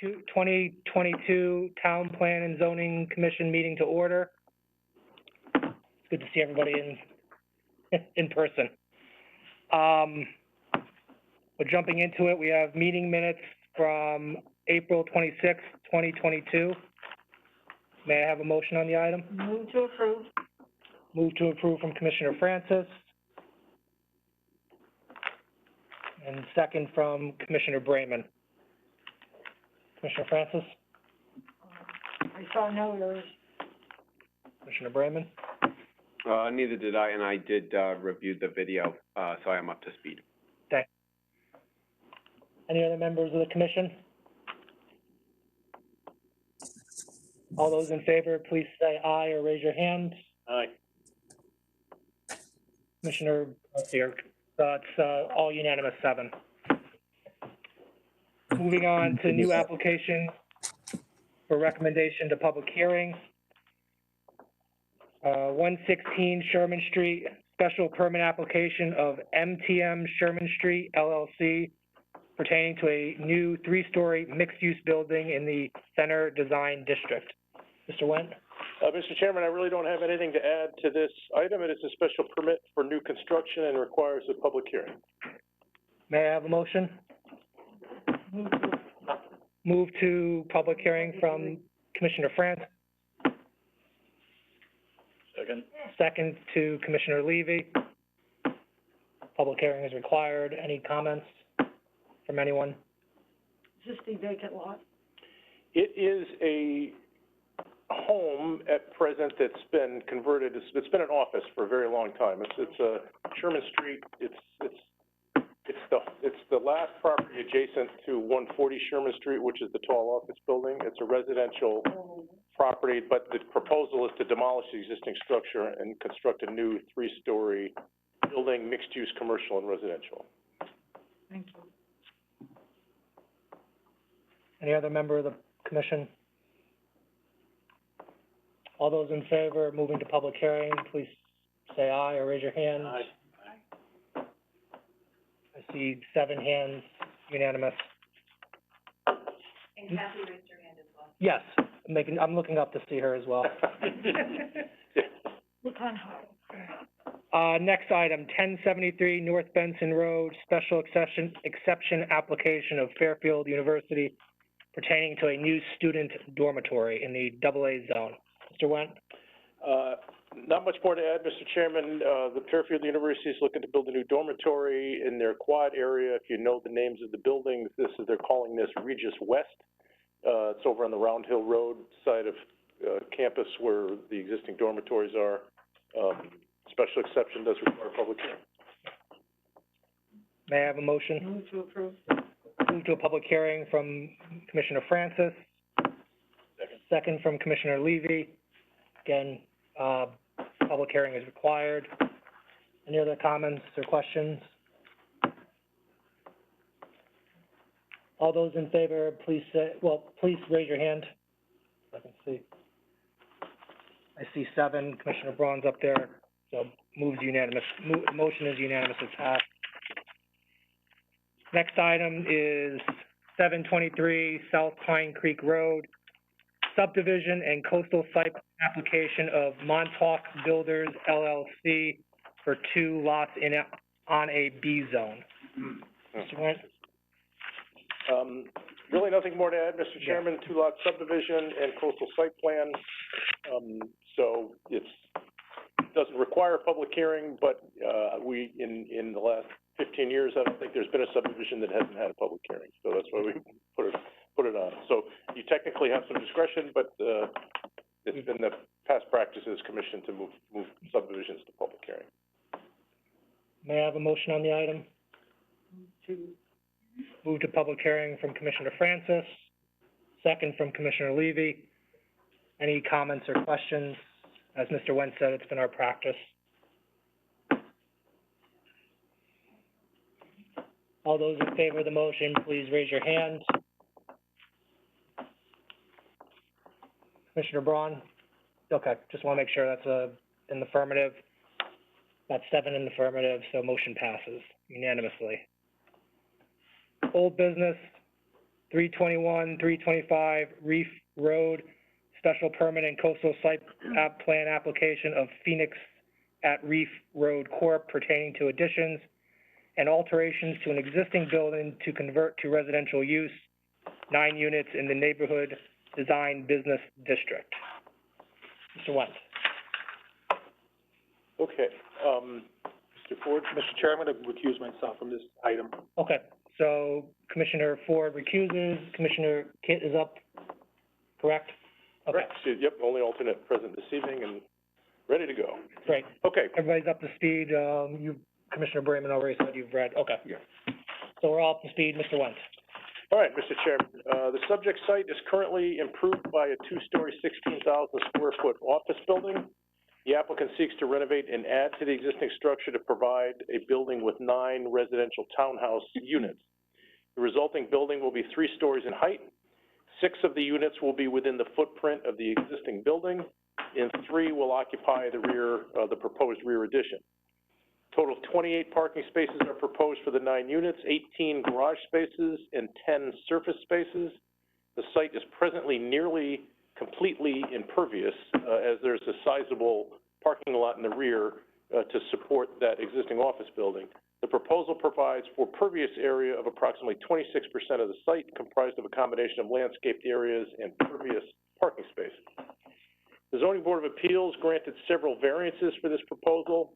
2022 Town Plan and Zoning Commission meeting to order. It's good to see everybody in person. We're jumping into it. We have meeting minutes from April 26th, 2022. May I have a motion on the item? Move to approve. Move to approve from Commissioner Francis. And second from Commissioner Brayman. Commissioner Francis? I saw no errors. Commissioner Brayman? Neither did I, and I did review the video, so I am up to speed. Okay. Any other members of the commission? All those in favor, please say aye or raise your hand. Aye. Commissioner, it's all unanimous, 7. Moving on to new application for recommendation to public hearing. 116 Sherman Street, special permit application of MTM Sherman Street LLC pertaining to a new 3-story mixed-use building in the Center Design District. Mr. Wendt? Mr. Chairman, I really don't have anything to add to this item. It is a special permit for new construction and requires a public hearing. May I have a motion? Move to public hearing from Commissioner France. Second. Second to Commissioner Levy. Public hearing is required. Any comments from anyone? Is this the vacant lot? It is a home at present that's been converted. It's been an office for a very long time. It's a Sherman Street. It's the last property adjacent to 140 Sherman Street, which is the tall office building. It's a residential property, but the proposal is to demolish the existing structure and construct a new 3-story building, mixed-use commercial and residential. Thank you. Any other member of the commission? All those in favor of moving to public hearing, please say aye or raise your hand. Aye. I see 7 hands, unanimous. And Kathy raised her hand as well. Yes, I'm looking up to see her as well. Look on her. Next item, 1073 North Benson Road, special exception application of Fairfield University pertaining to a new student dormitory in the AA zone. Mr. Wendt? Not much more to add, Mr. Chairman. The Fairfield University is looking to build a new dormitory in their quad area. If you know the names of the buildings, they're calling this Regis West. It's over on the Round Hill Road side of campus where the existing dormitories are. Special exception does require public hearing. May I have a motion? Move to approve. Move to a public hearing from Commissioner Francis. Second. Second from Commissioner Levy. Again, public hearing is required. Any other comments or questions? All those in favor, please please raise your hand. I can see. I see 7. Commissioner Braun's up there, so moves unanimous. Motion is unanimous. It's passed. Next item is 723 South Pine Creek Road, subdivision and coastal site application of Montauk Builders LLC for 2 lots on a B zone. Mr. Wendt? Really nothing more to add, Mr. Chairman. 2-lot subdivision and coastal site plan. So it doesn't require a public hearing, but we, in the last 15 years, I don't think there's been a subdivision that hasn't had a public hearing. So that's why we put it on. So you technically have some discretion, but it's been the past practice of this commission to move subdivisions to public hearing. May I have a motion on the item? To Move to public hearing from Commissioner Francis, second from Commissioner Levy. Any comments or questions? As Mr. Wendt said, it's been our practice. All those in favor of the motion, please raise your hand. Commissioner Braun? Okay, just want to make sure that's in the affirmative. That's 7 in the affirmative, so motion passes unanimously. Old business, 321, 325 Reef Road, special permit and coastal site plan application of Phoenix at Reef Road Corp. Pertaining to additions and alterations to an existing building to convert to residential use, 9 units in the neighborhood design business district. Mr. Wentz. Okay, Mr. Ford? Mr. Chair, I'm gonna recuse myself from this item. Okay, so Commissioner Ford recuses, Commissioner Kitt is up, correct? Okay, Correct. Yep, only alternate present this evening and ready to go. great. Okay, Everybody's up to speed, you, Commissioner Brayman already said you've read, okay. Yeah. So we're all up to speed, Mr. Wentz. all right, Mr. Chairman, the subject site is currently improved by a two-story, 16,000 square foot office building. The applicant seeks to renovate and add to the existing structure to provide a building with 9 residential townhouse units. The resulting building will be 3 stories in height. 6 of the units will be within the footprint of the existing building, and 3 will occupy the rear, the proposed rear addition. Total of 28 parking spaces are proposed for the 9 units, 18 garage spaces, and 10 surface spaces. The site is presently nearly completely impervious, as there's a sizable parking lot in the rear to support that existing office building. The proposal provides for pervious area of approximately 26% of the site, comprised of a combination of landscaped areas and pervious parking spaces. The Zoning Board of Appeals granted several variances for this proposal,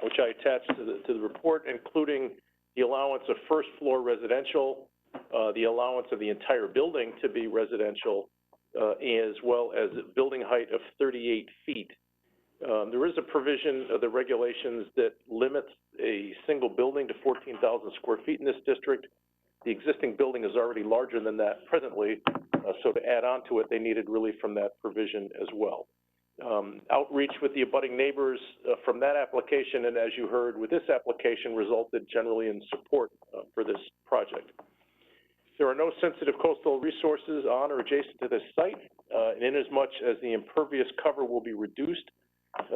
which I attached to the report, including the allowance of first floor residential, the allowance of the entire building to be residential, as well as a building height of 38 feet. There is a provision of the regulations that limits a single building to 14,000 square feet in this district. The existing building is already larger than that presently, so to add on to it, they needed relief from that provision as well. Outreach with the abutting neighbors from that application, and as you heard with this application, resulted generally in support for this project. There are no sensitive coastal resources on or adjacent to this site, and inasmuch as the impervious cover will be reduced,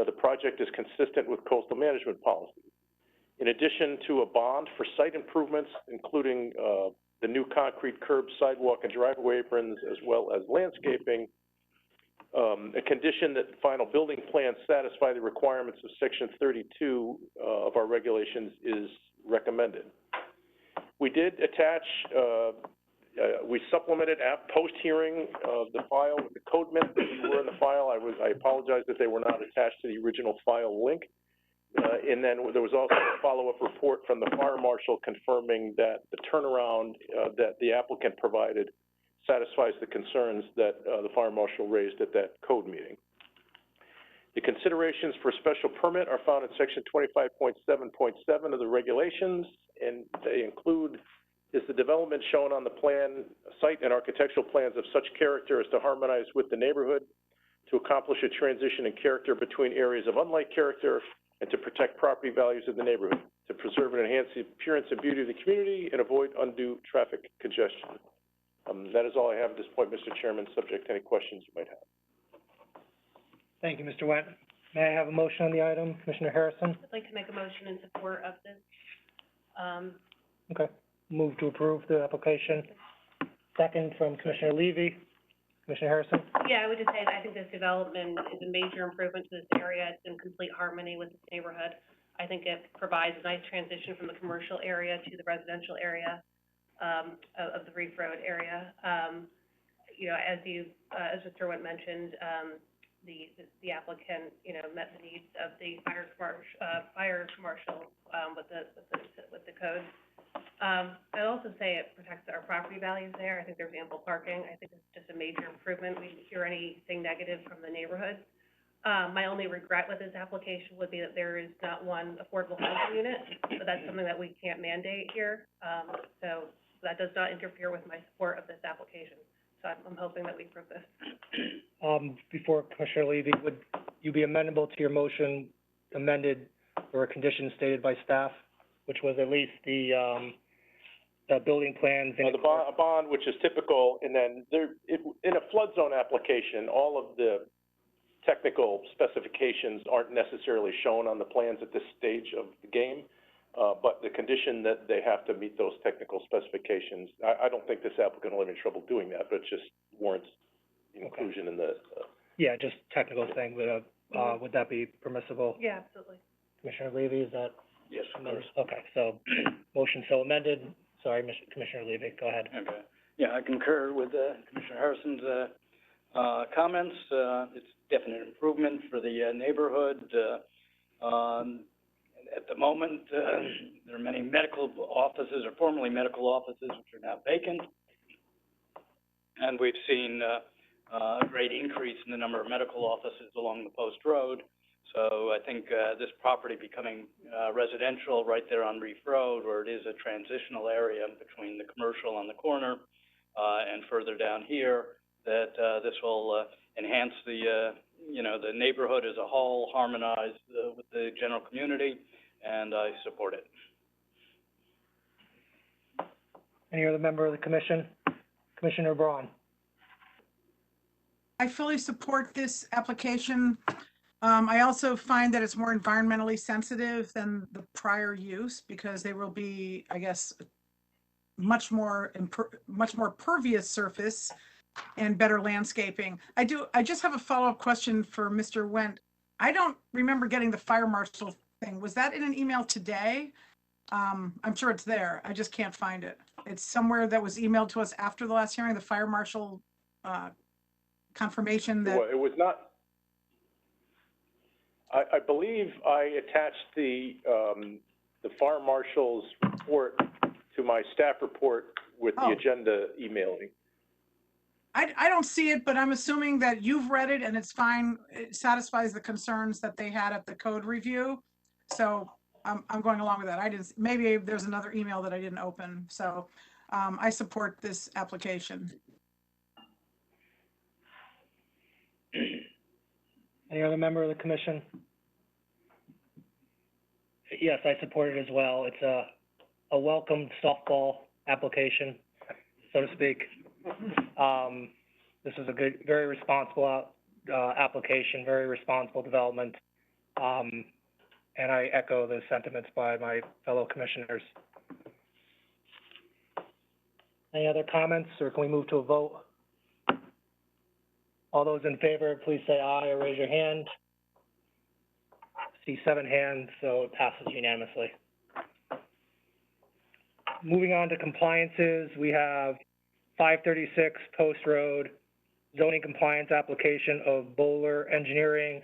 the project is consistent with coastal management policy. In addition to a bond for site improvements, including the new concrete curb, sidewalk, and driveway aprons, as well as landscaping, a condition that final building plans satisfy the requirements of Section 32 of our regulations is recommended. We did attach, we supplemented post-hearing the file with the code minutes that were in the file. I apologize that they were not attached to the original file link. And then there was also a follow-up report from the fire marshal confirming that the turnaround that the applicant provided satisfies the concerns that the fire marshal raised at that code meeting. The considerations for special permit are found in Section 25.7.7 of the regulations, and they include, is the development shown on the plan, site and architectural plans of such character as to harmonize with the neighborhood, to accomplish a transition in character between areas of unlike character, and to protect property values of the neighborhood, to preserve and enhance the appearance and beauty of the community, and avoid undue traffic congestion. That is all I have at this point, Mr. Chairman, subject to any questions you might have. Thank you, Mr. Went. May I have a motion on the item? Commissioner Harrison? I'd like to make a motion in support of this. Okay. Move to approve the application. Second from Commissioner Levy. Commissioner Harrison? Yeah, I would just say that I think this development is a major improvement to this area. It's in complete harmony with this neighborhood. I think it provides a nice transition from the commercial area to the residential area, of the Reef Road area. You know, as Mr. Went mentioned, the applicant, you know, met the needs of the fire marshal, with the code. I'd also say it protects our property values there. I think there's ample parking. I think it's just a major improvement. We didn't hear anything negative from the neighborhood. My only regret with this application would be that there is not one affordable housing unit, but that's something that we can't mandate here. So that does not interfere with my support of this application. So I'm hoping that we approve this. Before Commissioner Levy, would you be amenable to your motion amended or a condition stated by staff, which was at least the building plans and A bond, which is typical, and then in a flood zone application, all of the technical specifications aren't necessarily shown on the plans at this stage of the game. but the condition that they have to meet those technical specifications, I don't think this applicant will have any trouble doing that, but it just warrants inclusion in the, Yeah, just technical thing, but, would that be permissible? Yeah, absolutely. Commissioner Levy, is that? Yes, of course. Okay, so, motion so amended. Sorry, Commissioner Levy, go ahead. Okay. Yeah, I concur with, Commissioner Harrison's, comments. It's definite improvement for the, neighborhood. At the moment, there are many medical offices, or formerly medical offices, which are now vacant. And we've seen, a great increase in the number of medical offices along the Post Road. So I think, this property becoming, residential right there on Reef Road, where it is a transitional area between the commercial on the corner, and further down here, that, this will, enhance the, the neighborhood as a whole, harmonize, with the general community, and I support it. Any other member of the commission? Commissioner Braun? I fully support this application. I also find that it's more environmentally sensitive than the prior use because there will be, I guess, much more pervious surface and better landscaping. I just have a follow-up question for Mr. Wendt. I don't remember getting the fire marshal thing. Was that in an email today? I'm sure it's there. I just can't find it. It's somewhere that was emailed to us after the last hearing, the fire marshal, confirmation that. it was not, I believe I attached the fire marshal's report to my staff report with the Oh. agenda emailing. I don't see it, but I'm assuming that you've read it and it's fine. It satisfies the concerns that they had at the code review. So I'm going along with that. Maybe there's another email that I didn't open. So I support this application. Any other member of the commission? Yes, I support it as well. It's a welcome softball application, so to speak. This is a good, very responsible, application, very responsible development. And I echo the sentiments by my fellow commissioners. Any other comments, or can we move to a vote? All those in favor, please say aye or raise your hand. See 7 hands, so it passes unanimously. Moving on to compliances, we have 536 Post Road, zoning compliance application of Bowler Engineering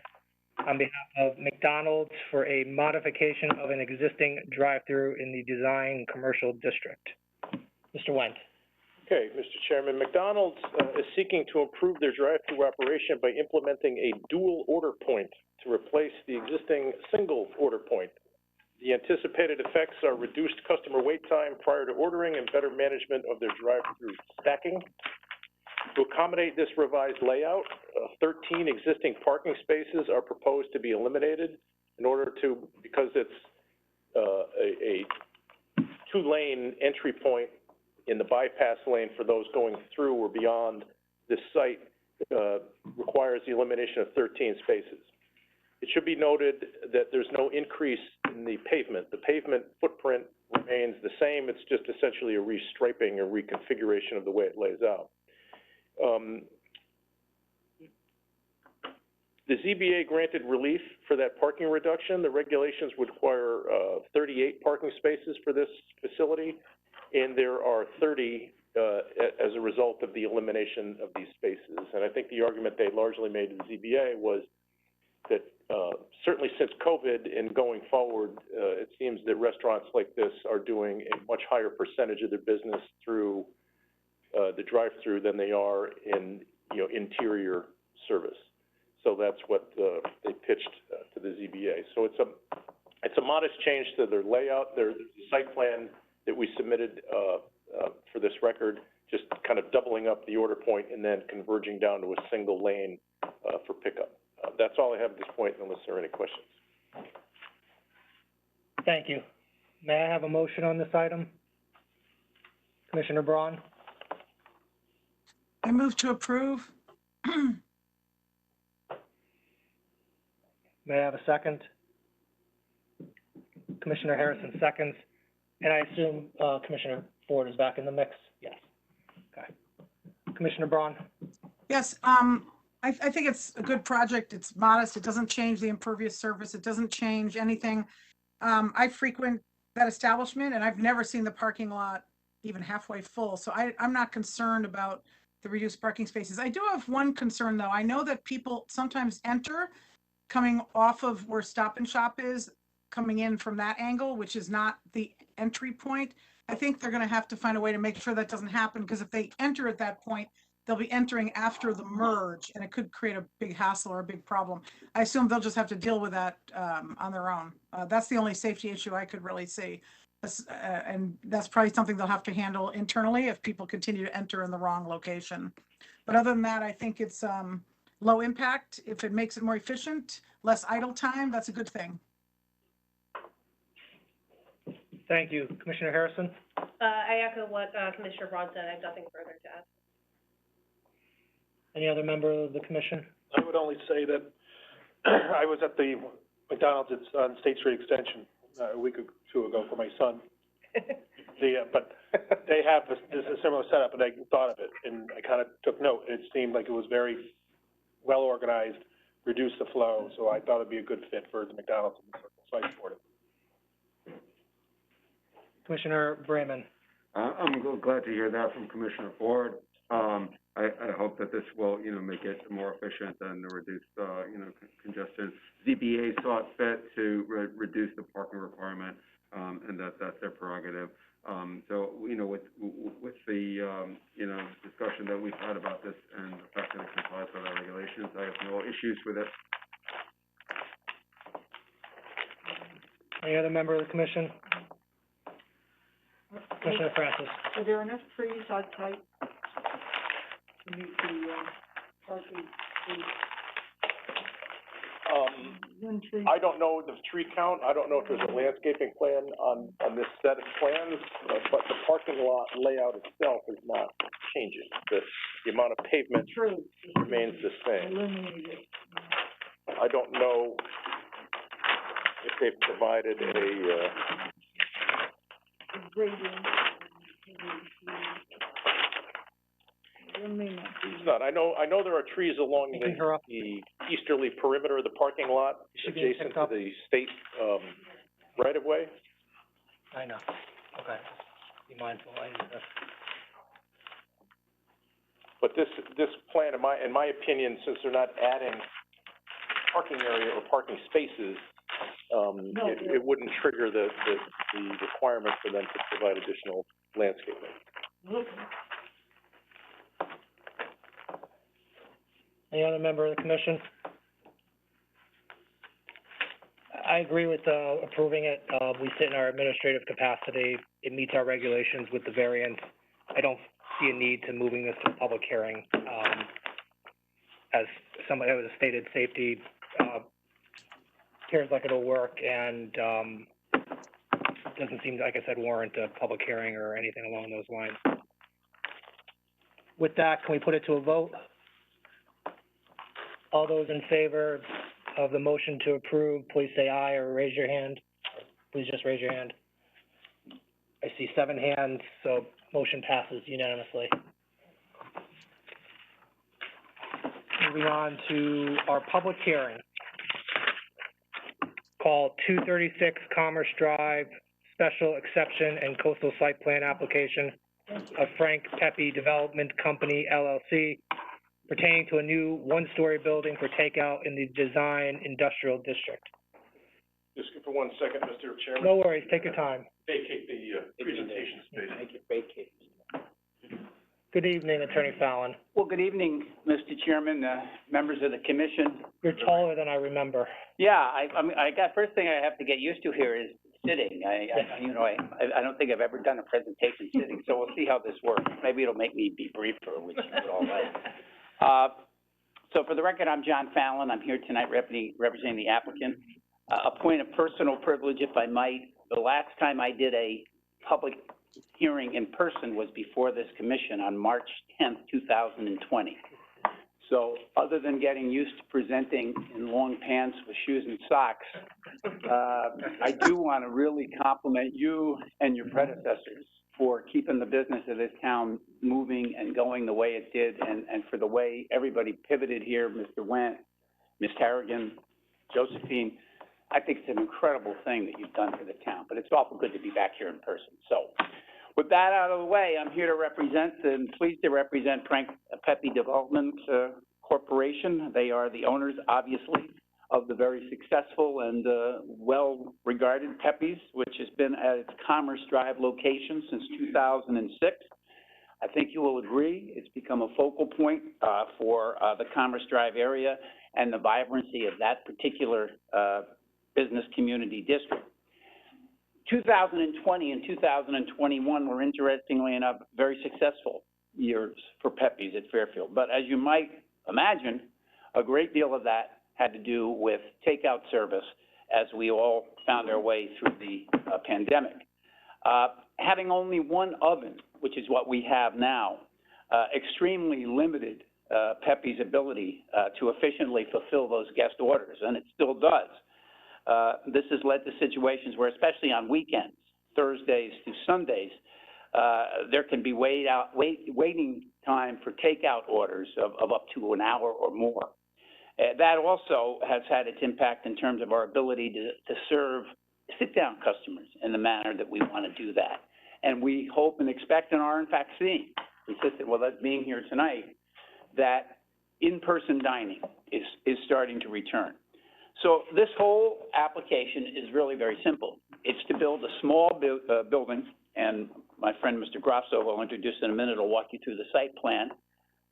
on behalf of McDonald's for a modification of an existing drive-through in the design commercial district. Mr. Wendt. Okay, Mr. Chairman, McDonald's is seeking to improve their drive-through operation by implementing a dual order point to replace the existing single order point. The anticipated effects are reduced customer wait time prior to ordering and better management of their drive-through stacking. To accommodate this revised layout, 13 existing parking spaces are proposed to be eliminated in order to, because it's a 2-lane entry point in the bypass lane for those going through or beyond this site, requires the elimination of 13 spaces. It should be noted that there's no increase in the pavement. The pavement footprint remains the same. It's just essentially a restriping or reconfiguration of the way it lays out. The ZBA granted relief for that parking reduction. The regulations would require 38 parking spaces for this facility, and there are 30 as a result of the elimination of these spaces. And I think the argument they largely made to the ZBA was that certainly since COVID and going forward, it seems that restaurants like this are doing a much higher percentage of their business through the drive-through than they are in, interior service. So that's what they pitched to the ZBA. So it's a modest change to their layout. There's a site plan that we submitted for this record, just kind of doubling up the order point and then converging down to a single lane for pickup. That's all I have at this point, unless there are any questions. Thank you. May I have a motion on this item? Commissioner Braun? I move to approve. May I have a second? Commissioner Harrison seconds, and I assume, Commissioner Ford is back in the mix? Yes. Okay. Commissioner Braun? Yes, I think it's a good project. It's modest. It doesn't change the impervious surface. It doesn't change anything. I frequent that establishment and I've never seen the parking lot even halfway full. So I'm not concerned about the reduced parking spaces. I do have one concern though. I know that people sometimes enter coming off of where Stop and Shop is, coming in from that angle, which is not the entry point. I think they're gonna have to find a way to make sure that doesn't happen, because if they enter at that point, they'll be entering after the merge, and it could create a big hassle or a big problem. I assume they'll just have to deal with that on their own. That's the only safety issue I could really see. And that's probably something they'll have to handle internally if people continue to enter in the wrong location. But other than that, I think it's low impact. If it makes it more efficient, less idle time, that's a good thing. Thank you. Commissioner Harrison? I echo what, Commissioner Braun said. I have nothing further to add. Any other member of the commission? I would only say that I was at the McDonald's, it's on State Street Extension, a week or two ago for my son. But they have a similar setup, and I thought of it, and I kind of took note. It seemed like it was very well organized, reduced the flow, so I thought it'd be a good fit for the McDonald's in the circle, so I support it. Commissioner Brayman? I'm glad to hear that from Commissioner Ford. I hope that this will, make it more efficient and reduce, congestion. ZBA saw it fit to reduce the parking requirement, and that's their prerogative. So, with the, discussion that we've had about this and the fact that it complies with our regulations, I have no issues with it. Any other member of the commission? Commissioner Francis? Are there enough trees on site to meet the, parking? One tree. I don't know the tree count, I don't know if there's a landscaping plan on this set of plans, but the parking lot layout itself is not changing. The amount of pavement True. remains the same. Eliminated. I don't know if they've provided a, Grading. There may not be. it's not, I know there are trees along Picking her up. the easterly perimeter of the parking lot, Is she being adjacent picked to up? the state, right-of-way. I know. Okay. Be mindful. I need to. But this plan, in my opinion, since they're not adding parking area or parking spaces, it wouldn't trigger the requirement for them to provide additional landscaping. Look, Any other member of the commission? I agree with, approving it. We sit in our administrative capacity. It meets our regulations with the variance. I don't see a need to moving this to a public hearing. As somebody that was stated, safety, appears like it'll work, and, doesn't seem, like I said, warrant a public hearing or anything along those lines. With that, can we put it to a vote? All those in favor of the motion to approve, please say aye or raise your hand. Please just raise your hand. I see 7 hands, so motion passes unanimously. Moving on to our public hearing. Call 236 Commerce Drive, special exception and coastal site plan application of Frank Pepe Development Company LLC pertaining to a new one-story building for takeout in the Design Industrial District. Just for 1 second, Mr. Chairman. No worries, take your time. Vacate the presentation space. Good evening, Attorney Fallon. Well, good evening, Mr. Chairman, members of the commission. You're taller than I remember. Yeah, I got, first thing I have to get used to here is sitting. I don't think I've ever done a presentation sitting, so we'll see how this works. Maybe it'll make me be briefer, which is all right. So for the record, I'm John Fallon. I'm here tonight representing the applicant. A point of personal privilege, if I might. The last time I did a public hearing in person was before this commission on March 10th, 2020. So, other than getting used to presenting in long pants with shoes and socks, I do want to really compliment you and your predecessors for keeping the business of this town moving and going the way it did, and for the way everybody pivoted here, Mr. Wendt, Ms. Harrigan, Josephine. I think it's an incredible thing that you've done for the town, but it's awful good to be back here in person. So, with that out of the way, I'm here to represent, and pleased to represent Frank Pepe Development, Corporation. They are the owners, obviously, of the very successful and, well-regarded Pepe's, which has been at its Commerce Drive location since 2006. I think you will agree, it's become a focal point, for, the Commerce Drive area and the vibrancy of that particular, business community district. 2020 and 2021 were, interestingly enough, very successful years for Pepe's at Fairfield. But as you might imagine, a great deal of that had to do with takeout service as we all found our way through the pandemic. Having only one oven, which is what we have now, extremely limited Pepe's ability to efficiently fulfill those guest orders, and it still does. This has led to situations where, especially on weekends, Thursdays to Sundays, there can be waiting time for takeout orders of up to an hour or more. That also has had its impact in terms of our ability to serve sit-down customers in the manner that we want to do that. And we hope and expect and are in fact seeing, consistent with us being here tonight, that in-person dining is starting to return. So this whole application is really very simple. It's to build a small building, and my friend Mr. Grasso will introduce in a minute, will walk you through the site plan.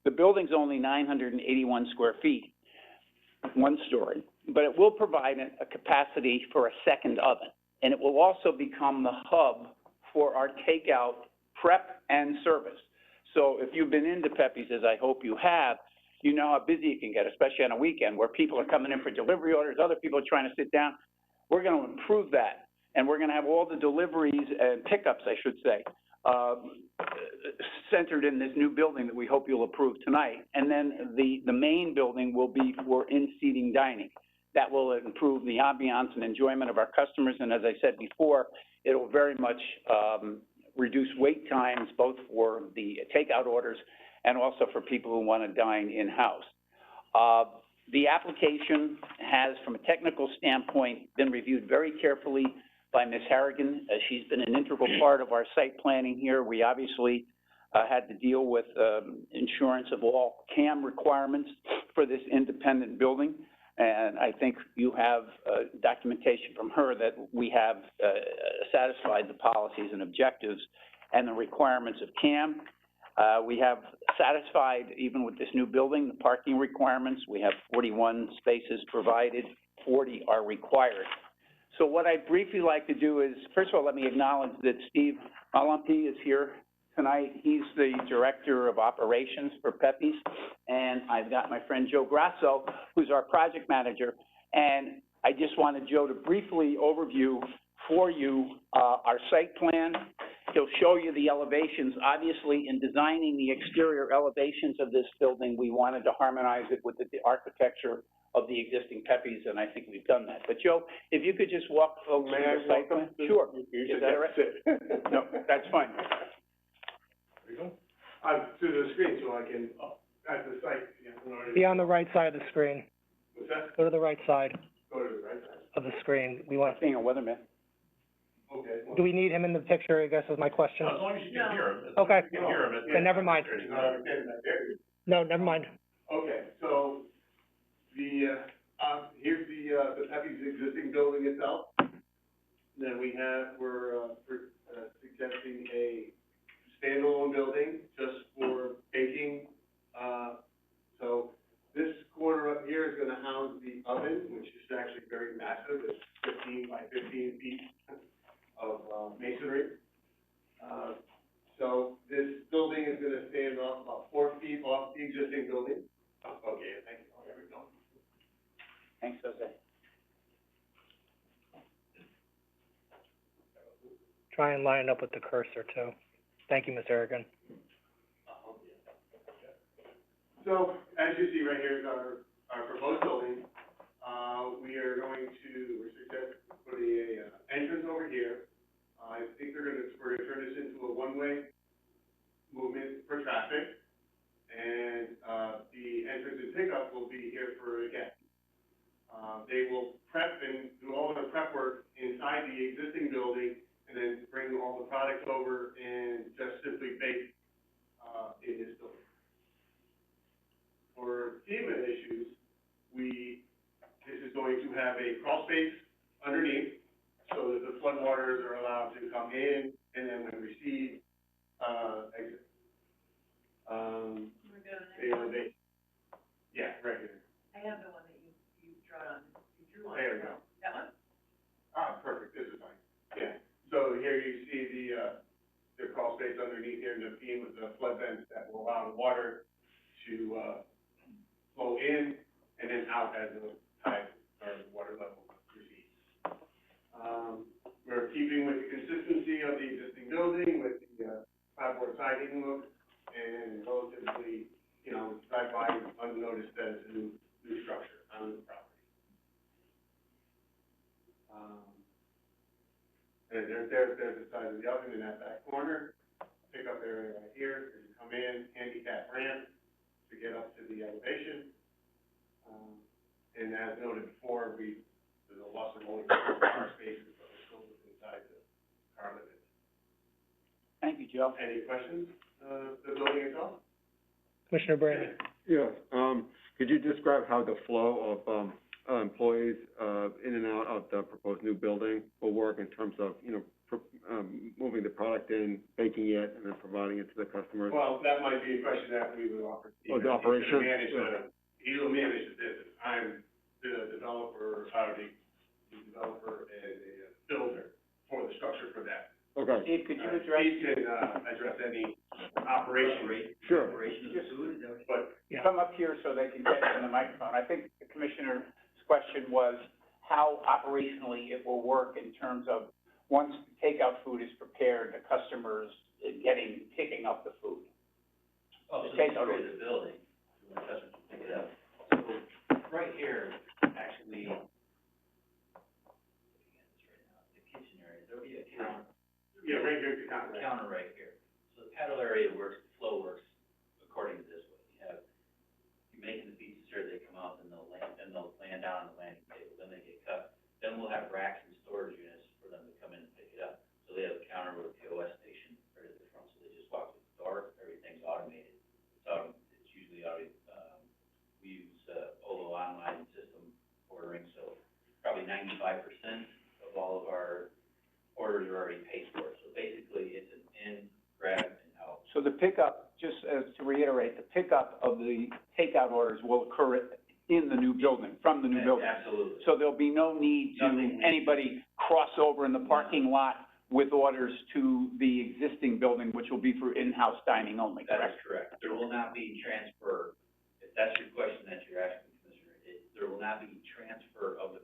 The building's only 981 square feet, one story, but it will provide a capacity for a second oven. And it will also become the hub for our takeout prep and service. So if you've been into Pepe's, as I hope you have, you know how busy it can get, especially on a weekend where people are coming in for delivery orders, other people are trying to sit down. We're going to improve that, and we're going to have all the deliveries and pickups, I should say, centered in this new building that we hope you'll approve tonight. And then the main building will be for in-seating dining. That will improve the ambiance and enjoyment of our customers, and as I said before, it'll very much reduce wait times, both for the takeout orders and also for people who want to dine in-house. The application has, from a technical standpoint, been reviewed very carefully by Ms. Harrigan. She's been an integral part of our site planning here. We obviously had to deal with insurance of all CAM requirements for this independent building. And I think you have documentation from her that we have satisfied the policies and objectives and the requirements of CAM. We have satisfied, even with this new building, the parking requirements. We have 41 spaces provided, 40 are required. So what I'd briefly like to do is, first of all, let me acknowledge that Steve Malampi is here tonight. He's the Director of Operations for Pepe's, and I've got my friend Joe Grasso, who's our project manager. And I just wanted Joe to briefly overview for you our site plan. He'll show you the elevations. Obviously, in designing the exterior elevations of this building, we wanted to harmonize it with the architecture of the existing Pepe's, and I think we've done that. But Joe, if you could just walk folks through the site plan. Sure. Is that all right? No, that's fine. There you go. To the screen so I can, at the site, yeah. Be on the right side of the screen. What's that? Go to the right side Go to the right side. of the screen. We want, Being a weatherman. Okay. do we need him in the picture, I guess is my question. As long as you can hear him. Okay. You can hear him. Then never mind. He's not understanding that there. No, never mind. Okay, so here's the Pepe's existing building itself. Then we're suggesting a standalone building just for baking. So this corner up here is gonna house the oven, which is actually very massive. It's 15 by 15 feet of masonry. So this building is gonna stand off about 4 feet off the existing building. Okay, thank you. There we go. Thanks, Jose. Try and line it up with the cursor too. Thank you, Ms. Harrigan. So, as you see right here is our proposed building. We are going to, we're suggesting putting a, entrance over here. I think we're gonna turn this into a one-way movement for traffic. And, the entrance and pickup will be here for a guest. They will prep and do all the prep work inside the existing building and then bring all the products over and just simply bake, in this building. For FEMA issues, this is going to have a crawl space underneath so that the floodwaters are allowed to come in and then when recede, exit. They elevate. Yeah, right here. I have the one that you drew on. There we go. That one? Ah, perfect, this is fine, yeah. So here you see the crawl space underneath here, and the beam with the flood vents that will allow the water to, flow in and then out as the tide or the water level recedes. We're keeping with the consistency of the existing building with the, clapboard siding look and relatively, drive by unnoticed that it's a new structure on the property. And there's the size of the oven in that back corner, pickup area right here, as you come in, handicap ramp to get up to the elevation. And as noted before, there's a loss of only car spaces, but we're still inside the car limit. Thank you, Joe. Any questions, the building itself? Commissioner Brandon? Yes, could you describe how the flow of, employees, in and out of the proposed new building will work in terms of, moving the product in, baking it, and then providing it to the customers? Well, that might be a question that we would offer. Oh, the operation? He will manage the business. I'm the developer, the developer and the builder for the structure for that. Okay, Steve, could you address? Steve can, address any operation rate. sure. But, Come up here so they can get in the microphone. I think the commissioner's question was how operationally it will work in terms of once the takeout food is prepared, the customers picking up the food. Oh, The so takeout the order. building, when the customers pick it up. So, right here, actually, the kitchen area, there'll be a counter. yeah, right here at the counter. Counter right here. So the paddle area works, the flow works according to this way. You're making the pizzas here, they come out, and they'll land down on the landing table, then they get cut. Then we'll have racks and storage units for them to come in and pick it up. So they have a counter with a POS station right at the front, so they just walk through the door, everything's automated. It's usually we use, Olo online system ordering, so probably 95% of all of our orders are already paid for. So basically, it's an in, grab, and out. So the pickup, just as to reiterate, the pickup of the takeout orders will occur in the new building, from the new building. Absolutely. So there'll be no need to anybody cross over in the parking lot with orders to the existing building, which will be for in-house dining only, That correct? is correct. There will not be transfer, if that's your question that you're asking, Commissioner, there will not be transfer of the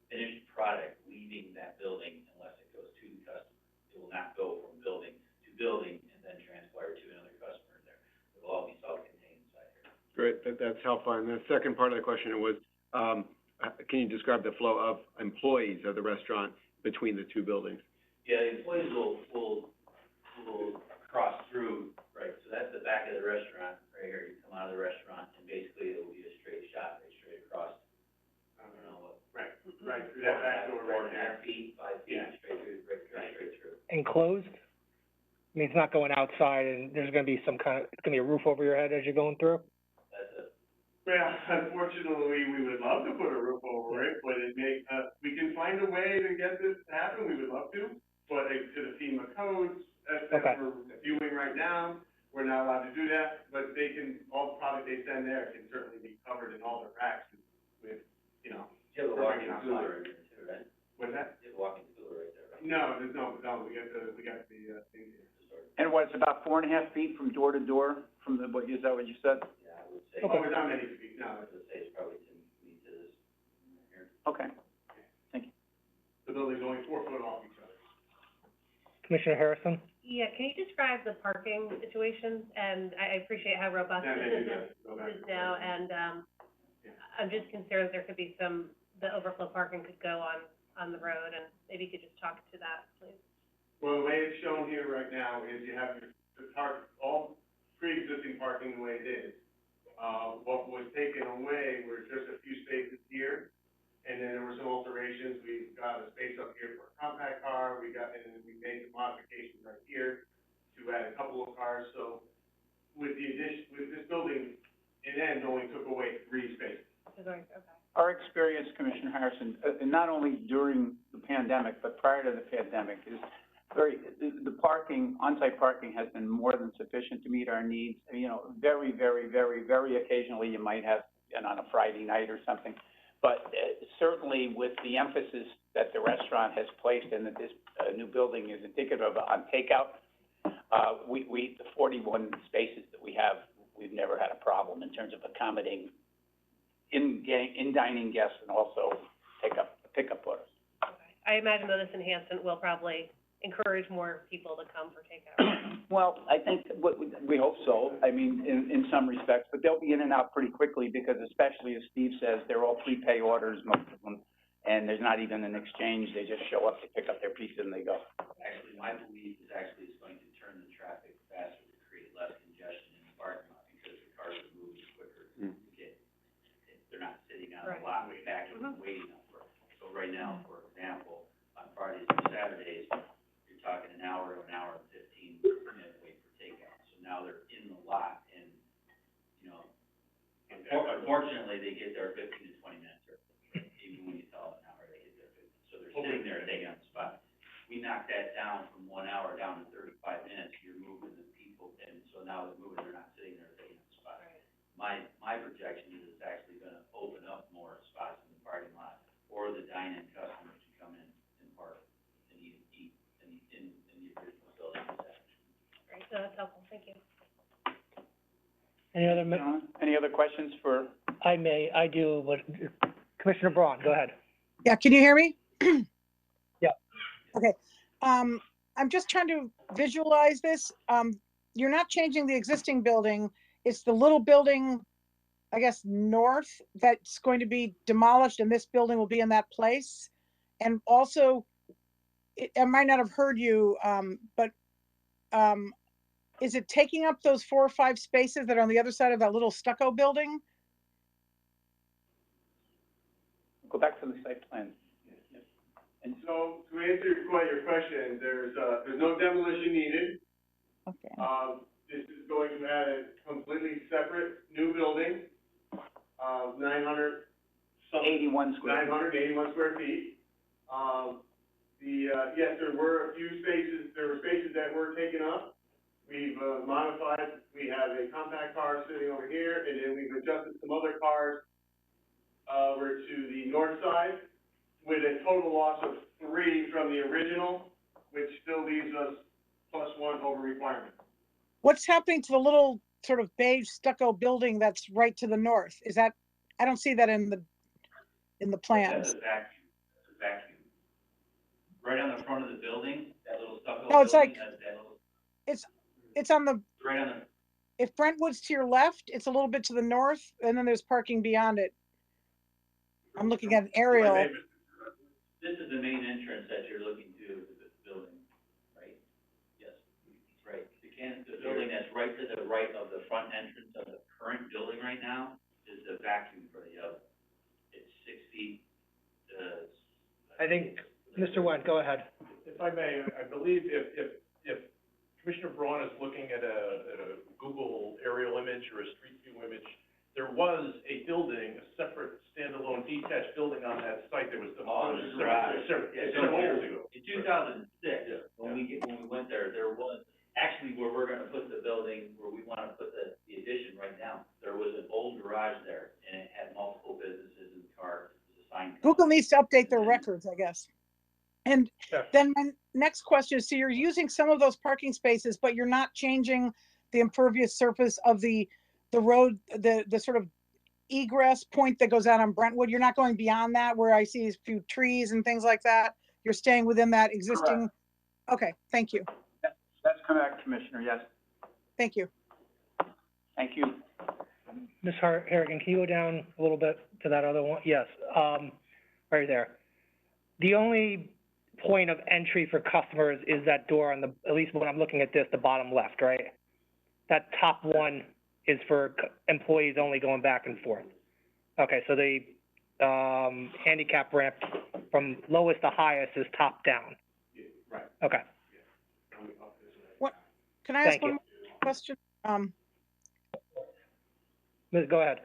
finished product leaving that building unless it goes to the customer. It will not go from building to building and then transpire to another customer there. It will all be self-contained inside here. Great, that's helpful. And the second part of the question was, can you describe the flow of employees of the restaurant between the two buildings? Yeah, the employees will cross through, right, so that's the back of the restaurant, right here, you come out of the restaurant, and basically it will be a straight shot, right straight across, I don't know what. Right through that back door right there. 4.5 feet, 5 feet, Yeah. straight through, straight through. Enclosed? I mean, it's not going outside and there's gonna be it's gonna be a roof over your head as you're going through? That's it. Well, unfortunately, we would love to put a roof over it, but we can find a way to get this to happen, we would love to. But to the FEMA codes that Okay. we're viewing right now, we're not allowed to do that, but all the product they send there can certainly be covered in all the racks with, You have a walk-in outside. cooler right there too, right? What's that? You have a walk-in cooler right there, right? No, we got the thing here. And what's about 4.5 feet from door to door, from the, is that what you said? Yeah, I would say. Oh, it's not many feet, no, I would say it's probably 10 feet to this, here. Okay. the building's only 4 foot off each other. Commissioner Harrison? Yeah, can you describe the parking situation? And I appreciate how robust Yeah, this maybe is, that's, go back. now, and, I'm just concerned there could be the overflow parking could go on the road, and maybe you could just talk to that, please. Well, the way it's shown here right now is you have all pre-existing parking the way it is. What was taken away were just a few spaces here, and then there were some alterations. We got a space up here for a compact car, and then we made some modifications right here to add a couple of cars, so with this building, it only took away 3 spaces. Okay. Our experience, Commissioner Harrison, and not only during the pandemic, but prior to the pandemic, is the parking, on-site parking has been more than sufficient to meet our needs. You know, very, very, very, very occasionally you might have, and on a Friday night or something. But certainly with the emphasis that the restaurant has placed and that this new building is indicative of on takeout, the 41 spaces that we have, we've never had a problem in terms of accommodating in dining guests and also pickup orders. Okay. I imagine though this enhancement will probably encourage more people to come for takeout. Well, I think we hope so. I mean, in some respects, but they'll be in and out pretty quickly because, especially as Steve says, they're all prepay orders, most of them, and there's not even an exchange. They just show up, they pick up their pizza, and they go. Actually, my belief is actually it's going to turn the traffic faster to create less congestion in the parking lot because the cars are moving quicker to get, they're not sitting on the lot vacuum and waiting up for it. So right now, for example, on Fridays and Saturdays, you're talking an hour and 15-minute wait for takeout. So now they're in the lot and, you know, unfortunately, they get there 15 to 20 minutes early. Even when you tell them an hour, they get there 15. So they're sitting there taking up the spot. We knocked that down from 1 hour down to 35 minutes. You're moving the people, and so now they're moving, they're not sitting there taking up the spot. My projection is it's actually gonna open up more spots in the parking lot for the dine-in customers to come in and park and eat in the original building. Great, so that's helpful, thank you. Any other questions for? I do, but Commissioner Braun, go ahead. Yeah, can you hear me? Yeah. Okay, I'm just trying to visualize this. You're not changing the existing building. It's the little building, I guess, north, that's going to be demolished and this building will be in that place. And also, I might not have heard you, but is it taking up those 4 or 5 spaces that are on the other side of that little stucco building? Go back to the site plan. And so, to answer your question, there's no demolition needed. Okay. This is going to add a completely separate new building, 81 square. 981 square feet. Yes, there were spaces that were taken up. We've, modified, we have a compact car sitting over here, and then we've adjusted some other cars, over to the north side, with a total loss of 3 from the original, which still leaves us +1 over requirement. What's happening to the little sort of beige stucco building that's right to the north? Is that, I don't see that in the plans. That's a vacuum. Right on the front of the building, that little stucco No, it's building, like- that little, It's on the, right on the, if Brentwood's to your left, it's a little bit to the north, and then there's parking beyond it. I'm looking at an aerial. this is the main entrance that you're looking to the building, right? Yes, right. The building that's right to the right of the front entrance of the current building right now is the vacuum for the other. It's 6 feet, I think, Mr. Wendt, go ahead. If I may, I believe if Commissioner Braun is looking at a Google aerial image or a street view image, there was a building, a separate standalone detached building on that site. There was several years ago. In 2006, when we went there, there was, actually where we're gonna put the building, where we wanna put the addition right now, there was an old garage there, and it had multiple businesses and cars, it was a sign. Google needs to update their records, I guess. And Yeah. then my next question is, so you're using some of those parking spaces, but you're not changing the impervious surface of the road, the sort of egress point that goes out on Brentwood? You're not going beyond that where I see a few trees and things like that? You're staying within that existing? Okay, thank you. That's Correct, Commissioner, yes. Thank you. Thank you. Ms. Harrigan, can you go down a little bit to that other one? Yes, right there. The only point of entry for customers is that door on the, at least when I'm looking at this, the bottom left, right? That top one is for employees only going back and forth. Okay, so the, handicap ramp from lowest to highest is top down. Right. Okay, Coming up this way. What, can I ask Thank one you. more question? Go ahead.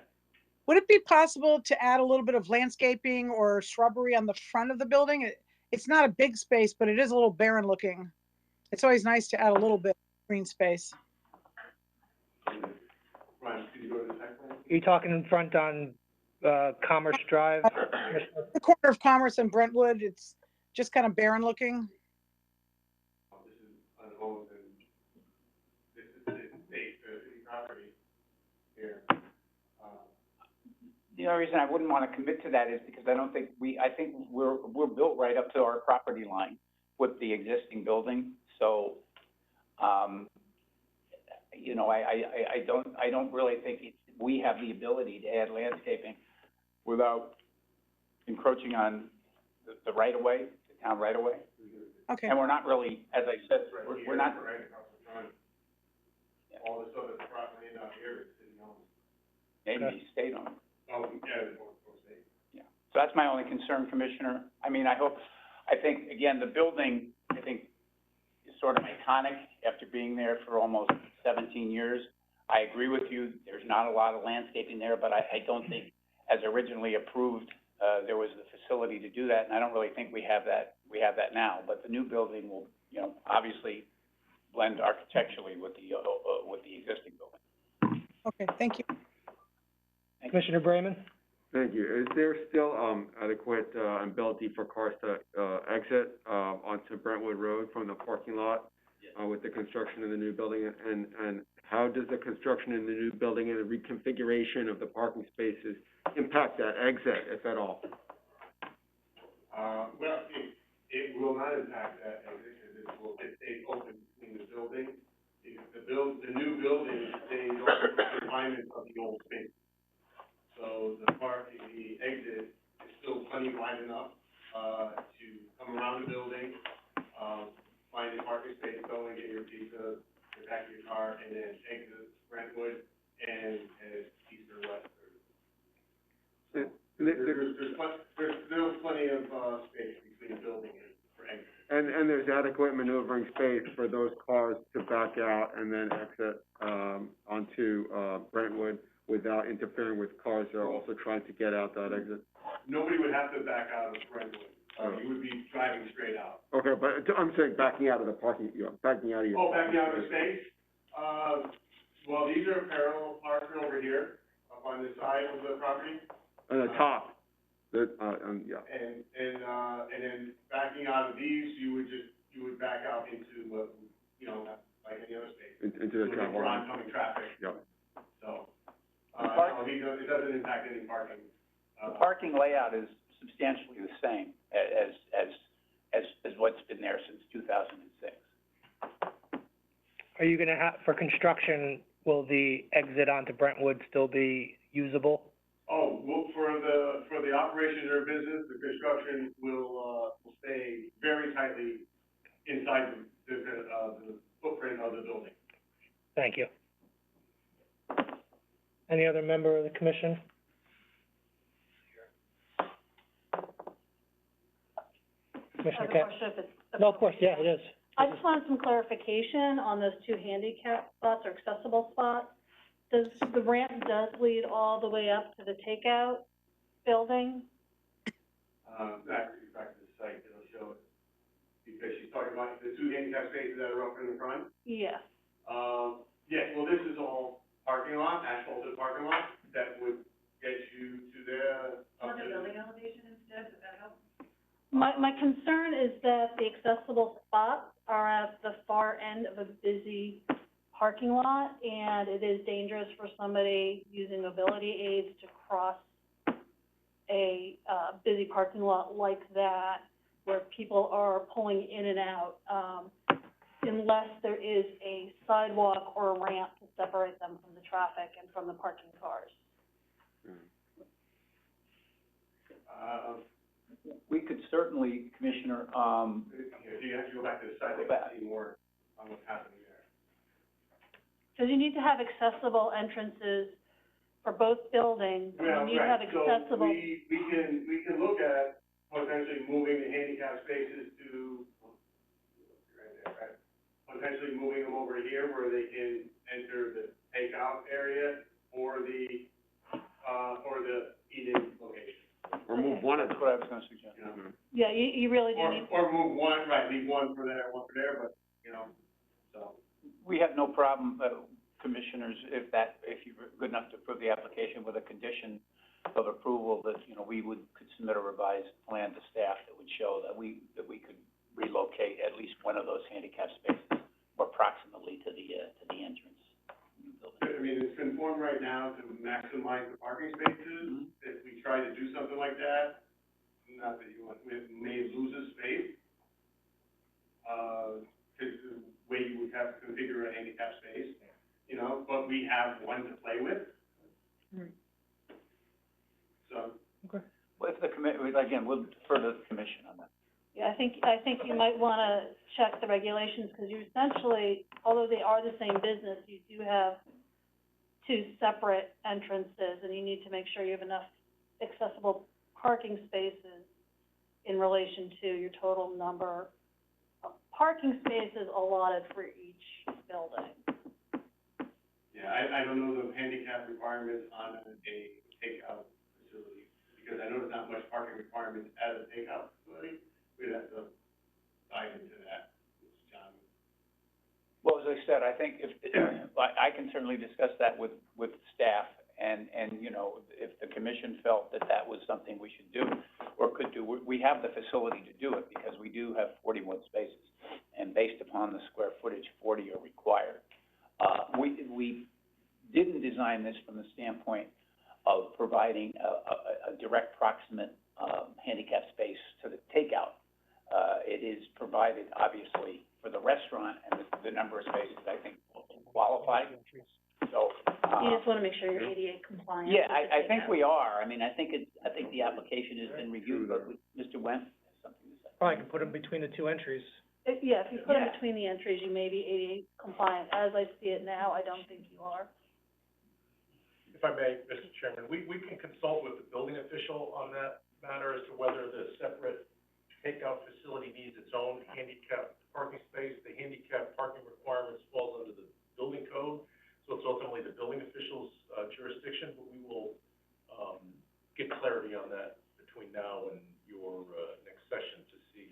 Would it be possible to add a little bit of landscaping or shrubbery on the front of the building? It's not a big space, but it is a little barren looking. It's always nice to add a little bit of green space. Ryan, could you go to the site plan? Are you talking in front on, Commerce Drive? The corner of Commerce and Brentwood, it's just kind of barren looking. This is unowned and this is city property here. The only reason I wouldn't want to commit to that is because I don't think I think we're built right up to our property line with the existing building, so, you know, I don't really think we have the ability to add landscaping without encroaching on the right of way, the town right of way. Okay, And we're not really, as I said, Right we're here, not, right across the front. All this other property out here is city owned. maybe state owned. Oh, yeah, it's one state. Yeah, so that's my only concern, Commissioner. I mean, I think, again, the building, I think, is sort of iconic after being there for almost 17 years. I agree with you, there's not a lot of landscaping there, but I don't think, as originally approved, there was the facility to do that, and I don't really think we have that now. But the new building will, you know, obviously blend architecturally with the existing building. okay, thank you. Commissioner Brayman? Thank you. Is there still, adequate, ability for cars to, exit, onto Brentwood Road from the parking lot? With the construction of the new building, and how does the construction in the new building and the reconfiguration of the parking spaces impact that exit, if at all? Well, it will not impact that exit, because it stays open between the building. The new building stays open for the confinement of the old space. So the exit is still plenty wide enough, to come around the building, find a parking space, go and get your pizza, get back to your car, and then exit Brentwood and head east or west. There's still plenty of, space between the building and for exit. And there's adequate maneuvering space for those cars to back out and then exit, onto, Brentwood without interfering with cars that are also trying to get out that exit? Nobody would have to back out of Brentwood. You would be driving straight out. Okay, but I'm saying backing out of the parking, backing out of your. Oh, backing out of the space? Well, these are parallel parking over here, up on the side of the property. On the top, yeah. And then backing out of these, you would back out into, you know, like any other space. Into the traffic. For oncoming traffic. Yep. So, no, it doesn't impact any parking. The parking layout is substantially the same as what's been there since 2006. Are you gonna have, for construction, will the exit onto Brentwood still be usable? Oh, well, for the operation of their business, the construction will stay very tightly inside the footprint of the building. Thank you. Any other member of the commission? I Commissioner have a Kent? question if it's. No, of course, yeah, it is. I just wanted some clarification on those two handicap spots or accessible spots. The ramp does lead all the way up to the takeout building? Back to the site, it'll show it. Because she's talking about the two handicap spaces that are up in the front. Yes. Yeah, well, this is all parking lot, asphalted parking lot, that would get you to the, up to. elevation instead, would that help? My concern is that the accessible spots are at the far end of a busy parking lot, and it is dangerous for somebody using mobility aids to cross a, busy parking lot like that, where people are pulling in and out. unless there is a sidewalk or a ramp to separate them from the traffic and from the parking cars. We could certainly, Commissioner, If you have to go back to the site, Go they back. can see more on what's happening there. Because you need to have accessible entrances for both buildings, and you need to have accessible. So we can look at potentially moving the handicap spaces to, right there, right? Potentially moving them over here where they can enter the takeout area or the eat-in location, Or move one of that's them. what I was gonna suggest. you know? Yeah, you really do need. Or move one, right, leave one for there, but, you know, so. We have no problem, Commissioners, if you're good enough to approve the application with a condition of approval that, we could submit a revised plan to staff that would show that we could relocate at least one of those handicap spaces more proximately to the entrance. I mean, it's conformed right now to maximize the parking spaces. If we try to do something like that, not that you want, we may lose a space. Cause the way you would have to configure a handicap space, but we have one to play with. So. Well, if the again, we'll defer to the commission on that. Yeah, I think you might wanna check the regulations, because you essentially, although they are the same business, you do have two separate entrances, and you need to make sure you have enough accessible parking spaces in relation to your total number of parking spaces allotted for each building. Yeah, I don't know the handicap requirements on a takeout facility, because I know there's not much parking requirements at a takeout facility. We'd have to dive into that, John. Well, as I said, I think I can certainly discuss that with staff, and, if the commission felt that that was something we should do, or could do, we have the facility to do it, because we do have 41 spaces, and based upon the square footage, 40 are required. We didn't design this from the standpoint of providing a direct proximate, handicap space to the takeout. It is provided, obviously, for the restaurant, and the number of spaces, I think, qualify. So, You just wanna make sure you're ADA compliant. yeah, with the I think takeout. we are. I mean, I think the application has been reviewed, but Mr. Wendt has something to say. Probably can put them between the two entries. Yeah, if you put them Yeah. between the entries, you may be ADA compliant. As I see it now, I don't think you are. If I may, Mr. Chairman, we can consult with the building official on that matter as to whether the separate takeout facility needs its own handicap parking space. The handicap parking requirements falls under the building code, so it's ultimately the building official's jurisdiction, but we will, get clarity on that between now and your, next session to see.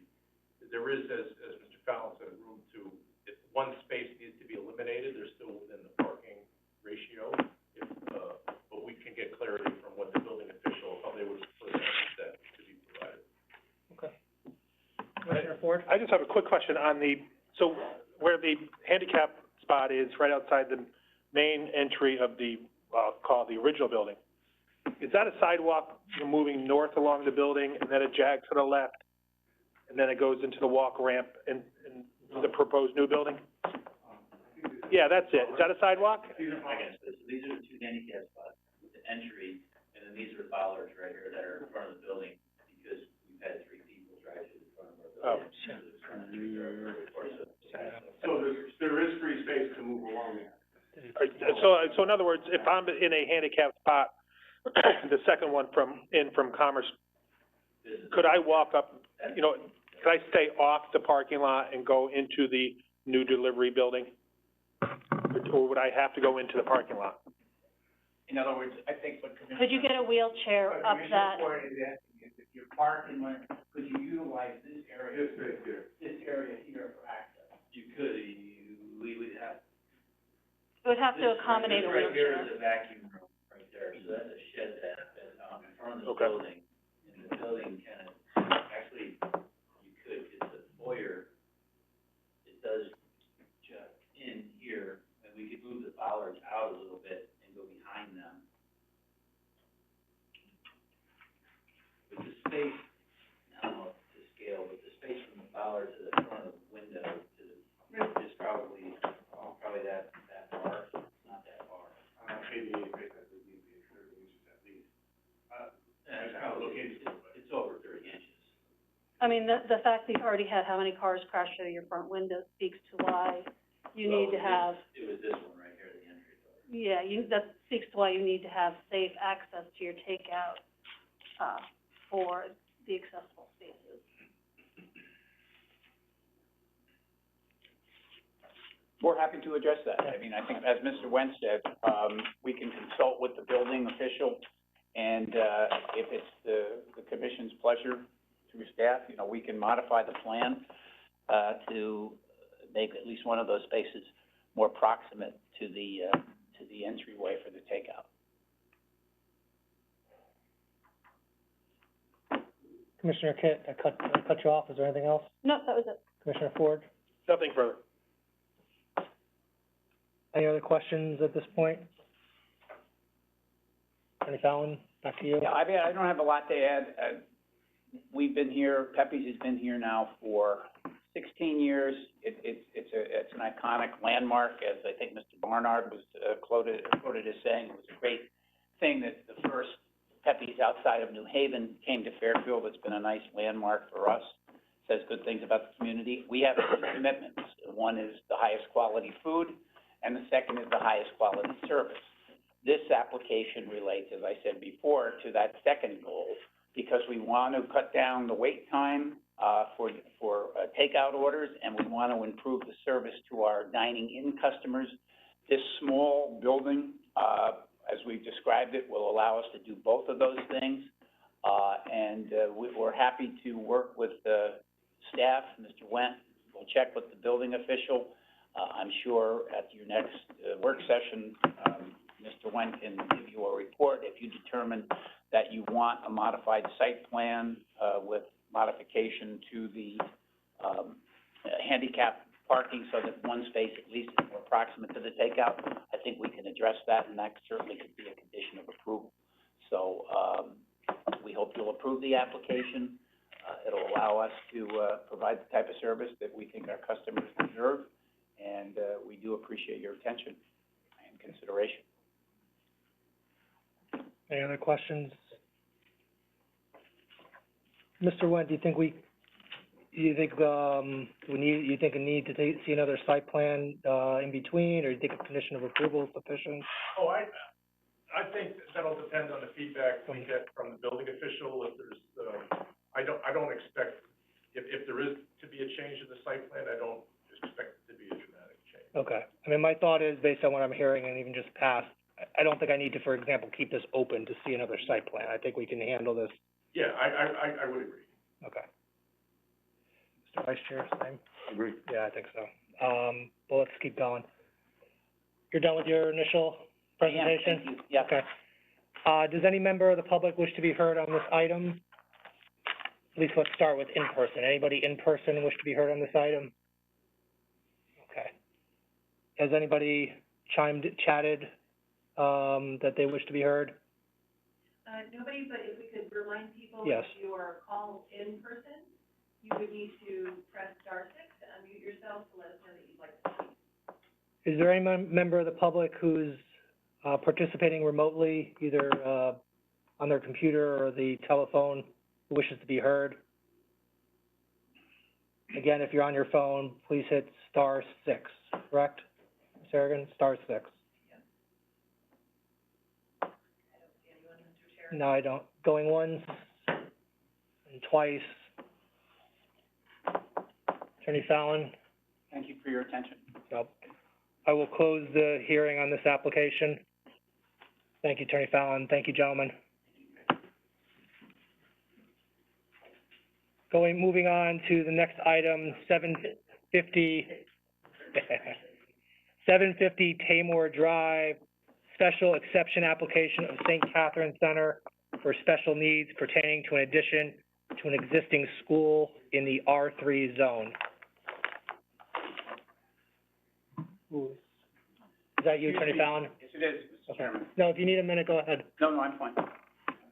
There is, as Mr. Fallon said, room to, if one space needs to be eliminated, they're still within the parking ratio. But we can get clarity from what the building official, how they would prefer that to be provided. Okay. Commissioner Ford? I just have a quick question on so where the handicap spot is, right outside the main entry of the, call it the original building. Is that a sidewalk moving north along the building, and then it jags to the left, and then it goes into the walk ramp in the proposed new building? Yeah, that's it. Is that a sidewalk? I guess, these are the two handicap spots with the entry, and then these are bollards right here that are in front of the building, because we've had 3 people drive to the front of our building. So there is free space to move along there. So in other words, if I'm in a handicap spot, the second one from Commerce, could I walk up, could I stay off the parking lot and go into the new delivery building? Or would I have to go into the parking lot? In other words, I think what Commissioner. Could you get a wheelchair up that? If you're parking, could you utilize this area? This area here for access? You could, we would have. It would have to accommodate a This right here wheelchair. is a vacuum room, right there, so that's a shed that's in front of the Okay. building. And the building actually, you could, it's a foyer, it does jut in here, and we could move the bollards out a little bit and go behind them. With the space, I don't know to scale, but the space from the bollard to the front of the window to the, I mean, the fact that you've already had how many cars crash through your front window speaks to why you need to have, It was this one right here, the entry door. yeah, that speaks to why you need to have safe access to your takeout, for the accessible spaces. We're happy to address that. I mean, I think, as Mr. Wentz said, we can consult with the building official, and, if it's the commission's pleasure through staff, you know, we can modify the plan, to make at least one of those spaces more proximate to the entryway for the takeout. Commissioner Kit, I cut you off. Is there anything else? No, that was it. Commissioner Ford? Nothing further. Any other questions at this point? Attorney Fallon, back to you. Yeah, I mean, I don't have a lot to add. We've been here, Pepe's has been here now for 16 years. It's an iconic landmark, as I think Mr. Barnard was, quoted as saying. It was a great thing that the first Pepe's outside of New Haven came to Fairfield. It's been a nice landmark for us. Says good things about the community. We have two commitments. One is the highest quality food, and the second is the highest quality service. This application relates, as I said before, to that second goal, because we want to cut down the wait time, for takeout orders, and we want to improve the service to our dining-in customers. This small building, as we've described it, will allow us to do both of those things. We're happy to work with the staff, Mr. Wendt. We'll check with the building official. I'm sure at your next, work session, Mr. Wendt can give you a report if you determine that you want a modified site plan, with modification to the, handicap parking so that one space at least is more proximate to the takeout. I think we can address that, and that certainly could be a condition of approval. So, we hope you'll approve the application. It'll allow us to, provide the type of service that we think our customers deserve, and, we do appreciate your attention and consideration. Any other questions? Mr. Wendt, do you think you think a need to see another site plan, in between, or you think a condition of approval is sufficient? Oh, I think that'll depend on the feedback we get from the building official. If there's, I don't expect, if there is to be a change in the site plan, I don't expect it to be a dramatic change. Okay. I mean, my thought is, based on what I'm hearing and even just past, I don't think I need to, for example, keep this open to see another site plan. I think we can handle this. Yeah, I would agree. Okay. Mr. Vice Chair, same? Agree. Yeah, I think so. Well, let's keep going. You're done with your initial presentation? Thank you. Yeah. Okay. Does any member of the public wish to be heard on this item? At least let's start with in person. Anybody in person wish to be heard on this item? Okay. Has anybody chatted, that they wish to be heard? Nobody, but if we could remind people, Yes. if you are called in person, you would need to press *6 to unmute yourself to let us know that you'd like to speak. Is there any member of the public who's, participating remotely, either, on their computer or the telephone, who wishes to be heard? Again, if you're on your phone, please hit *6, correct? Ms. Harrigan, *6. No, I don't. Going once and twice. Attorney Fallon? Thank you for your attention. So, I will close the hearing on this application. Thank you, Attorney Fallon. Thank you, gentlemen. Moving on to the next item, 750 Taymor Drive, special exception application of St. Catherine Center for special needs pertaining to an addition to an existing school in the R3 zone. Is that you, Attorney Fallon? Yes, it is, Mr. Chairman. No, if you need a minute, go ahead. No, I'm fine.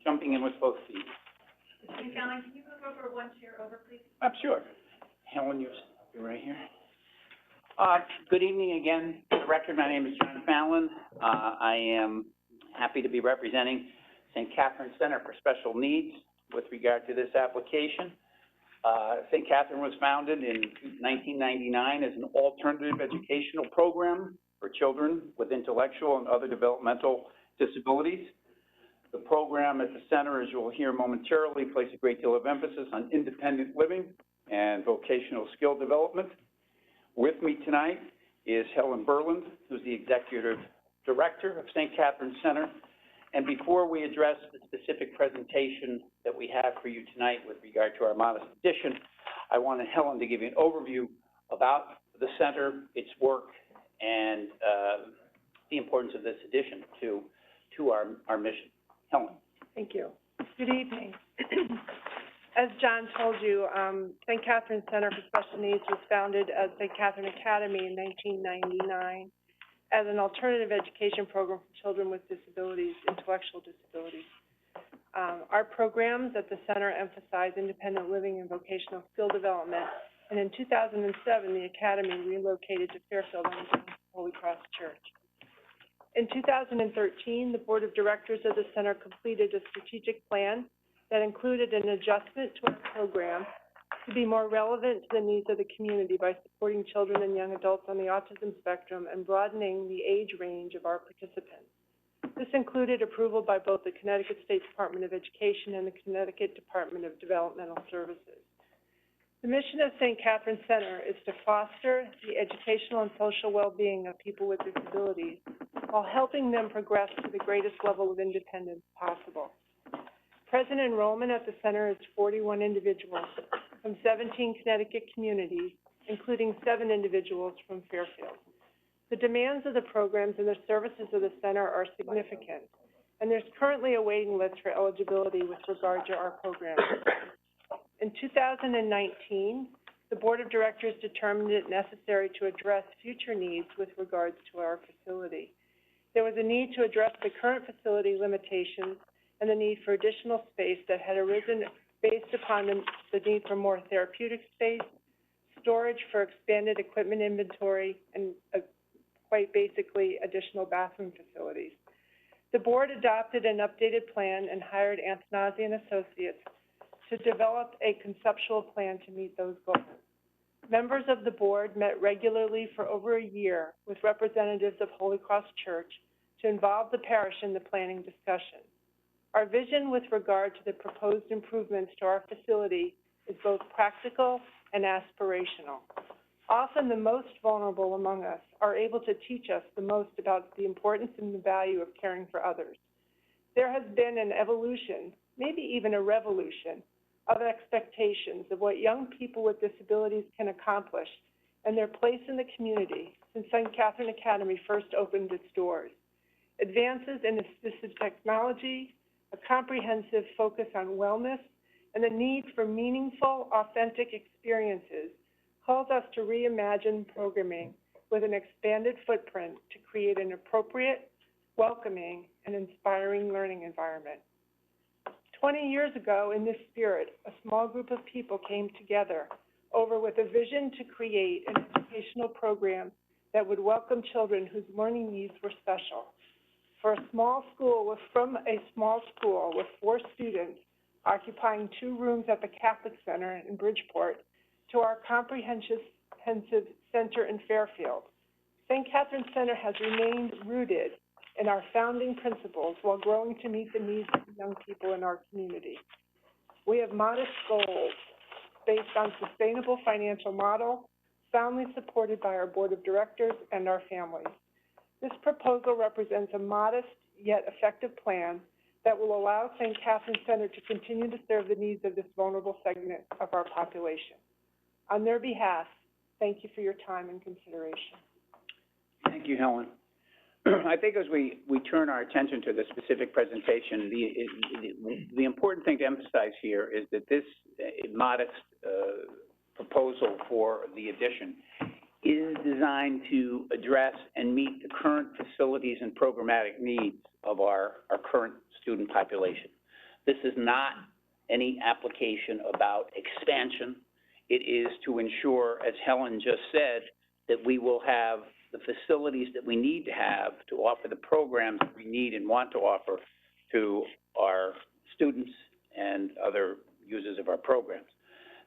Jumping in with both feet. Attorney Fallon, can you move over one chair over, please? I'm sure. Helen, you're right here. Good evening again. For the record, my name is John Fallon. I am happy to be representing St. Catherine Center for Special Needs with regard to this application. St. Catherine was founded in 1999 as an alternative educational program for children with intellectual and other developmental disabilities. The program at the center, as you will hear momentarily, places a great deal of emphasis on independent living and vocational skill development. With me tonight is Helen Berland, who's the Executive Director of St. Catherine Center. And before we address the specific presentation that we have for you tonight with regard to our modest addition, I wanted Helen to give you an overview about the center, its work, and the importance of this addition to our mission. Helen. Thank you. Good evening. As John told you, St. Catherine Center for Special Needs was founded as St. Catherine Academy in 1999 as an alternative education program for children with disabilities, intellectual disabilities. Our programs at the center emphasize independent living and vocational skill development, and in 2007, the Academy relocated to Fairfield under Holy Cross Church. In 2013, the Board of Directors of the center completed a strategic plan that included an adjustment to our program to be more relevant to the needs of the community by supporting children and young adults on the autism spectrum and broadening the age range of our participants. This included approval by both the Connecticut State Department of Education and the Connecticut Department of Developmental Services. The mission of St. Catherine Center is to foster the educational and social well-being of people with disabilities while helping them progress to the greatest level of independence possible. Present enrollment at the center is 41 individuals from 17 Connecticut communities, including 7 individuals from Fairfield. The demands of the programs and the services of the center are significant, and there's currently a waiting list for eligibility with regard to our programs. In 2019, the Board of Directors determined it necessary to address future needs with regards to our facility. There was a need to address the current facility limitations and the need for additional space that had arisen based upon the need for more therapeutic space, storage for expanded equipment inventory, and quite basically additional bathroom facilities. The board adopted an updated plan and hired Antonazi and Associates to develop a conceptual plan to meet those goals. Members of the board met regularly for over a year with representatives of Holy Cross Church to involve the parish in the planning discussion. Our vision with regard to the proposed improvements to our facility is both practical and aspirational. Often the most vulnerable among us are able to teach us the most about the importance and the value of caring for others. There has been an evolution, maybe even a revolution, of expectations of what young people with disabilities can accomplish and their place in the community since St. Catherine Academy first opened its doors. Advances in assistive technology, a comprehensive focus on wellness, and the need for meaningful, authentic experiences calls us to reimagine programming with an expanded footprint to create an appropriate, welcoming, and inspiring learning environment. 20 years ago, in this spirit, a small group of people came together with a vision to create an educational program that would welcome children whose learning needs were special. From a small school with 4 students occupying 2 rooms at the Catholic Center in Bridgeport to our comprehensive center in Fairfield, St. Catherine Center has remained rooted in our founding principles while growing to meet the needs of young people in our community. We have modest goals based on sustainable financial model, soundly supported by our board of directors and our families. This proposal represents a modest yet effective plan that will allow St. Catherine Center to continue to serve the needs of this vulnerable segment of our population. On their behalf, thank you for your time and consideration. Thank you, Helen. I think as we turn our attention to the specific presentation, the important thing to emphasize here is that this modest proposal for the addition is designed to address and meet the current facilities and programmatic needs of our current student population. This is not any application about expansion. It is to ensure, as Helen just said, that we will have the facilities that we need to have to offer the programs that we need and want to offer to our students and other users of our programs.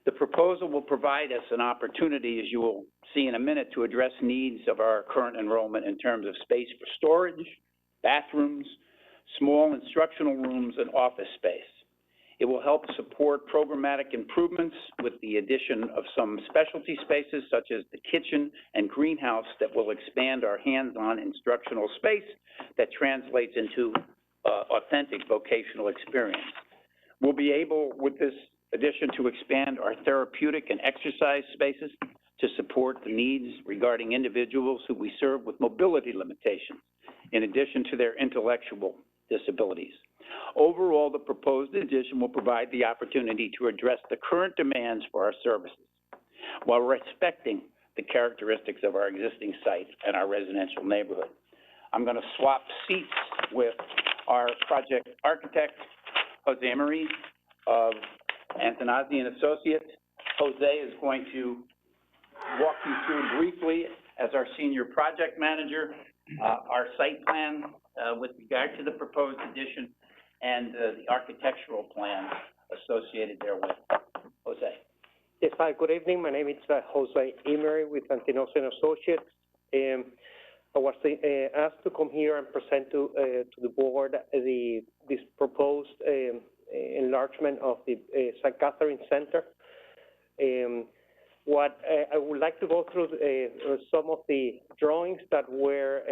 The proposal will provide us an opportunity, as you will see in a minute, to address needs of our current enrollment in terms of space for storage, bathrooms, small instructional rooms, and office space. It will help support programmatic improvements with the addition of some specialty spaces such as the kitchen and greenhouse that will expand our hands-on instructional space that translates into authentic vocational experience. We'll be able, with this addition, to expand our therapeutic and exercise spaces to support the needs regarding individuals who we serve with mobility limitations, in addition to their intellectual disabilities. Overall, the proposed addition will provide the opportunity to address the current demands for our services while respecting the characteristics of our existing site and our residential neighborhood. I'm going to swap seats with our project architect, Jose Marie of Antonazzi and Associates. Jose is going to walk you through briefly, as our senior project manager, our site plan with regard to the proposed addition and the architectural plan associated therewith. Jose. Yes, hi, good evening. My name is Jose Emery with Antonazzi and Associates. I was asked to come here and present to the board this proposed enlargement of the St. Catherine Center. I would like to go through some of the drawings that were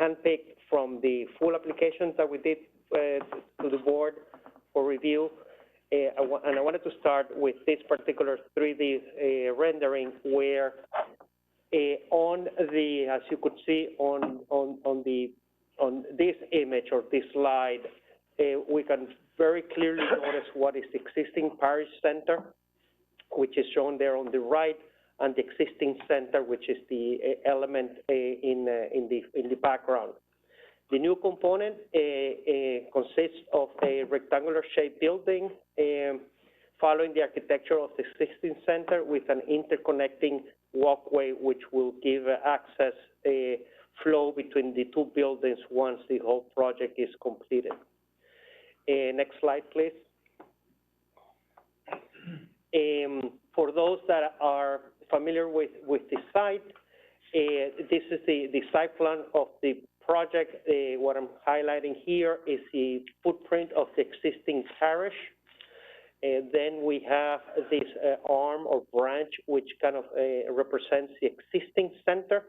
handpicked from the full applications that we did to the board for review. And I wanted to start with this particular 3D rendering where on the, as you could see on this image or this slide, we can very clearly notice what is the existing parish center, which is shown there on the right, and the existing center, which is the element in the background. The new component consists of a rectangular shaped building following the architecture of the existing center with an interconnecting walkway which will give access flow between the two buildings once the whole project is completed. Next slide, please. For those that are familiar with the site, this is the site plan of the project. What I'm highlighting here is the footprint of the existing parish. Then we have this arm or branch which kind of represents the existing center.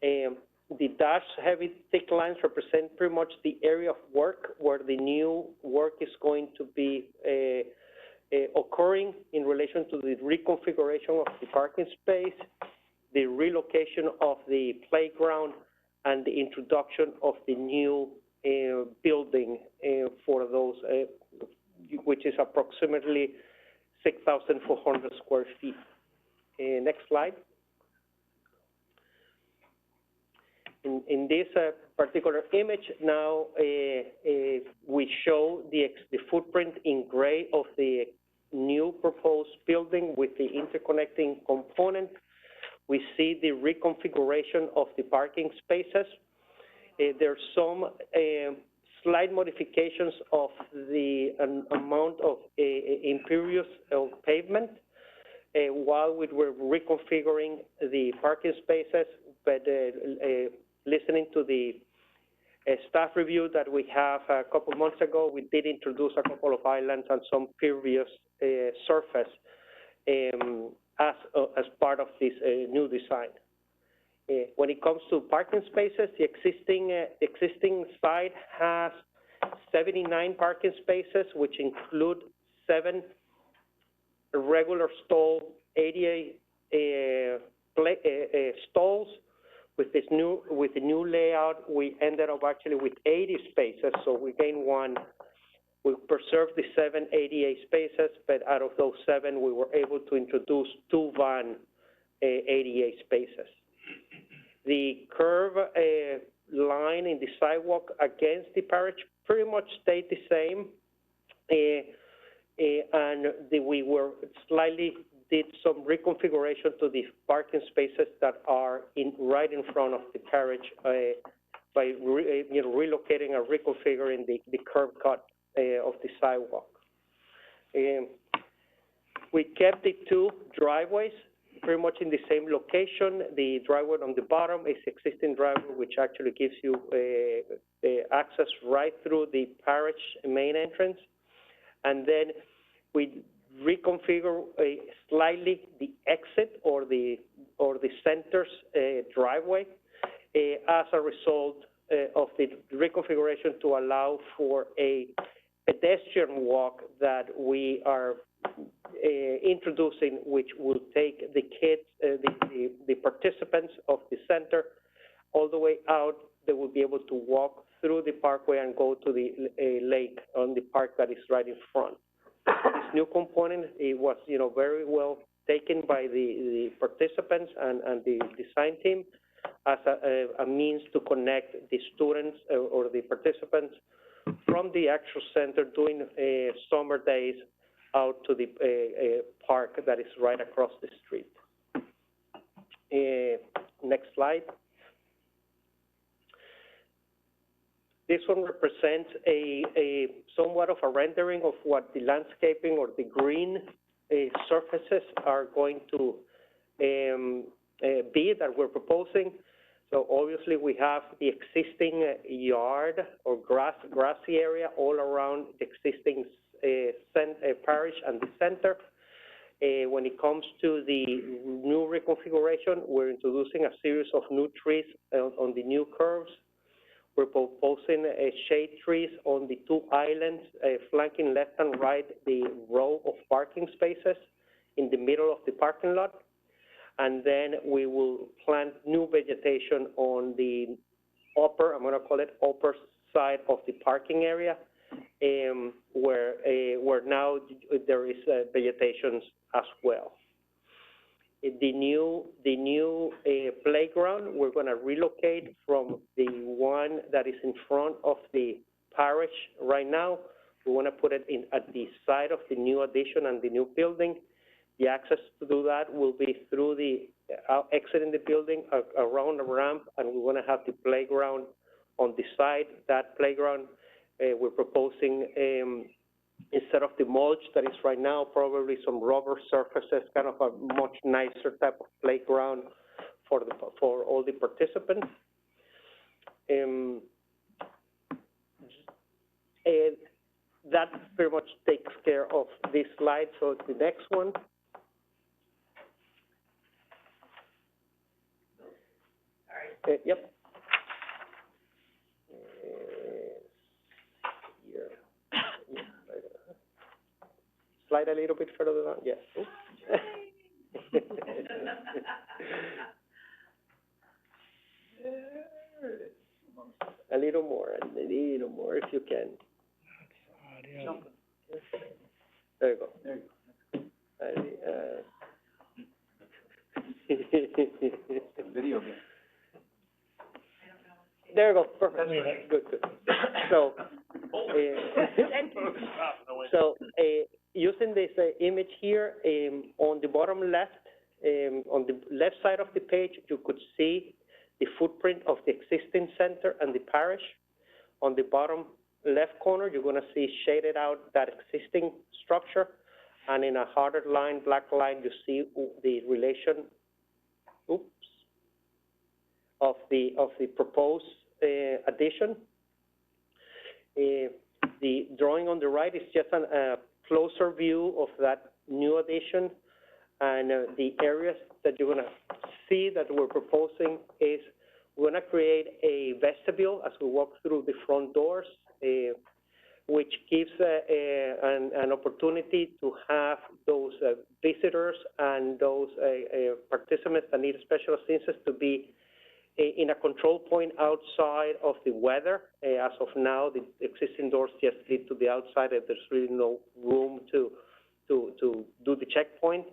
The dashed heavy thick lines represent pretty much the area of work where the new work is going to be occurring in relation to the reconfiguration of the parking space, the relocation of the playground, and the introduction of the new building for those, which is approximately 6,400 square feet. Next slide. In this particular image now, we show the footprint in gray of the new proposed building with the interconnecting component. We see the reconfiguration of the parking spaces. There's some slight modifications of the amount of impervious pavement while we were reconfiguring the parking spaces, but listening to the staff review that we have a couple months ago, we did introduce a couple of islands and some pervious surface as part of this new design. When it comes to parking spaces, the existing site has 79 parking spaces, which include 7 regular stall ADA stalls. With the new layout, we ended up actually with 80 spaces, so we gained 1. We preserved the 7 ADA spaces, but out of those 7, we were able to introduce 2 van ADA spaces. The curve line in the sidewalk against the parish pretty much stayed the same, and we were slightly did some reconfiguration to the parking spaces that are right in front of the carriage by relocating and reconfiguring the curb cut of the sidewalk. We kept the two driveways pretty much in the same location. The driveway on the bottom is existing driveway, which actually gives you, access right through the parish main entrance. And then we reconfigure slightly the exit or the center's driveway as a result of the reconfiguration to allow for a pedestrian walk that we are introducing, which will take the kids, the participants of the center all the way out. They will be able to walk through the parkway and go to the lake on the park that is right in front. This new component, it was, very well taken by the participants and the design team as a means to connect the students or the participants from the actual center during summer days out to the park that is right across the street. Next slide. This one represents a somewhat of a rendering of what the landscaping or the green surfaces are going to be that we're proposing. So obviously we have the existing yard or grassy area all around the existing parish and the center. When it comes to the new reconfiguration, we're introducing a series of new trees on the new curves. We're proposing shade trees on the two islands, flanking left and right the row of parking spaces in the middle of the parking lot. And then we will plant new vegetation on the upper, I'm going to call it upper side of the parking area, where now there is vegetation as well. The new playground, we're going to relocate from the one that is in front of the parish right now. We want to put it at the side of the new addition and the new building. The access to do that will be through the exiting the building around the ramp, and we want to have the playground on the side. That playground, we're proposing, instead of the mulch that is right now, probably some rubber surfaces, kind of a much nicer type of playground for all the participants. That pretty much takes care of this slide. So the next one. Yep. Here. Slide a little bit further down. Yes. A little more if you can. There you go. Video game. There you go, perfect. Good. So, using this image here, on the bottom left, on the left side of the page, you could see the footprint of the existing center and the parish. On the bottom left corner, you're going to see shaded out that existing structure, and in a harder line, black line, you see the relation, of the proposed addition. The drawing on the right is just a closer view of that new addition, and the areas that you're going to see that we're proposing is we're going to create a vestibule as we walk through the front doors, which gives an opportunity to have those visitors and those participants that need special assistance to be in a control point outside of the weather. As of now, the existing doors just lead to the outside, and there's really no room to do the checkpoint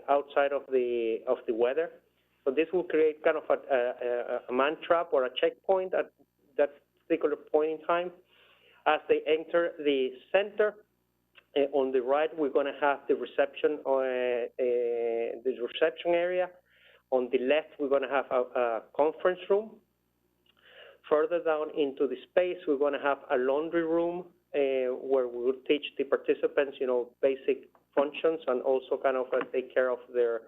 outside of the weather. So this will create kind of a man trap or a checkpoint at that particular point in time. As they enter the center, on the right, we're going to have the reception area. On the left, we're going to have a conference room. Further down into the space, we're going to have a laundry room where we will teach the participants, basic functions and also kind of take care of their,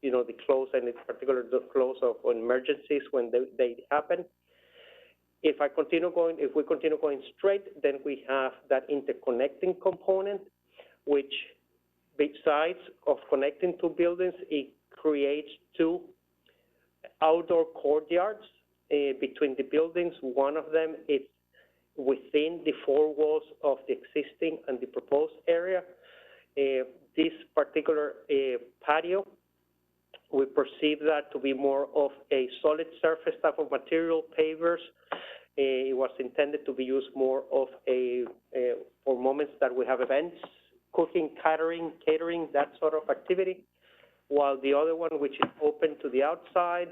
you know, the close and in particular the close of emergencies when they happen. If we continue going straight, then we have that interconnecting component, which besides of connecting two buildings, it creates two outdoor courtyards between the buildings. One of them is within the four walls of the existing and the proposed area. This particular patio, we perceive that to be more of a solid surface type of material, pavers. It was intended to be used more of for moments that we have events, cooking, catering, that sort of activity, while the other one, which is open to the outside,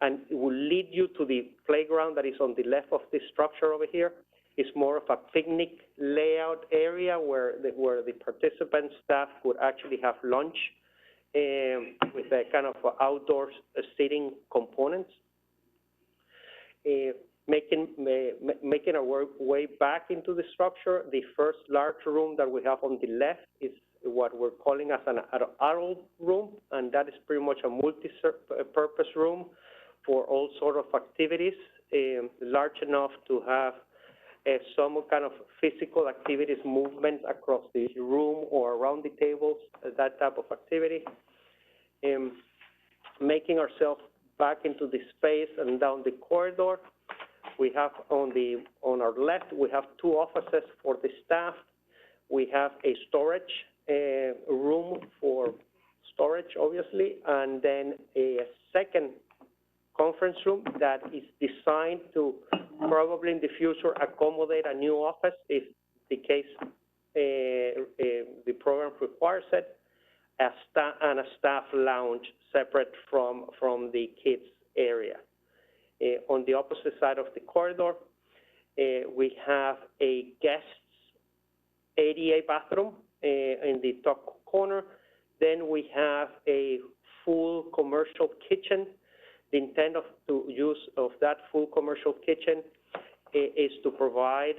and it will lead you to the playground that is on the left of this structure over here, is more of a picnic layout area where the participant staff would actually have lunch with a kind of outdoor seating components. Making our way back into the structure, the first large room that we have on the left is what we're calling as an adult room, and that is pretty much a multi-purpose room for all sort of activities, large enough to have some kind of physical activities, movement across the room or around the tables, that type of activity. Making ourselves back into the space and down the corridor, we have on our left, we have two offices for the staff. We have a storage room for storage, obviously, and then a second conference room that is designed to probably in the future accommodate a new office if the case, the program requires it, and a staff lounge separate from the kids area. On the opposite side of the corridor, we have a guest's ADA bathroom in the top corner. Then we have a full commercial kitchen. The intent of that full commercial kitchen is to provide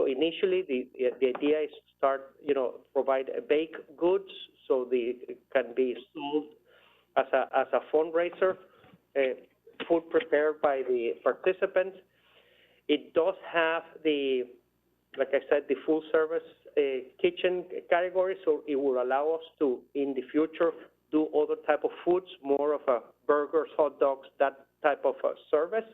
initially the idea is to start, provide baked goods so it can be sold as a fundraiser, food prepared by the participants. It does have like I said, the full service kitchen category, so it will allow us to, in the future, do other type of foods, more of a burgers, hot dogs, that type of service.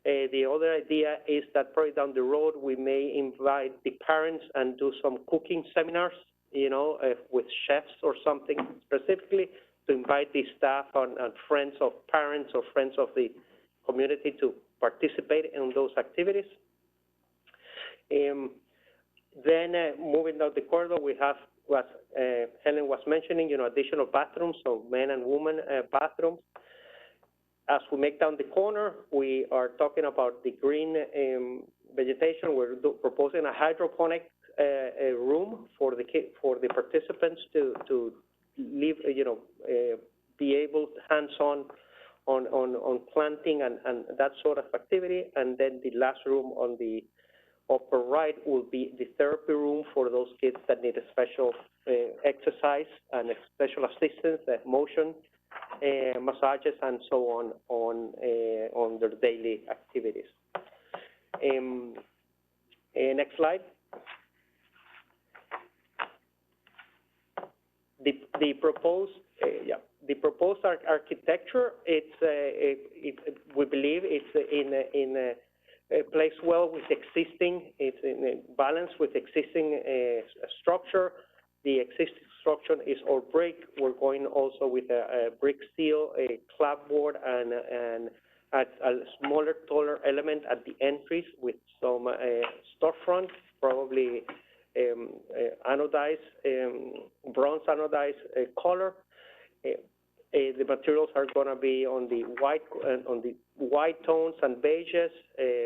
The other idea is that probably down the road, we may invite the parents and do some cooking seminars, with chefs or something specifically, to invite the staff and friends of parents or friends of the community to participate in those activities. Then moving down the corridor, we have what Helen was mentioning, additional bathrooms, so men and women bathrooms. As we make down the corner, we are talking about the green vegetation. We're proposing a hydroponic room for the participants to live, be able hands-on on planting and that sort of activity. And then the last room on the upper right will be the therapy room for those kids that need a special exercise and special assistance, motion, massages, and so on their daily activities. Next slide. The proposed architecture, we believe it's in a place well with existing. It's in balance with existing structure. The existing structure is all brick. We're going also with a brick steel, a clapboard, and a smaller, taller element at the entries with some storefront, probably anodized, bronze anodized color. The materials are going to be on the white tones and beiges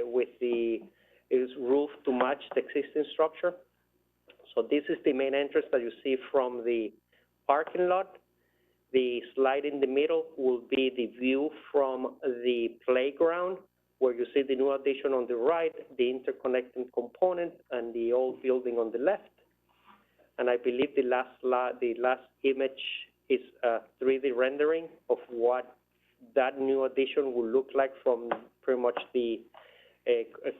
with the roof to match the existing structure. So this is the main entrance that you see from the parking lot. The slide in the middle will be the view from the playground, where you see the new addition on the right, the interconnecting component, and the old building on the left. and I believe the last image is a 3D rendering of what that new addition will look like from pretty much the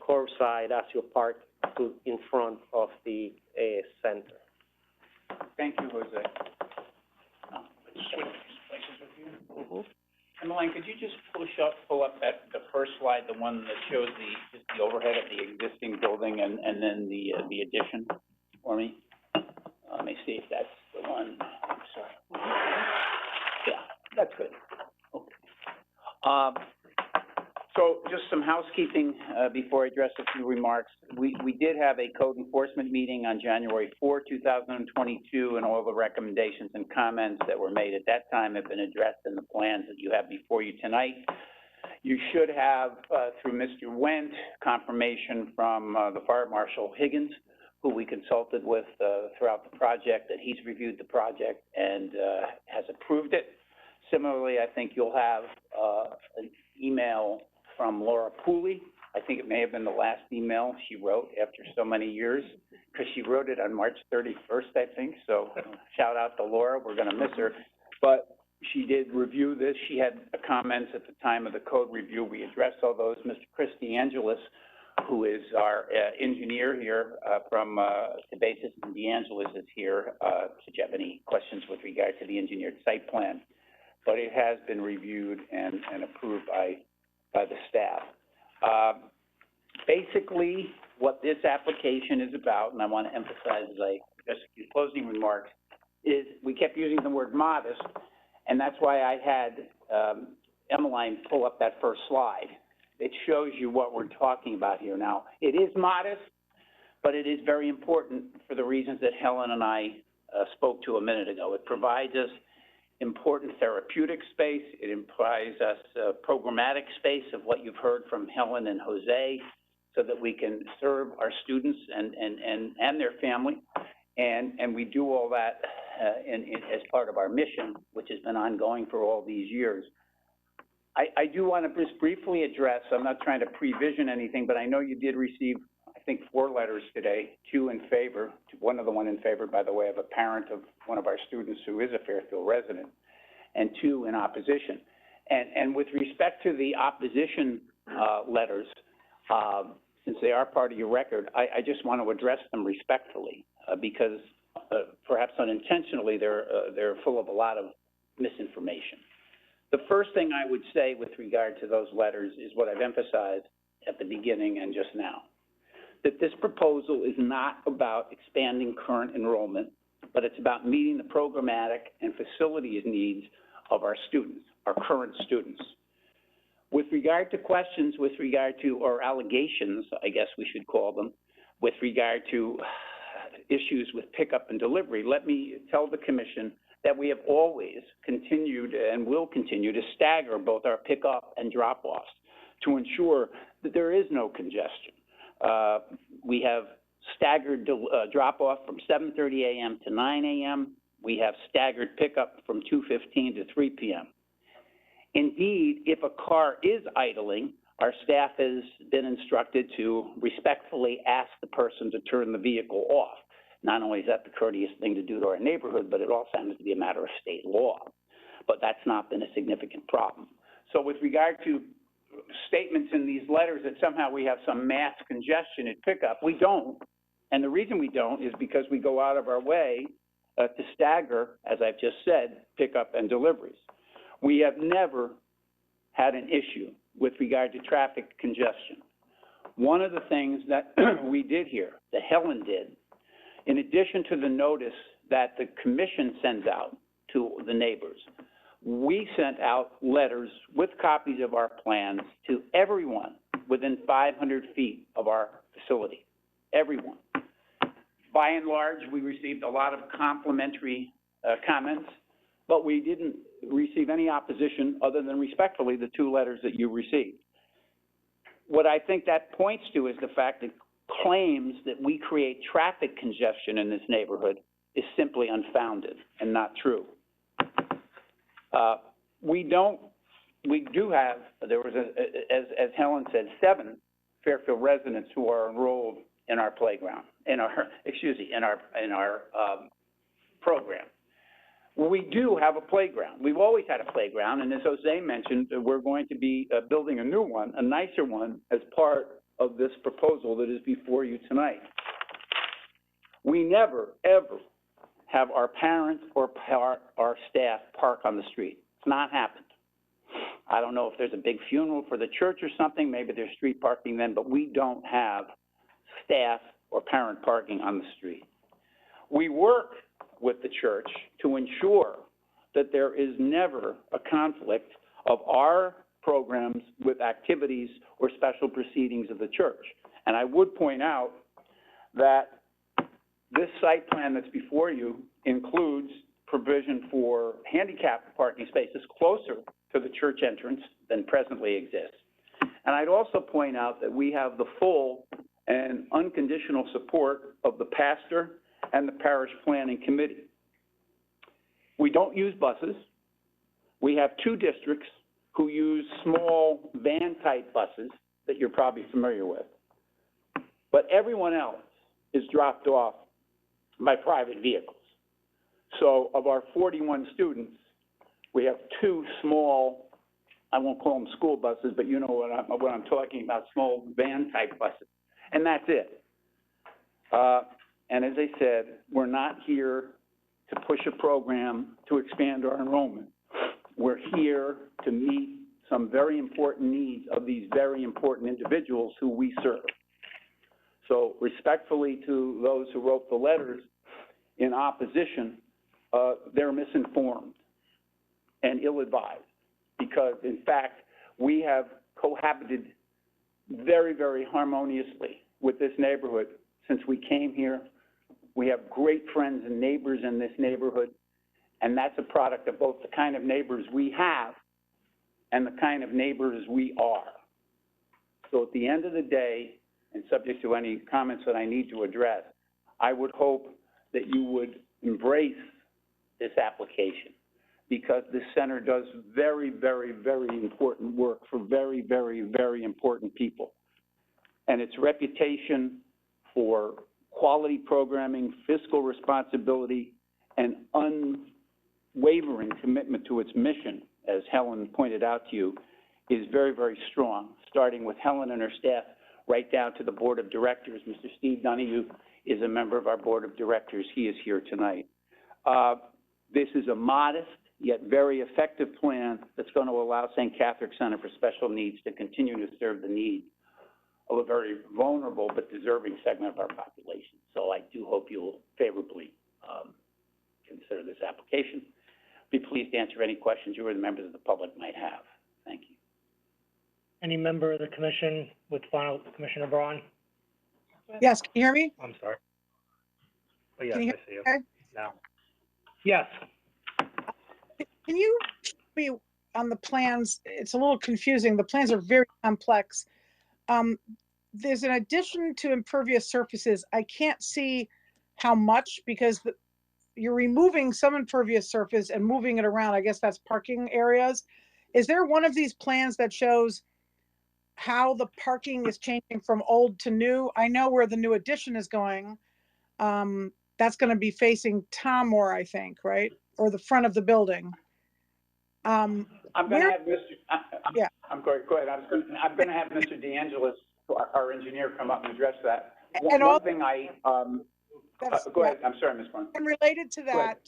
curbside as you park to in front of the center. Thank you, Jose. Switch places with you. Emmeline, could you just pull up the first slide, the one that shows just the overhead of the existing building and then the addition for me? Let me see if that's the one. I'm sorry. Yeah, that's good. Okay. So just some housekeeping, before I address a few remarks. We did have a code enforcement meeting on January 4, 2022, and all the recommendations and comments that were made at that time have been addressed in the plans that you have before you tonight. You should have, through Mr. Wendt, confirmation from, the Fire Marshal Higgins, who we consulted with, throughout the project, that he's reviewed the project and, has approved it. Similarly, I think you'll have, an email from Laura Pooley. I think it may have been the last email she wrote after so many years, because she wrote it on March 31st, I think. So shout out to Laura. We're going to miss her. But she did review this. She had comments at the time of the code review. We addressed all those. Mr. Chris DeAngelis, who is our engineer here from Cabezas and DeAngelis, is here should you have any questions with regard to the engineered site plan. But it has been reviewed and approved by the staff. Basically, what this application is about, and I want to emphasize as I just a few closing remarks, is we kept using the word modest, and that's why I had Emmeline pull up that first slide. It shows you what we're talking about here. Now, it is modest, but it is very important for the reasons that Helen and I spoke to a minute ago. It provides us important therapeutic space. It implies us programmatic space of what you've heard from Helen and Jose, so that we can serve our students and their family. And we do all that as part of our mission, which has been ongoing for all these years. I do want to just briefly address, I'm not trying to prevision anything, but I know you did receive, I think, 4 letters today, 2 in favor, one in favor, by the way, of a parent of one of our students who is a Fairfield resident, and 2 in opposition. And with respect to the opposition letters, since they are part of your record, I just want to address them respectfully, because perhaps unintentionally they're full of a lot of misinformation. The first thing I would say with regard to those letters is what I've emphasized at the beginning and just now, that this proposal is not about expanding current enrollment, but it's about meeting the programmatic and facilities needs of our students, our current students. With regard to questions, with regard to, or allegations, I guess we should call them, with regard to issues with pickup and delivery, let me tell the Commission that we have always continued and will continue to stagger both our pickup and drop-offs to ensure that there is no congestion. We have staggered drop-off from 7:30 a.m. to 9 a.m. We have staggered pickup from 2:15 to 3 p.m. Indeed, if a car is idling, our staff has been instructed to respectfully ask the person to turn the vehicle off. Not only is that the courteous thing to do to our neighborhood, but it also happens to be a matter of state law. But that's not been a significant problem. So with regard to statements in these letters that somehow we have some mass congestion at pickup, we don't. And the reason we don't is because we go out of our way to stagger, as I've just said, pickup and deliveries. We have never had an issue with regard to traffic congestion. One of the things that we did here, that Helen did, in addition to the notice that the Commission sends out to the neighbors, we sent out letters with copies of our plans to everyone within 500 feet of our facility, everyone. By and large, we received a lot of complimentary comments, but we didn't receive any opposition other than respectfully the 2 letters that you received. What I think that points to is the fact that claims that we create traffic congestion in this neighborhood is simply unfounded and not true. We do have, there was as Helen said, 7 Fairfield residents who are enrolled in our playground, in our program. We do have a playground. We've always had a playground, and as Jose mentioned, we're going to be building a new one, a nicer one, as part of this proposal that is before you tonight. We never, ever have our parents or our staff park on the street. It's not happened. I don't know if there's a big funeral for the church or something, maybe there's street parking then, but we don't have staff or parent parking on the street. We work with the church to ensure that there is never a conflict of our programs with activities or special proceedings of the church. And I would point out that this site plan that's before you includes provision for handicap parking spaces closer to the church entrance than presently exists. And I'd also point out that we have the full and unconditional support of the pastor and the parish planning committee. We don't use buses. We have 2 districts who use small van-type buses that you're probably familiar with. But everyone else is dropped off by private vehicles. So of our 41 students, we have 2 small, I won't call them school buses, but you know what I'm talking about, small van-type buses. And that's it. And as I said, we're not here to push a program to expand our enrollment. We're here to meet some very important needs of these very important individuals who we serve. So respectfully to those who wrote the letters in opposition, they're misinformed and ill-advised, because in fact, we have cohabited very, very harmoniously with this neighborhood since we came here. We have great friends and neighbors in this neighborhood, and that's a product of both the kind of neighbors we have and the kind of neighbors we are. So at the end of the day, and subject to any comments that I need to address, I would hope that you would embrace this application, because this center does very, very, very important work for very, very, very important people. And its reputation for quality programming, fiscal responsibility, and unwavering commitment to its mission, as Helen pointed out to you, is very, very strong, starting with Helen and her staff right down to the board of directors. Mr. Steve Donahue is a member of our board of directors. He is here tonight. This is a modest yet very effective plan that's going to allow St. Catherick Center for Special Needs to continue to serve the needs of a very vulnerable but deserving segment of our population. So I do hope you'll favorably consider this application. Be pleased to answer any questions you or the members of the public might have. Thank you. Any member of the commission with final, Commissioner Braun? Yes, can you hear me? I'm sorry. Oh, yes, Can you I see you hear me? now. Yes. Can you show me on the plans, it's a little confusing, the plans are very complex. There's an addition to impervious surfaces. I can't see how much, because you're removing some impervious surface and moving it around. I guess that's parking areas. Is there one of these plans that shows how the parking is changing from old to new? I know where the new addition is going. That's going to be facing Tommore, I think, right? Or the front of the building. I'm going to have Mr. I'm going. Go ahead. I'm going to have Mr. DeAngelis, our engineer, come up and address that. One thing I go ahead. I'm sorry, Ms. Braun. And related to that,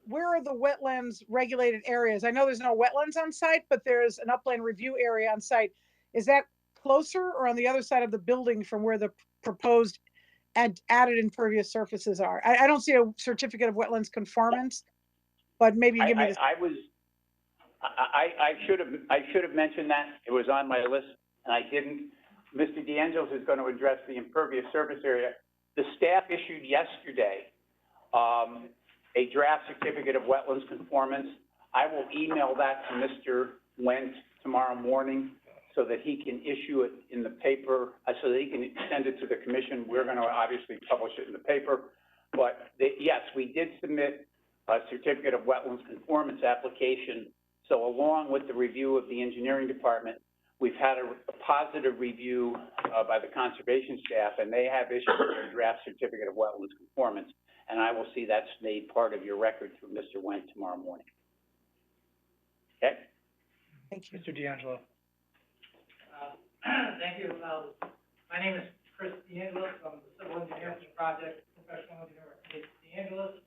where are the wetlands regulated areas? I know there's no wetlands on site, but there's an upland review area on site. Is that closer or on the other side of the building from where the proposed added impervious surfaces are? I don't see a certificate of wetlands conformance, but maybe you give me this. I should have mentioned that. It was on my list, and I didn't. Mr. DeAngelis is going to address the impervious surface area. The staff issued yesterday a draft certificate of wetlands conformance. I will email that to Mr. Wentz tomorrow morning so that he can issue it in the paper, so that he can send it to the commission. We're going to obviously publish it in the paper. But yes, we did submit a certificate of wetlands conformance application. So along with the review of the engineering department, we've had a positive review, by the conservation staff, and they have issued their draft certificate of wetlands conformance. And I will see that's made part of your record through Mr. Wendt tomorrow morning. Okay? Thank you. Mr. D'Angelo. Thank you. My name is Chris D'Angelis. I'm the civil engineer for the project, professional engineer at Chris D'Angelis.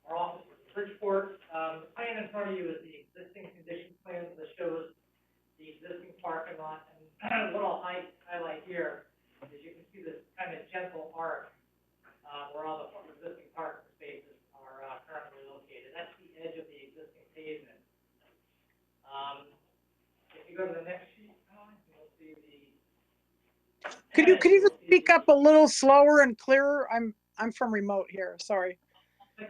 Our office is in Bridgeport. The plan in front of you is the existing condition plan that shows the existing parking lot. And what I'll highlight here is you can see this kind of gentle arc, where all the existing parking spaces are, currently located. That's the edge of the existing pavement. If you go to the next sheet, you'll see the. Could you just speak up a little slower and clearer? I'm from remote here, sorry. So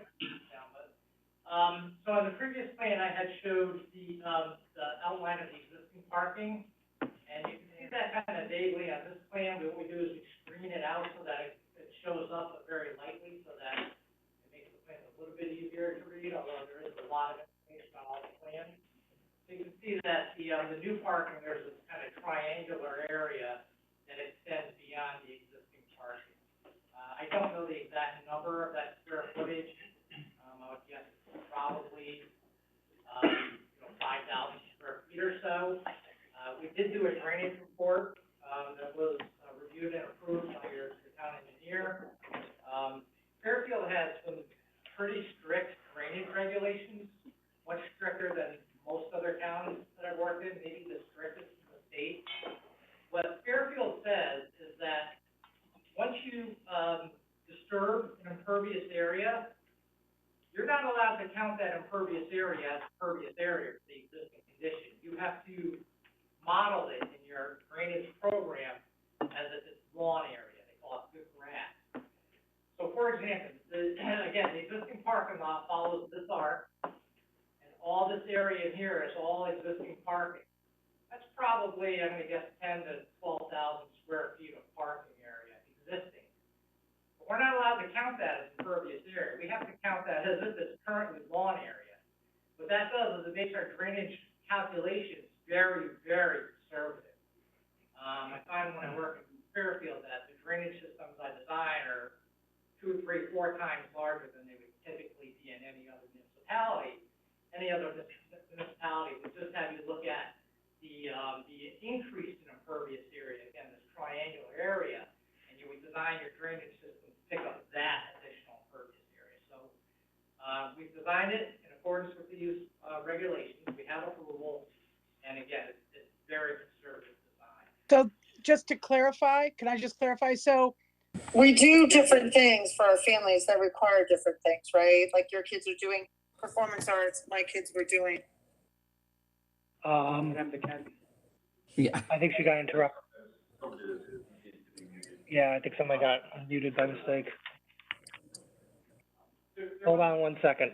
on the previous plan, I had showed the outline of the existing parking, and you can see that kind of vaguely on this plan. What we do is we screen it out so that it shows up very lightly, so that it makes the plan a little bit easier to read, although there is a lot of information on all the plans. So you can see that the new parking, there's this kind of triangular area that extends beyond the existing parking. I don't know the exact number of that square footage. I would guess probably, 5,000 square feet or so. We did do a drainage report, that was reviewed and approved by your town engineer. Fairfield has some pretty strict drainage regulations, much stricter than most other towns that I've worked in, maybe the strictest in the state. What Fairfield says is that once you, disturb an impervious area, you're not allowed to count that impervious area as impervious area for the existing condition. You have to model it in your drainage program as if it's lawn area. They call it good grass. So for example, again, the existing parking lot follows this arc, and all this area here is all existing parking. That's probably, I'm gonna guess, 10 to 12,000 square feet of parking area existing. But we're not allowed to count that as impervious area. We have to count that as if it's currently lawn area. What that does is it makes our drainage calculations very, very conservative. I find when I work in Fairfield that the drainage systems I design are 2, 3, 4 times larger than they would typically be in any other municipality. Any other municipality would just have you look at the increase in impervious area, again, this triangular area, and you would design your drainage system to pick up that additional impervious area. So, we've designed it in accordance with the use, regulations. We have approval, and again, it's very conservative design. So just to clarify, can I just clarify? So We do different things for our families that require different things, right? Like your kids are doing performance arts, my kids were doing. Yeah. I think she got interrupted. Yeah, I think somebody got muted by mistake. Hold on one second.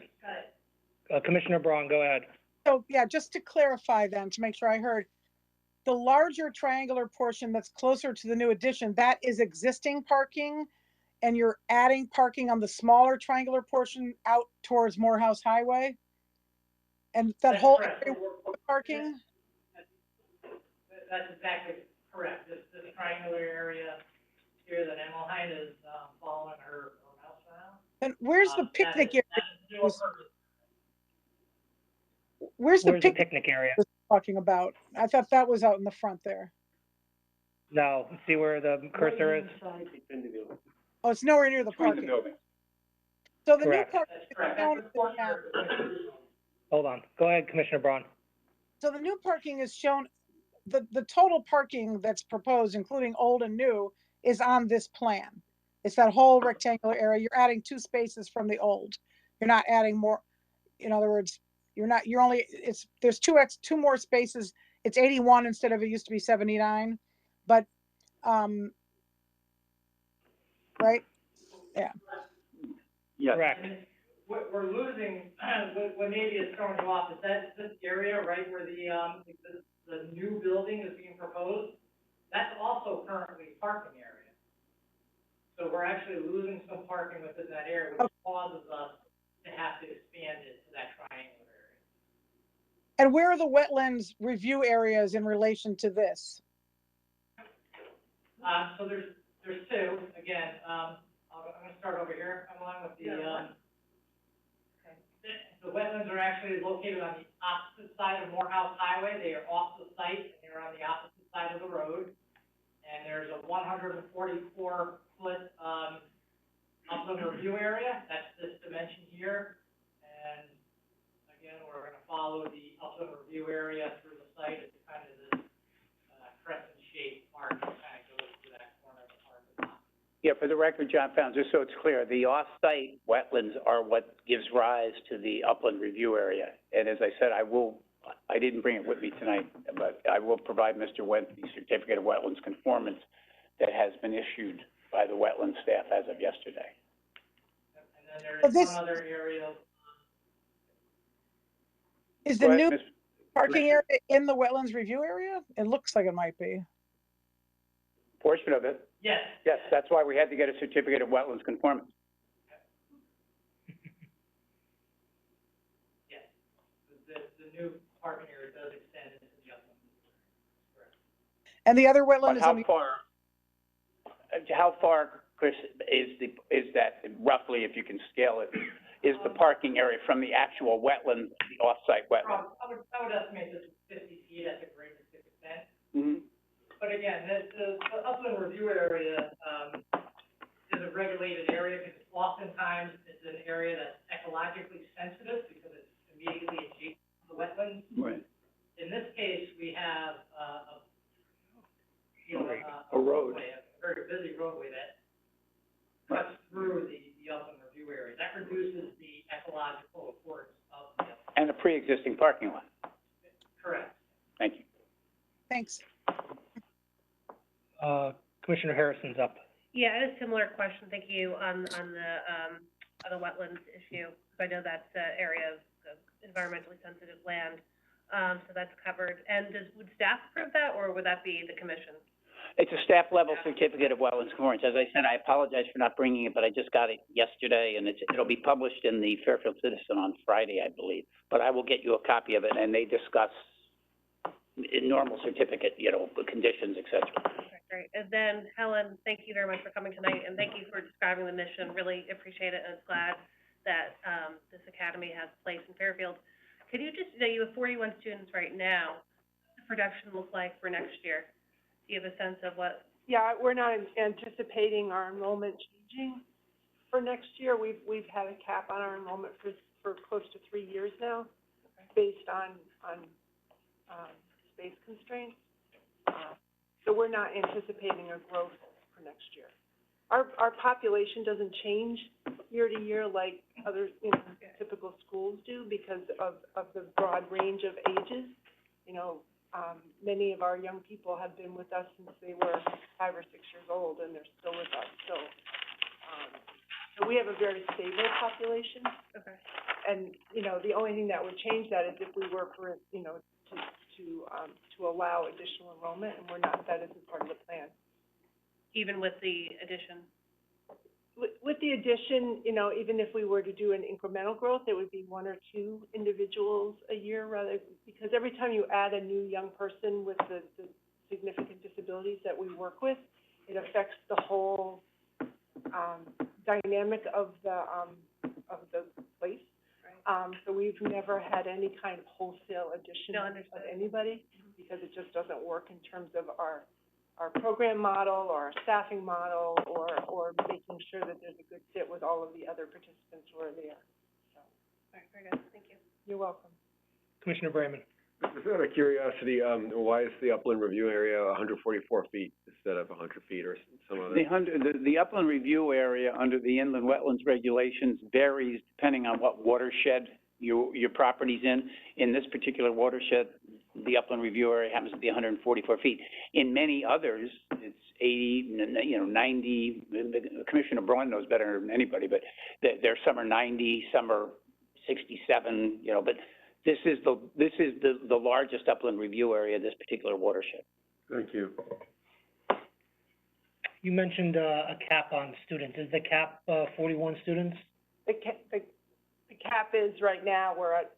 Commissioner Braun, go ahead. So, yeah, just to clarify then, to make sure I heard, the larger triangular portion that's closer to the new addition, that is existing parking, and you're adding parking on the smaller triangular portion out towards Morehouse Highway? And that That's whole correct. area with parking? That's exactly correct. This triangular area here that Emma Hine is, following her house around. And where's the picnic area? area? Where's the Where's the picnic area? was talking about? I thought that was out in the front there. No, see where the cursor is? Oh, it's nowhere near the parking. So the new Correct. parking is shown, yeah. Hold on. Go ahead, Commissioner Braun. So the new parking is shown, the total parking that's proposed, including old and new, is on this plan. It's that whole rectangular area. You're adding 2 spaces from the old. You're not adding more. In other words, there's 2 more spaces. It's 81 instead of it used to be 79, but, right? Yeah. Yes. Correct. We're losing, what maybe is throwing you off is that this area right where the new building is being proposed, that's also currently parking area. So we're actually losing some parking within that area, which causes us to have to expand it to that triangular And where are the wetlands review areas in relation to this? So there's two, again, I'm gonna start over here, along with the wetlands are actually located on the opposite side of Morehouse Highway. They are off the site, and they're on the opposite side of the road. And there's a 144-foot, upland review area, that's this dimension here. And again, we're gonna follow the upland review area through the site. It's kind of this, crescent-shaped arc that kind of goes to that corner of the park. Yeah, for the record, John Found, just so it's clear, the off-site wetlands are what gives rise to the upland review area. And as I said, I didn't bring it with me tonight, but I will provide Mr. Wendt the certificate of wetlands conformance that has been issued by the wetland staff as of yesterday. And then there's one other area. Is the Go new ahead, Ms. parking area in the wetlands review area? It looks like it might be. Portion of it? Yes. Yes, that's why we had to get a certificate of wetlands conformance. Yes. The new parking area does extend into the upland. Correct. And the other wetland But is on the, how far, Chris, is that roughly, if you can scale it, is the parking area from the actual wetland, the off-site wetland? I would estimate this is 50 feet at the greatest extent. Mm-hmm. But again, the upland review area, is a regulated area because oftentimes it's an area that's ecologically sensitive because it's immediately adjacent to the wetlands. Right. In this case, we have, a road. roadway, a very busy roadway that cuts through the upland review area. That reduces the ecological importance of the upland. And a pre-existing parking lot. Correct. Thank you. thanks. Commissioner Harrison's up. Yeah, I had a similar question, thank you, on the wetlands issue, because I know that's an area of environmentally sensitive land, so that's covered. And would staff approve that, or would that be the commission? It's a staff level certificate of wetlands conformance. As I said, I apologize for not bringing it, but I just got it yesterday, and it'll be published in the Fairfield Citizen on Friday, I believe. But I will get you a copy of it, and they discuss normal certificate, conditions, et cetera. Okay, great. And then, Helen, thank you very much for coming tonight, and thank you for describing the mission. Really appreciate it, and it's glad that, this academy has a place in Fairfield. Could you just, you have 41 students right now. What does the production look like for next year? Do you have a sense of what? Yeah, we're not anticipating our enrollment changing for next year. We've had a cap on our enrollment for close to 3 years now, based on space constraints. So we're not anticipating a growth for next year. Our population doesn't change year to year like other, typical schools do because of the broad range of ages. Many of our young people have been with us since they were 5 or 6 years old, and they're still with us. So we have a very stable population. Okay. And, the only thing that would change that is if we were for, to allow additional enrollment, and we're not, that isn't part of the plan. Even with the addition? With the addition, even if we were to do an incremental growth, it would be 1 or 2 individuals a year rather, because every time you add a new young person with the significant disabilities that we work with, it affects the whole, dynamic of the place. So we've never had any kind of wholesale addition of anybody, because it just doesn't work in terms of our program model or our staffing model or making sure that there's a good fit with all of the other participants who are there. So. All right, very good, thank you. You're welcome. Commissioner Brayman. Just out of curiosity, why is the upland review area 144 feet instead of 100 feet or some other? The upland review area under the inland wetlands regulations varies depending on what watershed your property's in. In this particular watershed, the upland review area happens to be 144 feet. In many others, it's 80, 90, Commissioner Braun knows better than anybody, but there some are 90, some are 67, but this is the largest upland review area, this particular watershed. Thank you. You mentioned, a cap on students. Is the cap, 41 students? The cap is right now, we're at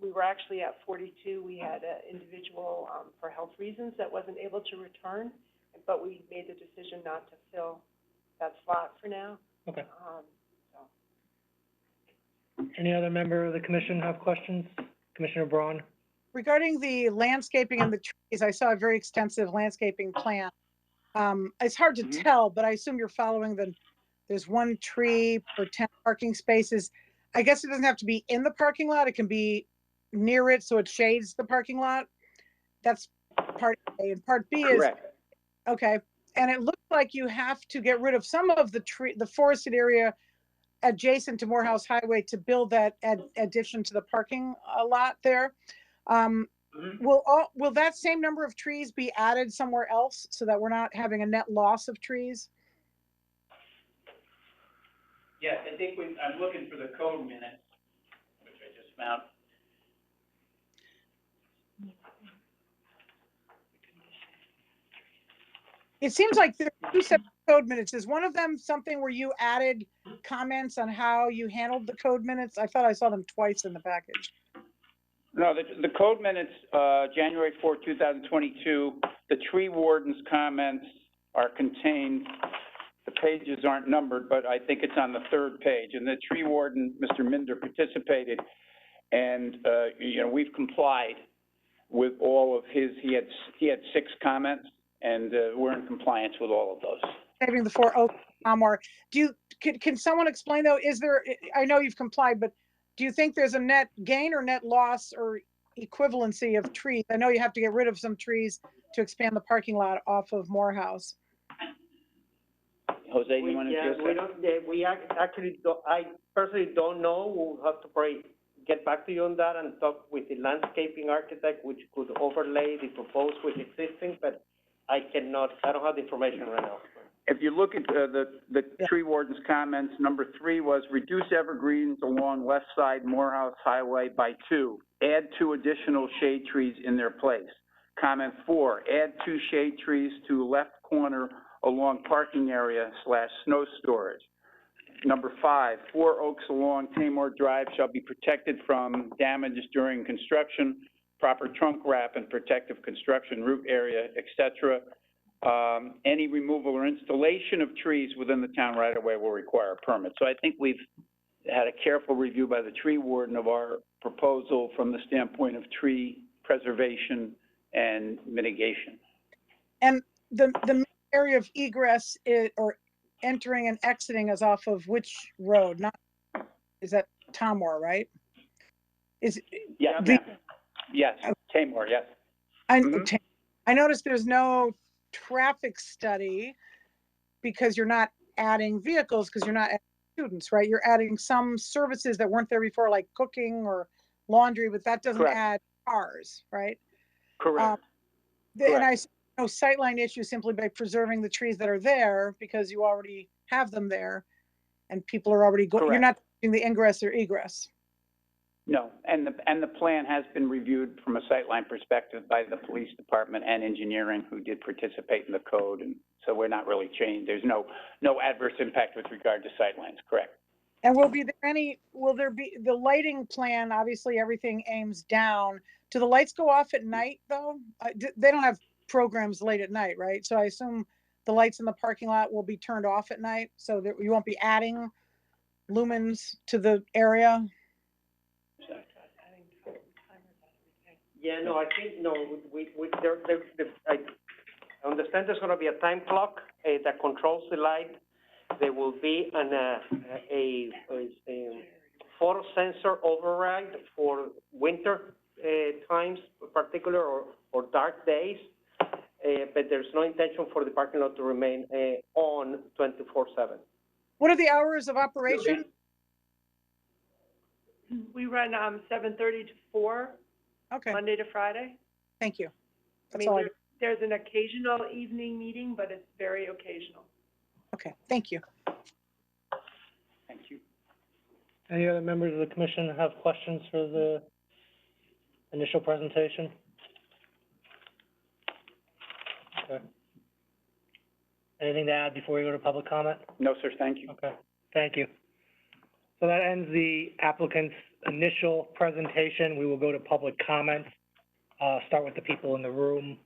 We were actually at 42. We had an individual, for health reasons that wasn't able to return, but we made the decision not to fill that slot for now. Okay. So. Any other member of the commission have questions? Commissioner Braun? Regarding the landscaping and the trees, I saw a very extensive landscaping plan. It's hard to tell, but I assume you're following there's one tree per 10 parking spaces. I guess it doesn't have to be in the parking lot. It can be near it, so it shades the parking lot. That's part A. And part B is, Correct. okay. And it looks like you have to get rid of some of the forested area adjacent to Morehouse Highway to build that addition to the parking lot there. Will that same number of trees be added somewhere else so that we're not having a net loss of trees? Yes, I think I'm looking for the code minutes, which I just found. It seems like there are two separate code minutes. Is one of them something where you added comments on how you handled the code minutes? I thought I saw them twice in the package. No, the code minutes, January 4, 2022, the tree warden's comments are contained. The pages aren't numbered, but I think it's on the third page. And the tree warden, Mr. Minder, participated, and, we've complied with all of his, he had 6 comments, and, we're in compliance with all of those. Saving the 4 Oak, or can someone explain though, I know you've complied, but do you think there's a net gain or net loss or equivalency of trees? I know you have to get rid of some trees to expand the parking lot off of Morehouse. Jose, you want to address that? Actually, I personally don't know. We'll have to probably get back to you on that and talk with the landscaping architect, which could overlay the proposed with existing, but I don't have the information right now. If you look at the tree warden's comments, number 3 was reduce evergreens along west side Morehouse Highway by 2. Add 2 additional shade trees in their place. Comment 4, add 2 shade trees to left corner along parking area / snow storage. Number 5, 4 oaks along Tamor Drive shall be protected from damage during construction, proper trunk wrap and protective construction root area, etc. Any removal or installation of trees within the town right of way will require a permit. So I think we've had a careful review by the tree warden of our proposal from the standpoint of tree preservation and mitigation. And the main area of egress or entering and exiting is off of which road? Is that Tamor, right? Yes, yes, Tamor, yes. I noticed there's no traffic study because you're not adding vehicles, because you're not adding students, right? You're adding some services that weren't there before, like cooking or laundry, but that doesn't add cars, right? Correct. And I see no sightline issue simply by preserving the trees that are there because you already have them there and people are already going, you're not doing the ingress or egress. No, and the plan has been reviewed from a sightline perspective by the police department and engineering who did participate in the code, and so we're not really changed. There's no adverse impact with regard to sightlines, correct? And will there be the lighting plan? Obviously, everything aims down. Do the lights go off at night though? They don't have programs late at night, right? So I assume the lights in the parking lot will be turned off at night so that you won't be adding lumens to the area. Yeah, no, I think, no, I understand there's gonna be a time clock, that controls the light. There will be a photo sensor override for winter, times particular or dark days. But there's no intention for the parking lot to remain, on 24/7. What are the hours of operation? We run, 7:30 to 4. Okay. Monday to Friday. Thank you. I mean, there's an occasional evening meeting, but it's very occasional. Okay, thank you. Thank you. Any other members of the commission have questions for the initial presentation? Okay. Anything to add before we go to public comment? No, sir, thank you. Okay, thank you. So that ends the applicant's initial presentation, we will go to public comments, start with the people in the room.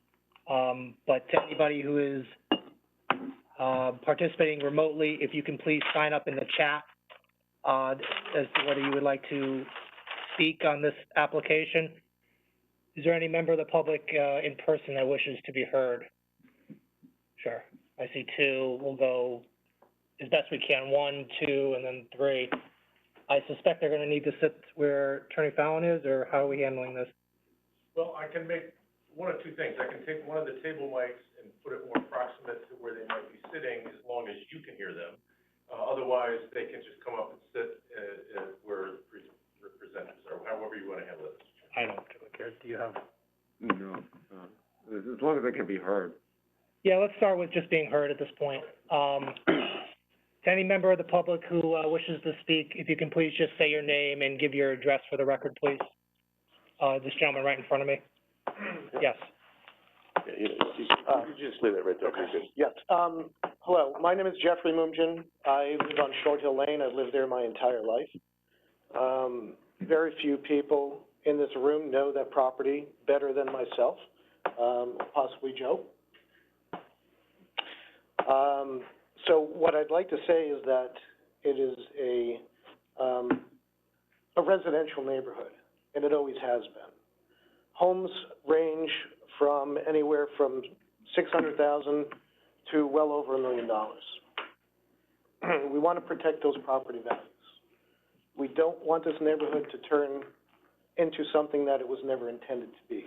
But to anybody who is, participating remotely, if you can please sign up in the chat, as to whether you would like to speak on this application. Is there any member of the public, in person that wishes to be heard? Sure. I see two. We'll go as best we can, 1, 2, and then 3. I suspect they're gonna need to sit where Attorney Fallon is, or how are we handling this? Well, I can make one of two things. I can take one of the table mics and put it more proximate to where they might be sitting, as long as you can hear them. Otherwise, they can just come up and sit, where the representatives are, however you wanna handle it. I don't care. Do you have? No, as long as they can be heard. Yeah, let's start with just being heard at this point. To any member of the public who, wishes to speak, if you can please just say your name and give your address for the record, please. This gentleman right in front of me. Yes. Yeah, you just leave it right there. Okay. Yes. Hello, my name is Jeffrey Mumjian. I live on Short Hill Lane. I've lived there my entire life. Very few people in this room know that property better than myself, possibly Joe. So what I'd like to say is that it is a residential neighborhood, and it always has been. Homes range from anywhere from $600,000 to well over $1 million. We want to protect those property values. We don't want this neighborhood to turn into something that it was never intended to be.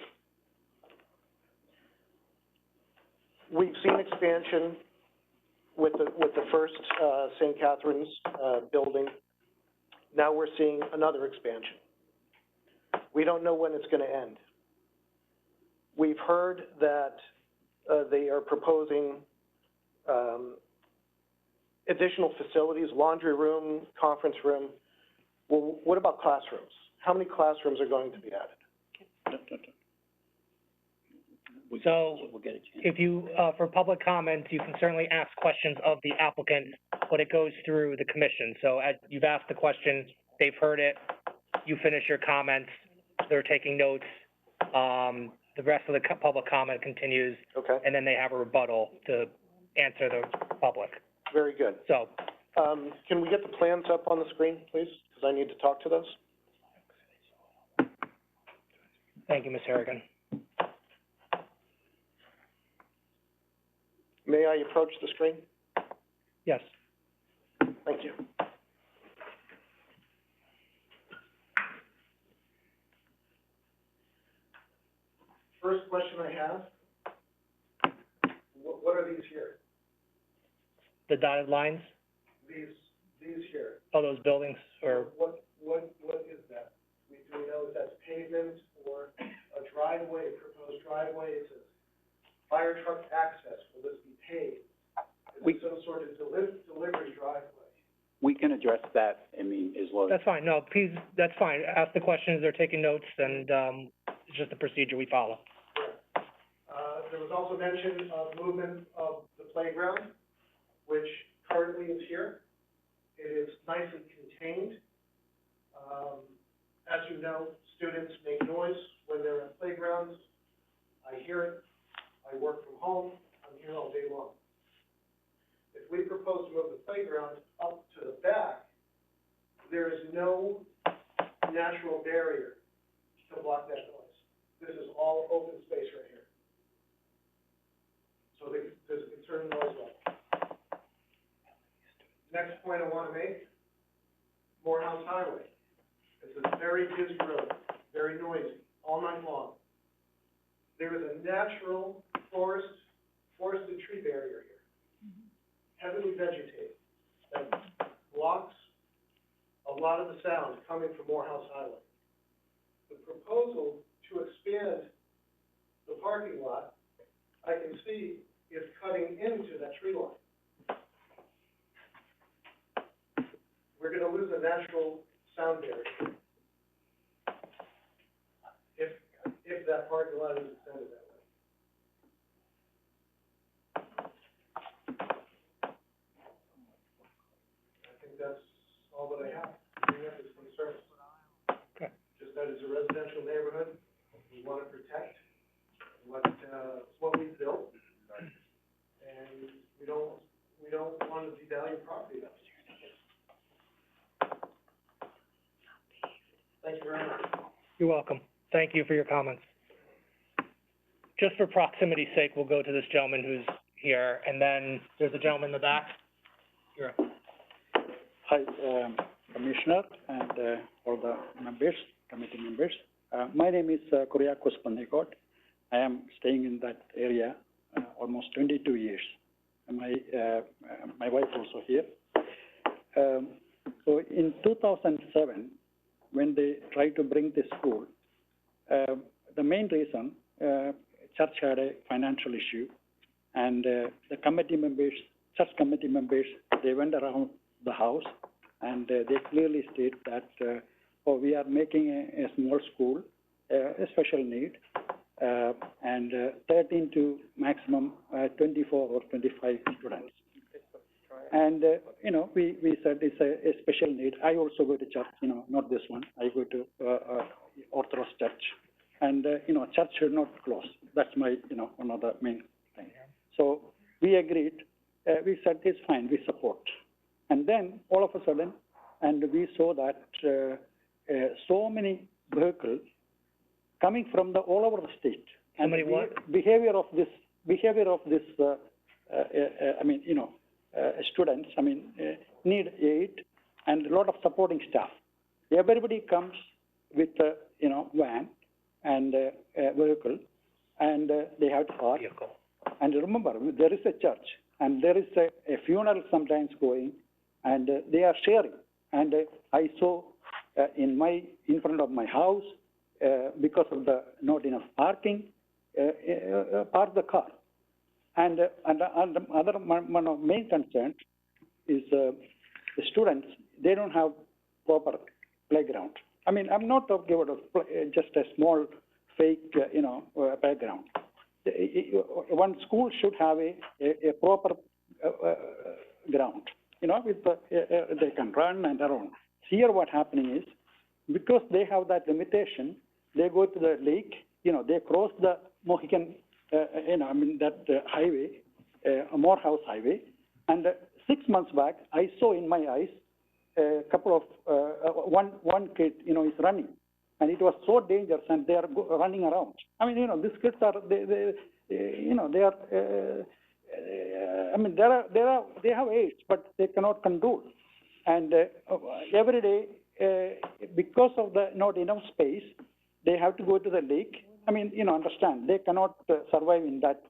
We've seen expansion with the first, St. Catherine's, building. Now we're seeing another expansion. We don't know when it's gonna end. We've heard that, they are proposing, additional facilities, laundry room, conference room. Well, what about classrooms? How many classrooms are going to be added? So, if you, for public comments, you can certainly ask questions of the applicant, but it goes through the commission. So you've asked the question, they've heard it, you finish your comments, they're taking notes, the rest of the public comment continues. Okay. And then they have a rebuttal to answer the public. Very good. So, can we get the plans up on the screen, please? Because I need to talk to those. thank you, Ms. Harrigan. May I approach the screen? Yes. Thank you. First question I have, what are these here? The dotted lines, These here, oh, those buildings, or, what is that? Do we know if that's pavement or a driveway, proposed driveway, it says fire truck access, will this be paved? Is it some sort of delivery driveway? We can address that, I mean, as long as. that's fine, no, please, that's fine. Ask the questions, they're taking notes, and, it's just the procedure we follow. There was also mention of movement of the playground, which currently is here. It is nicely contained. As you know, students make noise when they're in playgrounds. I hear it. I work from home. I'm here all day long. If we propose to move the playground up to the back, there is no natural barrier to block that noise. This is all open space right here. So there's a concern noise level. Next point I want to make, Morehouse Highway. It's a very busy road, very noisy, all night long. There is a natural forested tree barrier here, heavily vegetated, that blocks a lot of the sound coming from Morehouse Highway. The proposal to expand the parking lot, I can see is cutting into that tree line. We're gonna lose a natural sound barrier if that parking lot is extended that way. I think that's all that I have. Any other concerns? is a residential neighborhood. We want to protect what we built. And we don't want to devalue property values. Thank you very much. You're welcome. Thank you for your comments. Just for proximity's sake, we'll go to this gentleman who's here, and then there's a gentleman in the back. You're up. Hi, Commissioner and all the members, committee members. My name is Kuriakos Pandigot. I am staying in that area almost 22 years. And my wife also here. So in 2007, when they tried to bring this school, the main reason, church had a financial issue, and the committee members, church committee members, they went around the house, and they clearly state that, we are making a small school, a special need, and 13 to maximum 24 or 25 students. And, we said it's a special need. I also go to church, not this one. I go to Orthodox church. And, church should not close. That's my, one of the main things. So we agreed. We said it's fine, we support. And then all of a sudden, and we saw that so many vehicles coming from all over the state. And behavior of this, students, need aid and a lot of supporting staff. Everybody comes with a, van and vehicle, and they have to park. And remember, there is a church, and there is a funeral sometimes going, and they are sharing. And I saw in front of my house, because of the not enough parking, park the car. And other one of main concerns is the students, they don't have proper playground. I'm not talking about just a small fake, playground. One school should have a proper ground, with they can run and around. Here what happening is, because they have that limitation, they go to the lake, they cross the Mohican, highway, Morehouse Highway, and 6 months back, I saw in my eyes a couple of, one kid, is running, and it was so dangerous, and they are running around. These kids are, they are, they have age, but they cannot control. And every day, because of the not enough space, they have to go to the lake. Understand, they cannot survive in that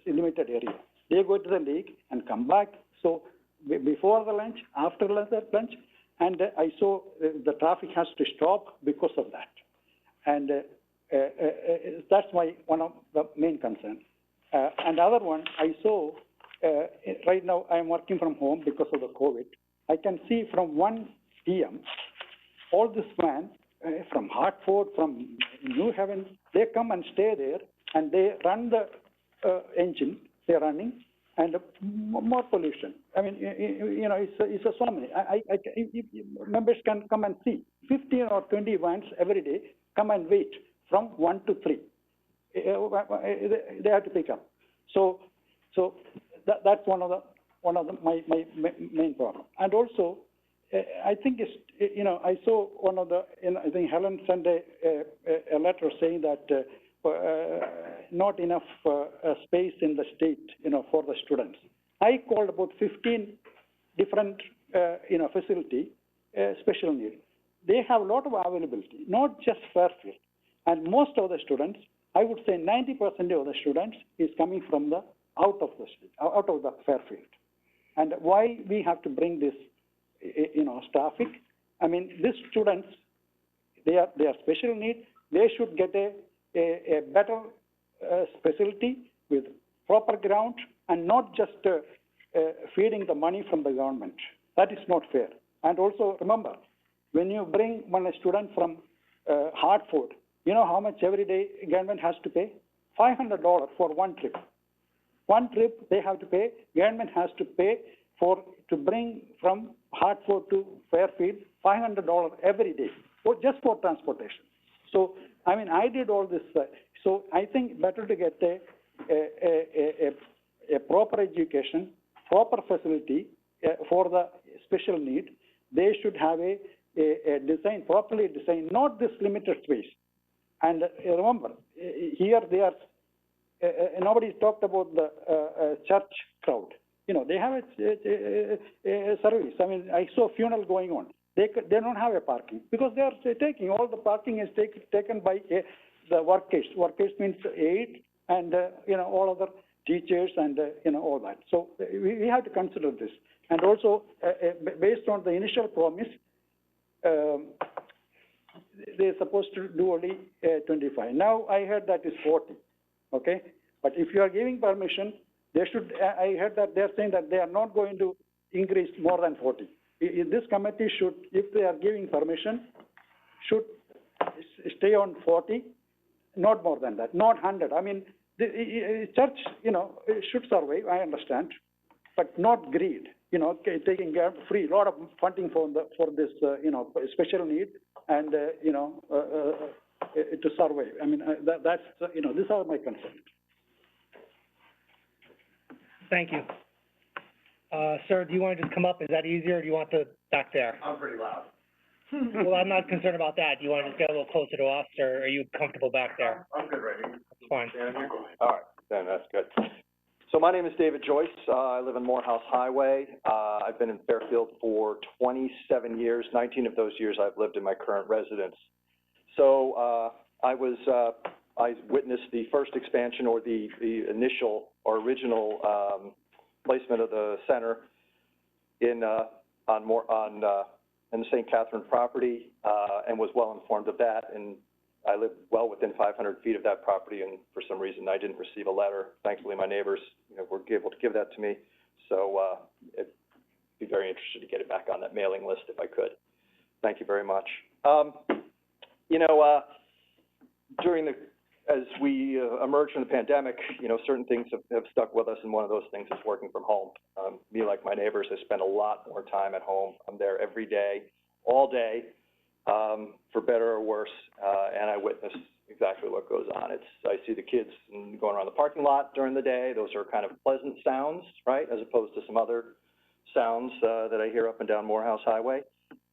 limited area. They go to the lake and come back. So before the lunch, after lunch, and I saw the traffic has to stop because of that. And that's one of the main concerns. And the other one, I saw, right now I am working from home because of the COVID. I can see from 1 p.m., all this van, from Hartford, from New Haven, they come and stay there, and they run the engine, they're running, and more pollution. It's a so many. Members can come and see. 15 or 20 vans every day come and wait from 1 to 3. They have to pick up. So that's one of my main problem. And also, I think I saw one of the, I think Helen sent a letter saying that not enough space in the state, for the students. I called about 15 different, facility, special needs. They have a lot of availability, not just Fairfield. And most of the students, I would say 90% of the students is coming from the out of the state, out of the Fairfield. And why we have to bring this, staffing? These students, they are special needs. They should get a better facility with proper ground and not just feeding the money from the government. That is not fair. And also remember, when you bring one student from Hartford, you know how much every day government has to pay? $500 for one trip. One trip they have to pay. Government has to pay to bring from Hartford to Fairfield $500 every day, just for transportation. So, I mean, I did all this, so I think better to get a proper education, proper facility, for the special need. They should have a design, properly designed, not this limited space. And remember, here they are, nobody talked about the church crowd. You know, they have a service. I mean, I saw funeral going on. They don't have a parking because they are taking, all the parking is taken by the workers. Workers means aid and, you know, all other teachers and, you know, all that. So we have to consider this. And also, based on the initial promise, they're supposed to do only 25. Now I heard that is 40, okay? But if you are giving permission, they should, I heard that they're saying that they are not going to increase more than 40. This committee should, if they are giving permission, should stay on 40, not more than that, not 100. I mean, the church, you know, should survive, I understand, but not greed. You know, taking free, lot of funding for this, you know, special need and, you know, to survive. I mean, that's, you know, these are my concerns. Thank you. Sir, do you want to just come up? Is that easier, or do you want the back there? I'm pretty loud. Well, I'm not concerned about that. Do you want to just get a little closer to us, or are you comfortable back there? I'm good right here. That's fine. All right, then, that's good. So my name is David Joyce. I live in Morehouse Highway. I've been in Fairfield for 27 years. 19 of those years I've lived in my current residence. So I witnessed the first expansion, or the initial or original placement of the center in the St. Catherine property, and was well informed of that. And I live well within 500 feet of that property, and for some reason I didn't receive a letter. Thankfully, my neighbors, you know, were able to give that to me. So I'd be very interested to get it back on that mailing list if I could. Thank you very much. You know, as we emerged from the pandemic, you know, certain things have stuck with us, and one of those things is working from home. Me, like my neighbors, I spend a lot more time at home. I'm there every day, all day, for better or worse, and I witness exactly what goes on. I see the kids going around the parking lot during the day. Those are kind of pleasant sounds, right, as opposed to some other sounds that I hear up and down Morehouse Highway.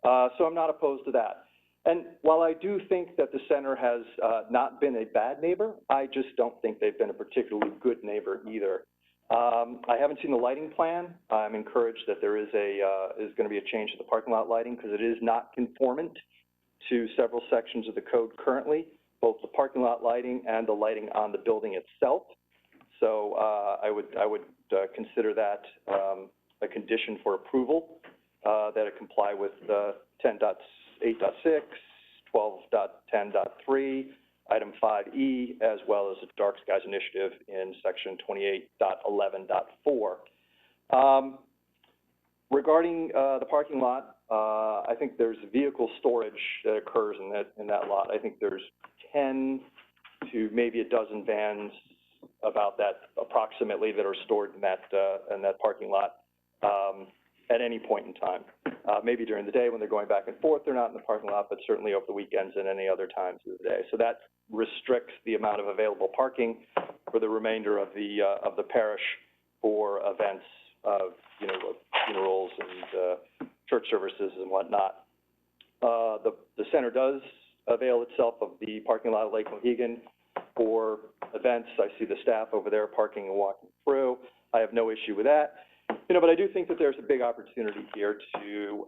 So I'm not opposed to that. And while I do think that the center has not been a bad neighbor, I just don't think they've been a particularly good neighbor either. I haven't seen the lighting plan. I'm encouraged that there is going to be a change to the parking lot lighting, because it is not conformant to several sections of the code currently, both the parking lot lighting and the lighting on the building itself. So I would consider that a condition for approval, that it comply with 10.8.6, 12.10.3, item 5E, as well as the Dark Skies Initiative in section 28.11.4. Regarding the parking lot, I think there's vehicle storage that occurs in that lot. I think there's 10 to maybe a dozen vans, about that approximately, that are stored in that parking lot at any point in time. Maybe during the day when they're going back and forth, they're not in the parking lot, but certainly over the weekends and any other times of the day. So that restricts the amount of available parking for the remainder of the parish for events of, you know, funerals and church services and whatnot. The center does avail itself of the parking lot of Lake Mohegan for events. I see the staff over there parking and walking through. I have no issue with that. You know, but I do think that there's a big opportunity here to,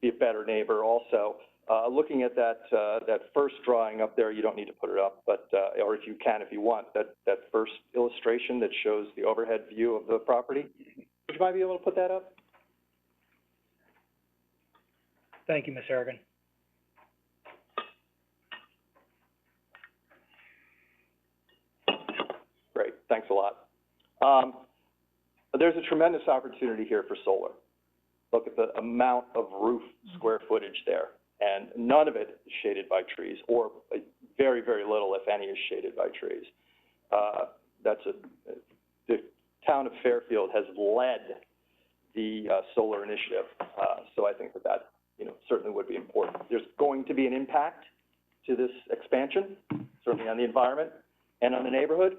be a better neighbor also. Looking at that first drawing up there, you don't need to put it up, but, or if you can, if you want, that first illustration that shows the overhead view of the property. Would you mind be able to put that up? Thank you, Ms. Harrigan. Great, thanks a lot. There's a tremendous opportunity here for solar. Look at the amount of roof square footage there, and none of it is shaded by trees, or very, very little, if any, is shaded by trees. The town of Fairfield has led the solar initiative, so I think that certainly would be important. There's going to be an impact to this expansion, certainly on the environment and on the neighborhood.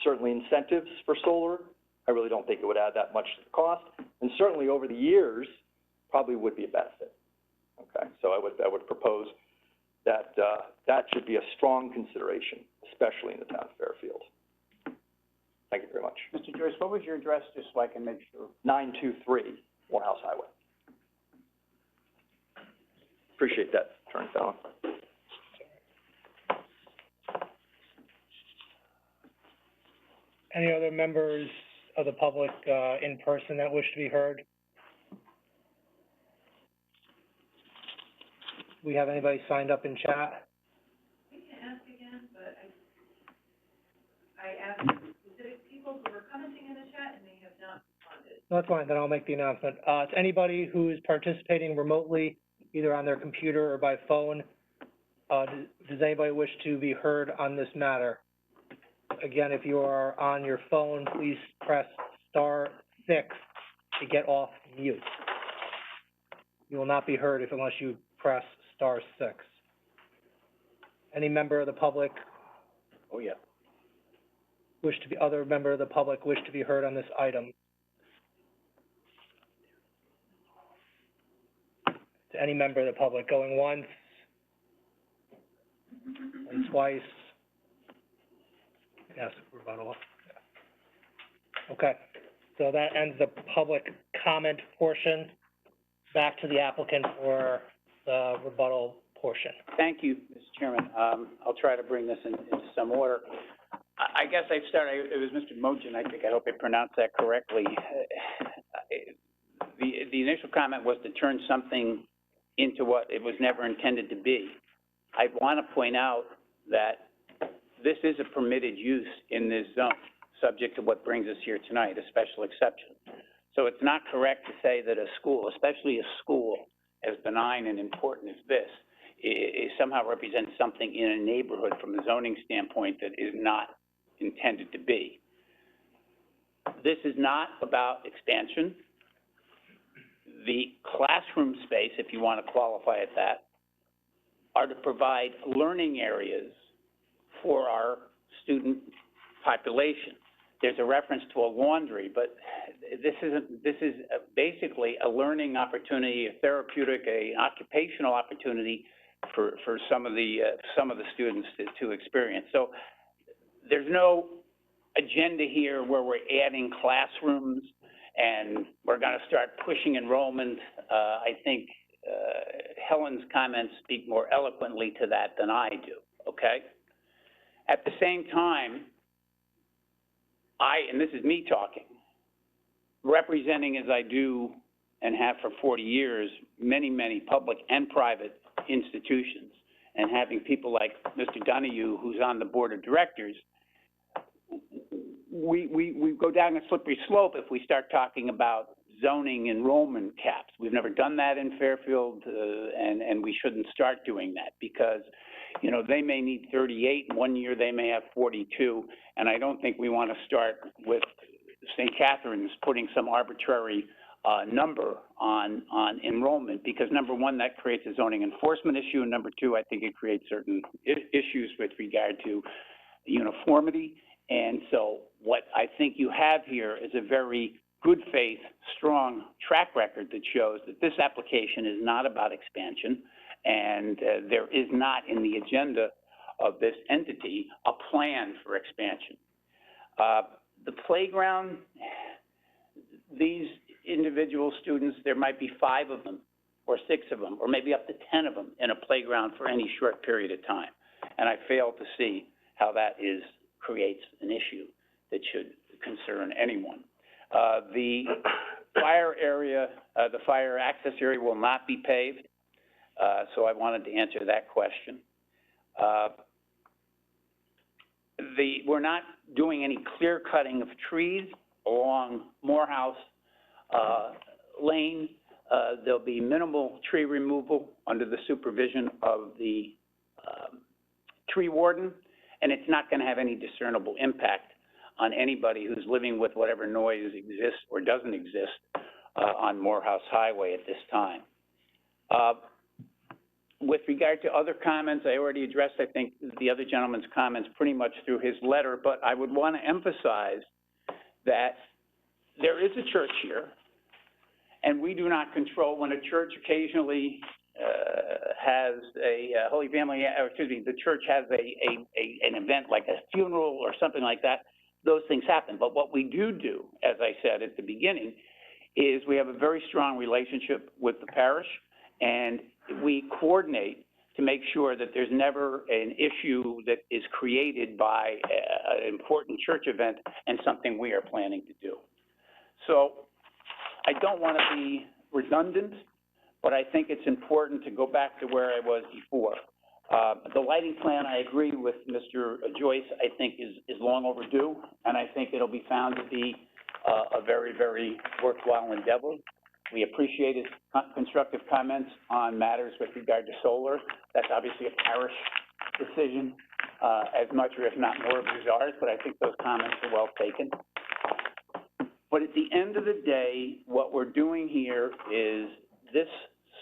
Certainly incentives for solar, I really don't think it would add that much to the cost, and certainly over the years, probably would be a benefit. Okay, so I would propose that, that should be a strong consideration, especially in the town of Fairfield. Thank you very much. Mr. Joyce, what was your address, just so I can make sure? 923 Morehouse Highway. Appreciate that, Attorney Fallon. Any other members of the public, in person that wish to be heard? We have anybody signed up in chat? We can ask again, but I asked specific people who were commenting in the chat and they have not responded. No, that's fine, then I'll make the announcement. To anybody who is participating remotely, either on their computer or by phone, does anybody wish to be heard on this matter? Again, if you are on your phone, please press *6 to get off mute. You will not be heard unless you press *6. Any member of the public? Oh, yeah. Other member of the public wish to be heard on this item? To any member of the public, going once, and twice. Yes, rebuttal. Okay, so that ends the public comment portion. Back to the applicant for the rebuttal portion. Thank you, Mr. Chairman. I'll try to bring this into some order. I guess I'd start, it was Mr. Mogen, I hope I pronounced that correctly. The initial comment was to turn something into what it was never intended to be. I want to point out that this is a permitted use in this zone, subject to what brings us here tonight, a special exception. So it's not correct to say that a school, especially a school as benign and important as this, it somehow represents something in a neighborhood from a zoning standpoint that is not intended to be. This is not about expansion. The classroom space, if you want to qualify it that, are to provide learning areas for our student population. There's a reference to a laundry, but this is basically a learning opportunity, a therapeutic, an occupational opportunity for some of the students to experience. So there's no agenda here where we're adding classrooms and we're going to start pushing enrollment. I think Helen's comments speak more eloquently to that than I do, okay? At the same time, and this is me talking, representing as I do and have for 40 years, many, many public and private institutions, and having people like Mr. Donahue, who's on the board of directors, we go down a slippery slope if we start talking about zoning enrollment caps. We've never done that in Fairfield, and we shouldn't start doing that because, you know, they may need 38, one year they may have 42, and I don't think we want to start with St. Catherine's putting some arbitrary number on enrollment, because number one, that creates a zoning enforcement issue, and number two, I think it creates certain issues with regard to uniformity. And so what I think you have here is a very good faith, strong track record that shows that this application is not about expansion, and there is not in the agenda of this entity a plan for expansion. The playground, these individual students, there might be 5 of them or 6 of them or maybe up to 10 of them in a playground for any short period of time. And I fail to see how that creates an issue that should concern anyone. The fire area, the fire access area will not be paved, so I wanted to answer that question. We're not doing any clear cutting of trees along Morehouse Lane. There'll be minimal tree removal under the supervision of the tree warden, and it's not going to have any discernible impact on anybody who's living with whatever noise exists or doesn't exist on Morehouse Highway at this time. with regard to other comments, I already addressed, I think, the other gentleman's comments pretty much through his letter, but I would want to emphasize that there is a church here, and we do not control when a church occasionally has a Holy Family, or excuse me, the church has an event like a funeral or something like that. Those things happen. But what we do, as I said at the beginning, is we have a very strong relationship with the parish, and we coordinate to make sure that there's never an issue that is created by an important church event and something we are planning to do. So I don't want to be redundant, but I think it's important to go back to where I was before. The lighting plan, I agree with Mr. Joyce, I think is long overdue, and I think it'll be found to be a very, very worthwhile endeavor. We appreciate his constructive comments on matters with regard to solar. That's obviously a parish decision, as much or if not more of it is ours, but I think those comments are well taken. But at the end of the day, what we're doing here is this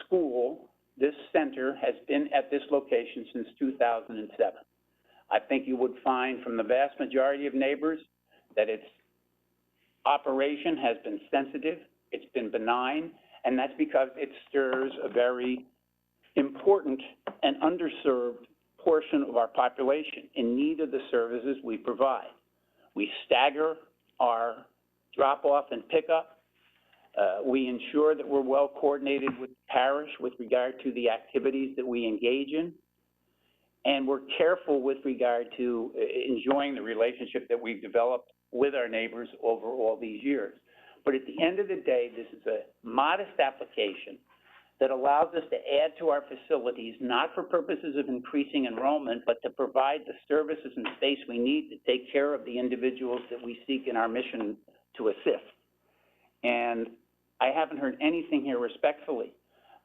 school, this center has been at this location since 2007. I think you would find from the vast majority of neighbors that its operation has been sensitive, it's been benign, and that's because it stirs a very important and underserved portion of our population in need of the services we provide. We stagger our drop-off and pickup. We ensure that we're well coordinated with the parish with regard to the activities that we engage in. And we're careful with regard to enjoying the relationship that we've developed with our neighbors over all these years. But at the end of the day, this is a modest application that allows us to add to our facilities, not for purposes of increasing enrollment, but to provide the services and space we need to take care of the individuals that we seek in our mission to assist. And I haven't heard anything here respectfully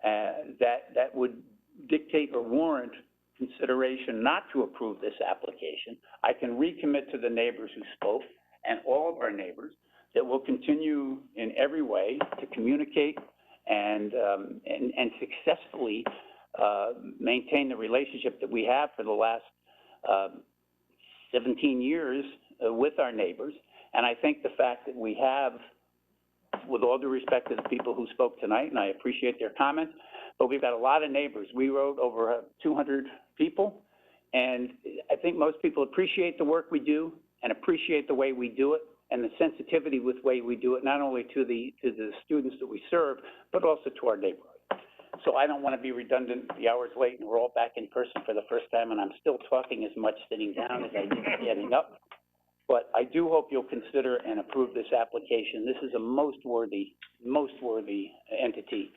that would dictate or warrant consideration not to approve this application. I can recommit to the neighbors who spoke and all of our neighbors that we'll continue in every way to communicate and successfully maintain the relationship that we have for the last 17 years with our neighbors. And I think the fact that we have, with all due respect to the people who spoke tonight, and I appreciate their comments, but we've got a lot of neighbors. We wrote over 200 people, and I think most people appreciate the work we do and appreciate the way we do it and the sensitivity with the way we do it, not only to the students that we serve, but also to our neighborhood. So I don't want to be redundant. The hour's late, and we're all back in person for the first time, and I'm still talking as much sitting down as I did getting up. But I do hope you'll consider and approve this application. This is a most worthy entity.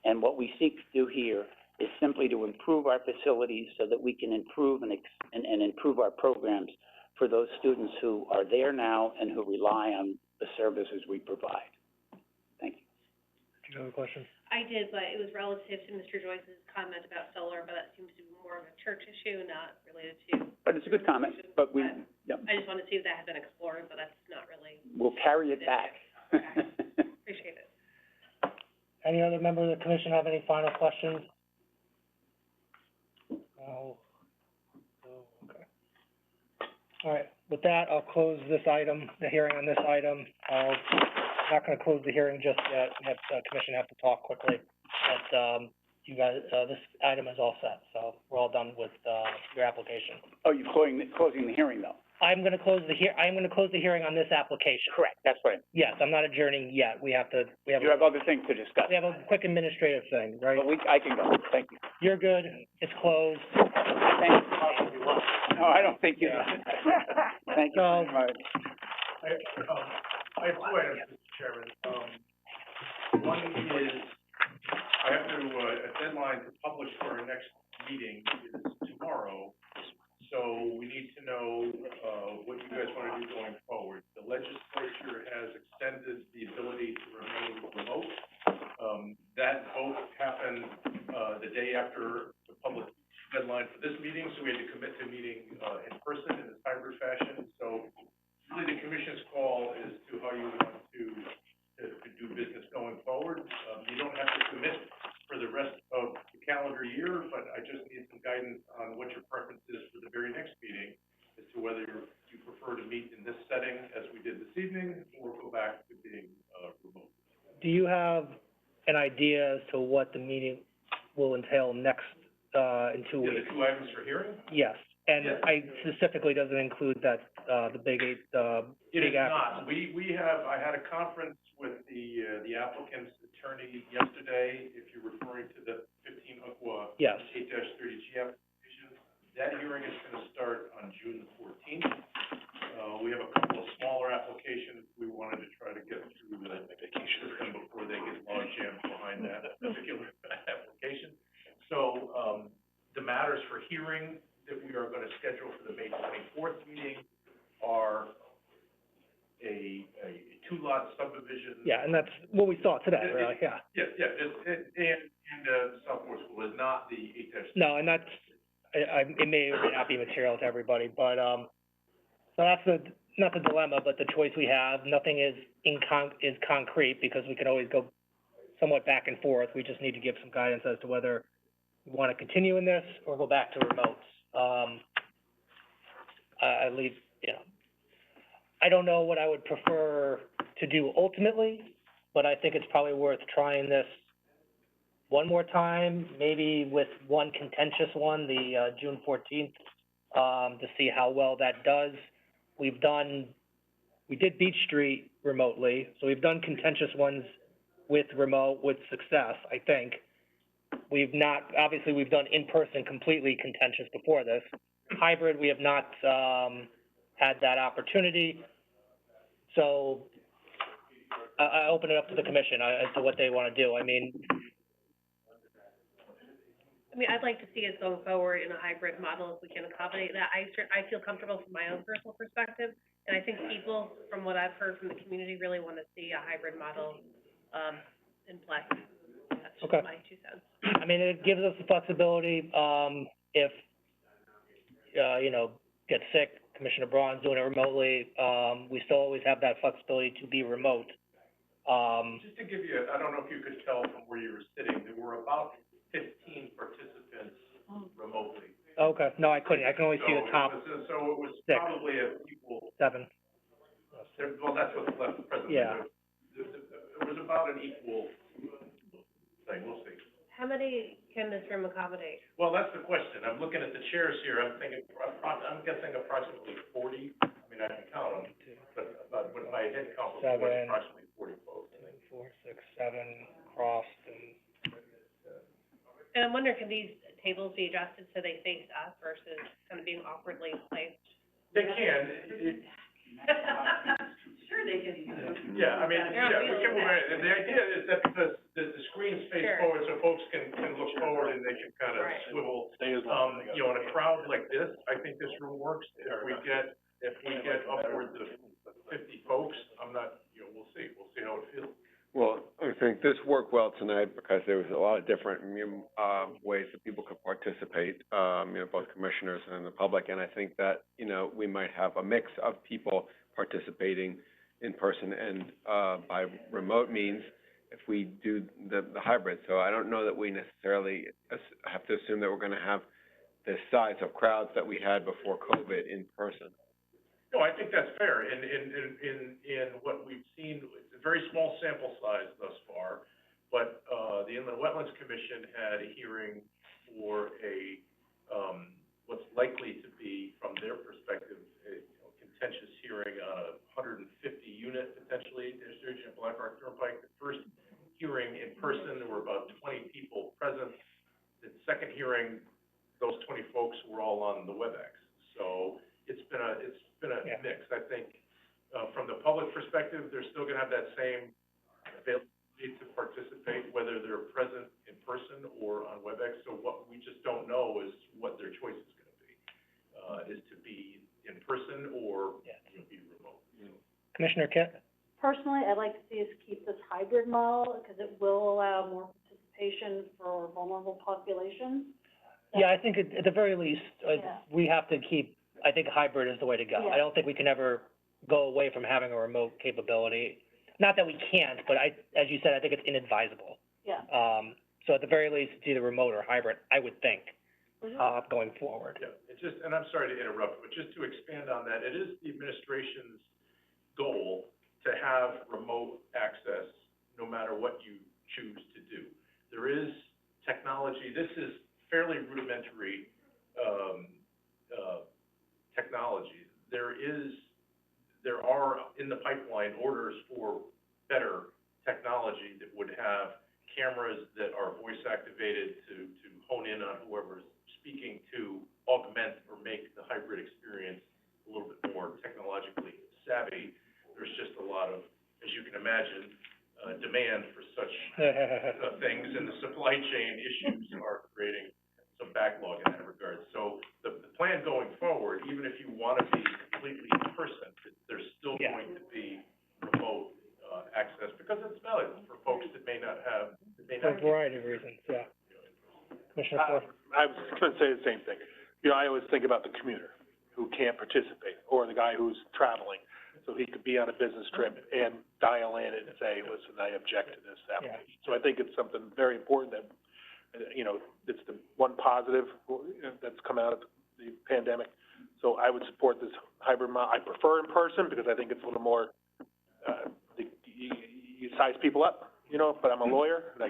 And what we seek to do here is simply to improve our facilities so that we can improve and improve our programs for those students who are there now and who rely on the services we provide. Thank you. Do you have a question? I did, but it was relative to Mr. Joyce's comment about solar, but that seems to be more of a church issue, not related to. But it's a good comment, but we, yeah. I just wanted to see if that had been explored, but that's not really. We'll carry it back. Appreciate it. Any other member of the commission have any final questions? No. Okay. All right, with that, I'll close this item, the hearing on this item. I'm not gonna close the hearing just yet. We have, commission have to talk quickly. But, you guys, this item is all set, so we're all done with, your application. Oh, you're closing the hearing, though? I'm gonna close the hearing on this application. Correct, that's what Yes, I'm not adjourning yet. We have you have other things to discuss. we have a quick administrative thing, right? But I can go, thank you. You're good. It's closed. Thank you. No, I don't think you. Thank you very much. I have two items, Mr. Chairman. One is, I have to, a deadline to publish for our next meeting is tomorrow, so we need to know, what you guys want to do going forward. The legislature has extended the ability to remain remote. That vote happened, the day after the public deadline for this meeting, so we had to commit to meeting, in person in this hybrid fashion. So really the commission's call is to how you want to do business going forward. You don't have to commit for the rest of the calendar year, but I just line on what your preference is for the very next meeting as to whether you prefer to meet in this setting as we did this evening, or go back to being, remote. Do you have an idea as to what the meeting will entail next, in 2 weeks? The two items for hearing? Yes, and Yes. I specifically doesn't include that, the big eight, It big is app. not. I had a conference with the applicant's attorney yesterday, if you're referring to the 15 Uqua Yes. 8-30G application. That hearing is gonna start on June 14th. We have a couple of smaller applications we wanted to try to get through the system before they get log jammed behind that particular application. So, the matters for hearing that we are gonna schedule for the May 24th meeting are a two-lot subdivision. Yeah, and that's what we saw today, really, yeah. Yeah, and Southport School is not the 8-. No, and that's, it may or may not be material to everybody, but, so that's not the dilemma, but the choice we have. Nothing is concrete, because we can always go somewhat back and forth. We just need to give some guidance as to whether we wanna continue in this or go back to remotes. At least, you know, I don't know what I would prefer to do ultimately, but I think it's probably worth trying this one more time, maybe with one contentious one, the, June 14th, to see how well that does. We did Beach Street remotely, so we've done contentious ones with success, I think. We've done in-person completely contentious before this. Hybrid, we have not, had that opportunity. So, I open it up to the commission, as to what they wanna do. I mean, I'd like to see us going forward in a hybrid model if we can accommodate that. I feel comfortable from my own personal perspective, and I think people, from what I've heard from the community, really wanna see a hybrid model, in play. That's just Okay. my 2 cents. I mean, it gives us the flexibility, if, get sick, Commissioner Braun's doing it remotely, we still always have that flexibility to be remote. Just to give you, I don't know if you could tell from where you were sitting, there were about 15 participants remotely. Okay, no, I couldn't, I can only see the top So it was 6, probably a equal, 7. well, that's what's left presently. Yeah. It was about an equal thing, we'll see. How many can this room accommodate? Well, that's the question. I'm looking at the chairs here, I'm guessing approximately 40. I mean, I can count them, but with my head count, it was 7. approximately 40 folks. 4, 6, 7 crossed, and And I'm wondering, can these tables be adjusted so they face us versus kind of being awkwardly placed? They can. Sure they can. Yeah, I mean, we can move it. And the idea is that because the screens face Sure. forward, so folks can look forward and they can kind of Right. swivel. Stay as long as they In a crowd like this, I think this room works. If we get upwards of 50 folks, I'm not, we'll see how it feels. Well, I think this worked well tonight because there was a lot of different, ways that people could participate, both commissioners and the public. And I think that, we might have a mix of people participating in person and, by remote means if we do the hybrid. So I don't know that we necessarily have to assume that we're gonna have the size of crowds that we had before COVID in person. No, I think that's fair. In what we've seen, it's a very small sample size thus far, but, the Inland Wetlands Commission had a hearing for what's likely to be, from their perspective, a contentious hearing on a 150 unit potentially district in Black Rock Turnpike. The first hearing in person, there were about 20 people present. The second hearing, those 20 folks were all on the WebEx. So it's been a mix. I think, from the public perspective, they're still gonna have that same ability to participate, whether they're present in person or on WebEx. So what we just don't know is what their choice is gonna be, is to be in person or be remote. Commissioner Kent? Personally, I'd like to see us keep this hybrid model, because it will allow more participation for vulnerable populations. Yeah, I think at the very least, Yeah. we have to keep, I think hybrid is the way to go. Yeah. I don't think we can ever go away from having a remote capability. Not that we can't, but as you said, I think it's inadvisable. Yeah. So at the very least, it's either remote or hybrid, I would think. going forward. Yeah, and I'm sorry to interrupt, but just to expand on that, it is the administration's goal to have remote access no matter what you choose to do. There is technology, this is fairly rudimentary, technology. There are in the pipeline orders for better technology that would have cameras that are voice activated to hone in on whoever's speaking, to augment or make the hybrid experience a little bit more technologically savvy. There's just a lot of, as you can imagine, demand for such things, and the supply chain issues are creating some backlog in that regard. So the plan going forward, even if you want to be completely in person, there's still going to be remote access, because it's valuable for folks that may not have, For a variety of reasons, yeah. Commissioner Ford? I was going to say the same thing. You know, I always think about the commuter who can't participate, or the guy who's traveling, so he could be on a business trip and dial in and say, listen, I object to this application. So I think it's something very important that, you know, it's the one positive that's come out of the pandemic. So I would support this hybrid model. I prefer in person because I think it's a little more, you size people up, you know, but I'm a lawyer, and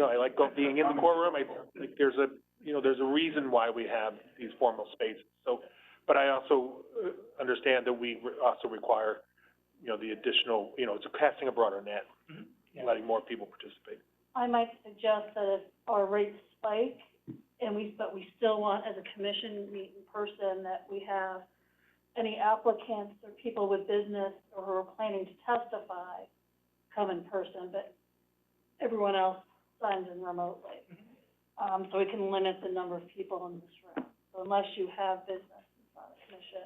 I like being in the courtroom. I think there's a reason why we have these formal spaces. So, but I also understand that we also require, the additional, it's casting a broader net, letting more people participate. I might suggest that if our rates spike, but we still want, as a commission, meet in person, that we have any applicants or people with business or who are planning to testify come in person, but everyone else signs in remotely. So we can limit the number of people in this room. So unless you have business in front of the commission,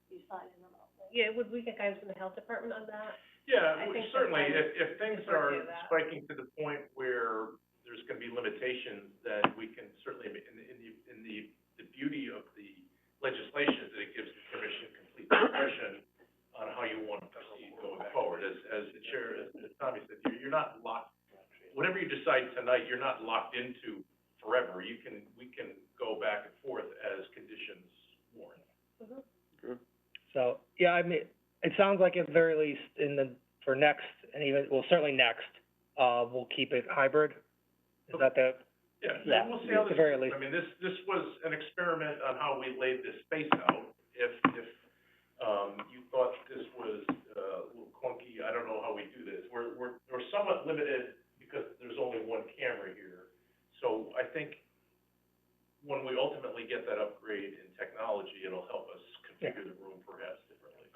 you sign in remotely. Yeah, would we get guidance from the health department on that? Yeah, I think certainly, that's if things prefer are to do that. spiking to the point where there's gonna be limitations, then we can certainly, in the beauty of the legislation, is that it gives the commission complete discretion on how you want to proceed going forward. As the chair, as Tommy said, you're not locked, whatever you decide tonight, you're not locked into forever. We can go back and forth as conditions warrant. So, yeah, I mean, it sounds like at the very least for next, and even, well, certainly next, we'll keep it hybrid. Is that the? Yeah, and we'll see how at the this very goes. least. I mean, this was an experiment on how we laid this space out. If you thought this was a little clunky, I don't know how we do this. We're somewhat limited because there's only one camera here. So I think when we ultimately get that upgrade in technology, it'll help us configure the room perhaps differently.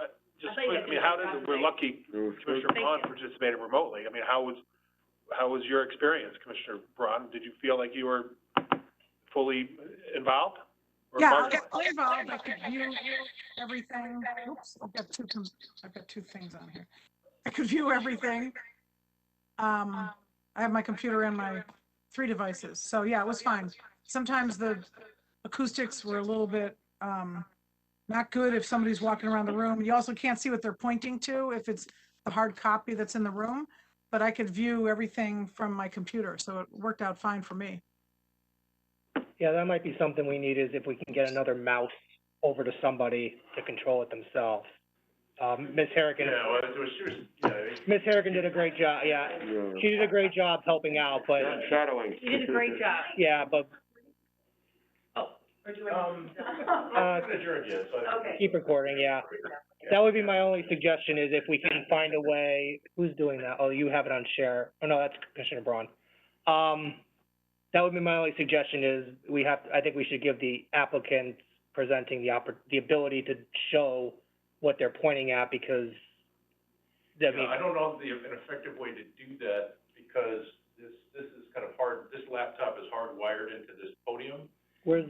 We're lucky Commissioner Braun participated remotely. I mean, how was your experience, Commissioner Braun? Did you feel like you were fully involved? Or Yeah, marginalized? fully involved, I could view everything. Oops, I've got two things on here. I could view everything. I have my computer and my 3 devices, so yeah, it was fine. Sometimes the acoustics were a little bit, not good if somebody's walking around the room. You also can't see what they're pointing to if it's the hard copy that's in the room, but I could view everything from my computer, so it worked out fine for me. Yeah, that might be something we need, is if we can get another mouse over to somebody to control it themselves. Ms. Harrigan. Yeah, well, she was, Ms. Harrigan did a great job, yeah. She did a great job helping out, but. Shadowing. You did a great job. Yeah, but, Or do you want it's adjourned yet, so I think. keep recording, yeah. That would be my only suggestion, is if we can find a way, who's doing that? Oh, you have it on share. Oh, no, that's Commissioner Braun. That would be my only suggestion, is I think we should give the applicants presenting the ability to show what they're pointing at, because, I don't know an effective way to do that, because this is kind of hard, this laptop is hardwired into this podium. Where's is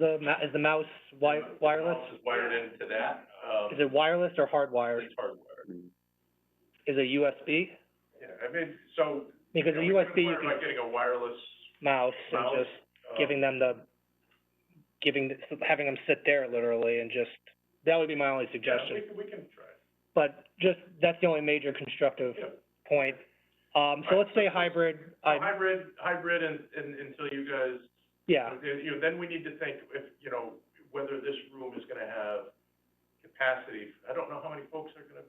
the mouse wireless? The mouse is wired into that. Is it wireless or hardwired? It's hardwired. Is it USB? Yeah, I mean, so. Because the we USB, you consider can like getting a wireless mouse and mouse, just having them sit there literally, and just, that would be my only suggestion. Yeah, we can try. But that's the only major constructive point. So let's say hybrid. Hybrid, and until you guys Yeah. Then we need to think if, whether this room is gonna have capacity. I don't know how many folks are gonna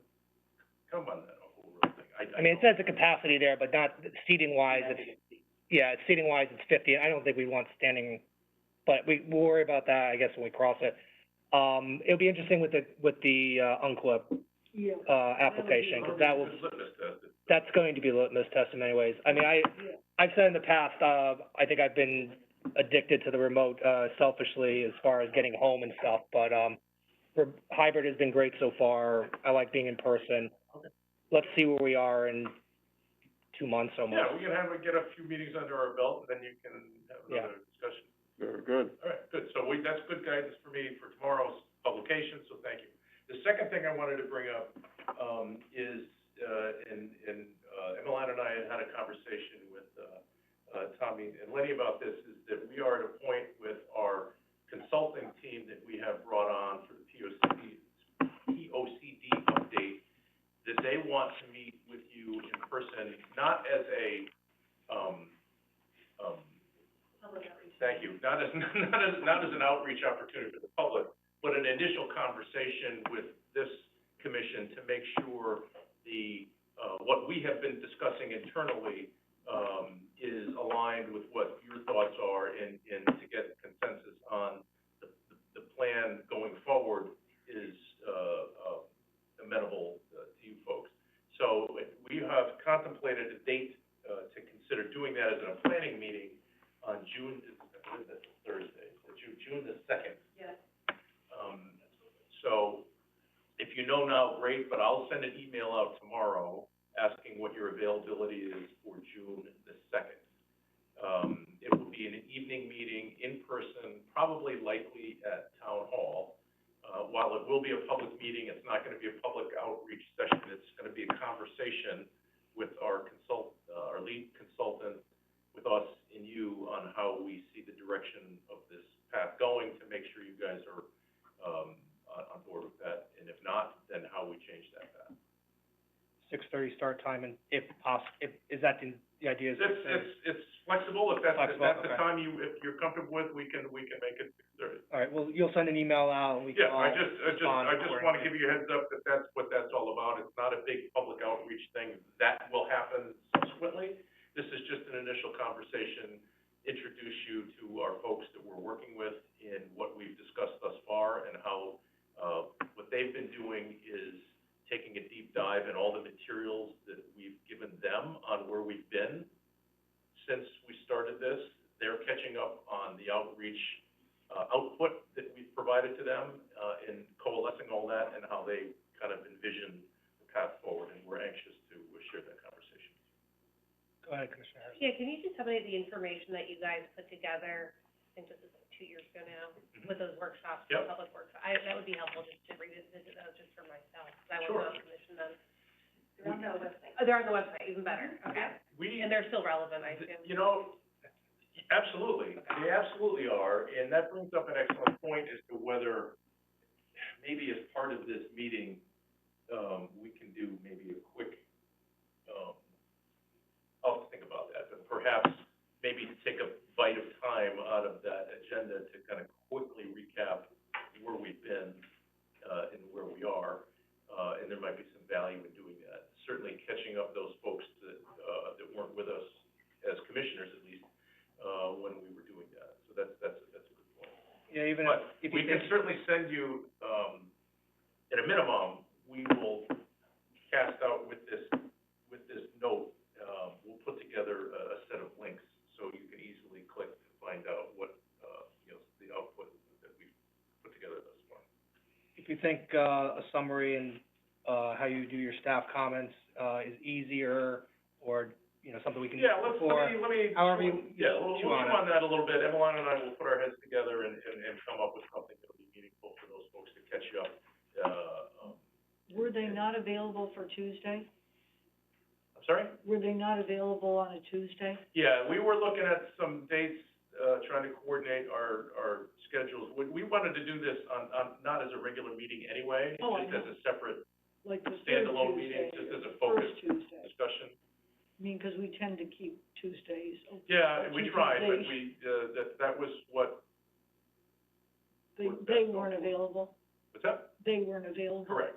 come on that whole room thing. I mean, it says the capacity there, but not seating wise, seating wise, it's 50. I don't think we want standing, but we'll worry about that, I guess, when we cross it. It'll be interesting with the UNCLOS, Yeah. application, because that will, Just litmus test it. that's going to be a litmus test in many ways. I mean, I've said in the past, I think I've been addicted to the remote, selfishly, as far as getting home and stuff, but, hybrid has been great so far. I like being in person. Let's see where we are in 2 months almost. Yeah, we can get a few meetings under our belt, and then you can have another discussion. Very good. All right, good. So that's good guidance for me for tomorrow's publication, so thank you. The second thing I wanted to bring up, is, Emmeline and I had a conversation with, Tommy and Lenny about this, is that we are at a point with our consulting team that we have brought on for the POCD update, that they want to meet with you in person, not as a, thank you, not as an outreach opportunity for the public, but an initial conversation with this commission to make sure what we have been discussing internally, is aligned with what your thoughts are and to get consensus on the plan going forward is, amenable to you folks. So we have contemplated a date, to consider doing that as a planning meeting on June, that's Thursday, June the 2nd. Yes. So if you know now, great, but I'll send an email out tomorrow asking what your availability is for June the 2nd. It will be an evening meeting in person, probably likely at Town Hall. While it will be a public meeting, it's not gonna be a public outreach session. It's gonna be a conversation with our lead consultant, with us and you on how we see the direction of this path going, to make sure you guys are, on board with that. And if not, then how we change that path. 6:30 start time, and if is that the idea? It's flexible. If that's the Okay. time if you're comfortable with, we can make it 6:30. All right, well, you'll send an email out, and we can Yeah, all I just respond want to accordingly. give you a heads up that that's what that's all about. It's not a big public outreach thing. That will happen subsequently. This is just an initial conversation, introduce you to our folks that we're working with in what we've discussed thus far, and how, what they've been doing is taking a deep dive in all the materials that we've given them on where we've been since we started this. They're catching up on the outreach, output that we've provided to them, in coalescing all that and how they kind of envision the path forward, and we're anxious to share that conversation. Go ahead, Commissioner Harris. Yeah, can you just tell me the information that you guys put together, I think this is like 2 years ago now, with those workshops, the Yep. public workshops? That would be helpful just to revisit those just for myself, because I Sure. wasn't on commission then. They're on the website. Oh, they're on the website, even better, okay. And they're still relevant, I assume? Absolutely, they absolutely are, and that brings up an excellent point as to whether, maybe as part of this meeting, we can do maybe a quick, I'll have to think about that, but perhaps maybe take a bite of time out of that agenda to kind of quickly recap where we've been, and where we are, and there might be some value in doing that. Certainly catching up those folks that weren't with us as commissioners, at least, when we were doing that. So that's a good point. Yeah, even But if we you can think, certainly send you, at a minimum, we will cast out with this note, we'll put together a set of links so you can easily click to find out what, the output that we've put together thus far. if you think, a summary and, how you do your staff comments, is easier, or, something we can Yeah, look let for, me, however you, we'll chew chew on it. on that a little bit. Emmeline and I will put our heads together and come up with something that'll be meaningful for those folks to catch you up. Were they not available for Tuesday? I'm sorry? Were they not available on a Tuesday? Yeah, we were looking at some dates, trying to coordinate our schedules. We wanted to do this on, not as a regular meeting anyway, Oh, I just as a separate Like the third standalone meeting, Tuesday just as a or focused first Tuesday? discussion. I mean, 'cause we tend to keep Tuesdays open. Yeah, we Keep tried, but days. we, that was what, They, worked they best so weren't far. available. what's that? They weren't available. Correct.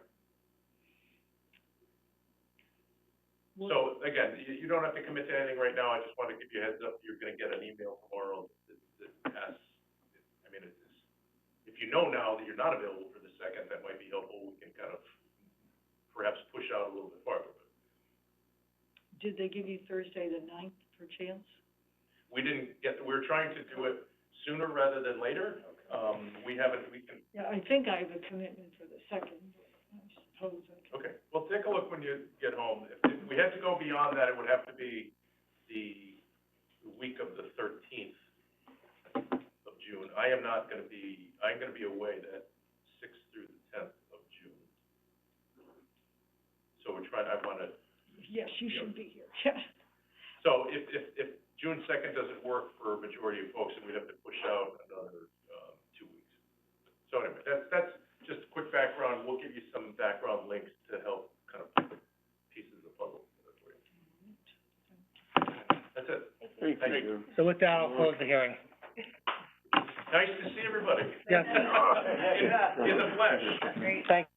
Well, So, again, you don't have to commit to anything right now, I just want to give you a heads up, you're gonna get an email tomorrow that asks, I mean, it's, if you know now that you're not available for the second, that might be helpful, we can kind of perhaps push out a little bit farther, but Did they give you Thursday the 9th for chance? we didn't get, we're trying to do it sooner rather than later, we can, Yeah, I think I have a commitment for the second, but I suppose I can. okay, well, take a look when you get home, if we had to go beyond that, it would have to be the week of the 13th of June. I'm gonna be away that 6th through the 10th of June. So I wanna, Yes, you should be here, yeah. so if June 2nd doesn't work for a majority of folks, then we'd have to push out another, 2 weeks. So anyway, that's just a quick background, we'll give you some background links to help kind of put the pieces of the puzzle together for you. That's it. Thank you. So with that, I'll close the hearing. Nice to see everybody. Yes. In the flesh. Thank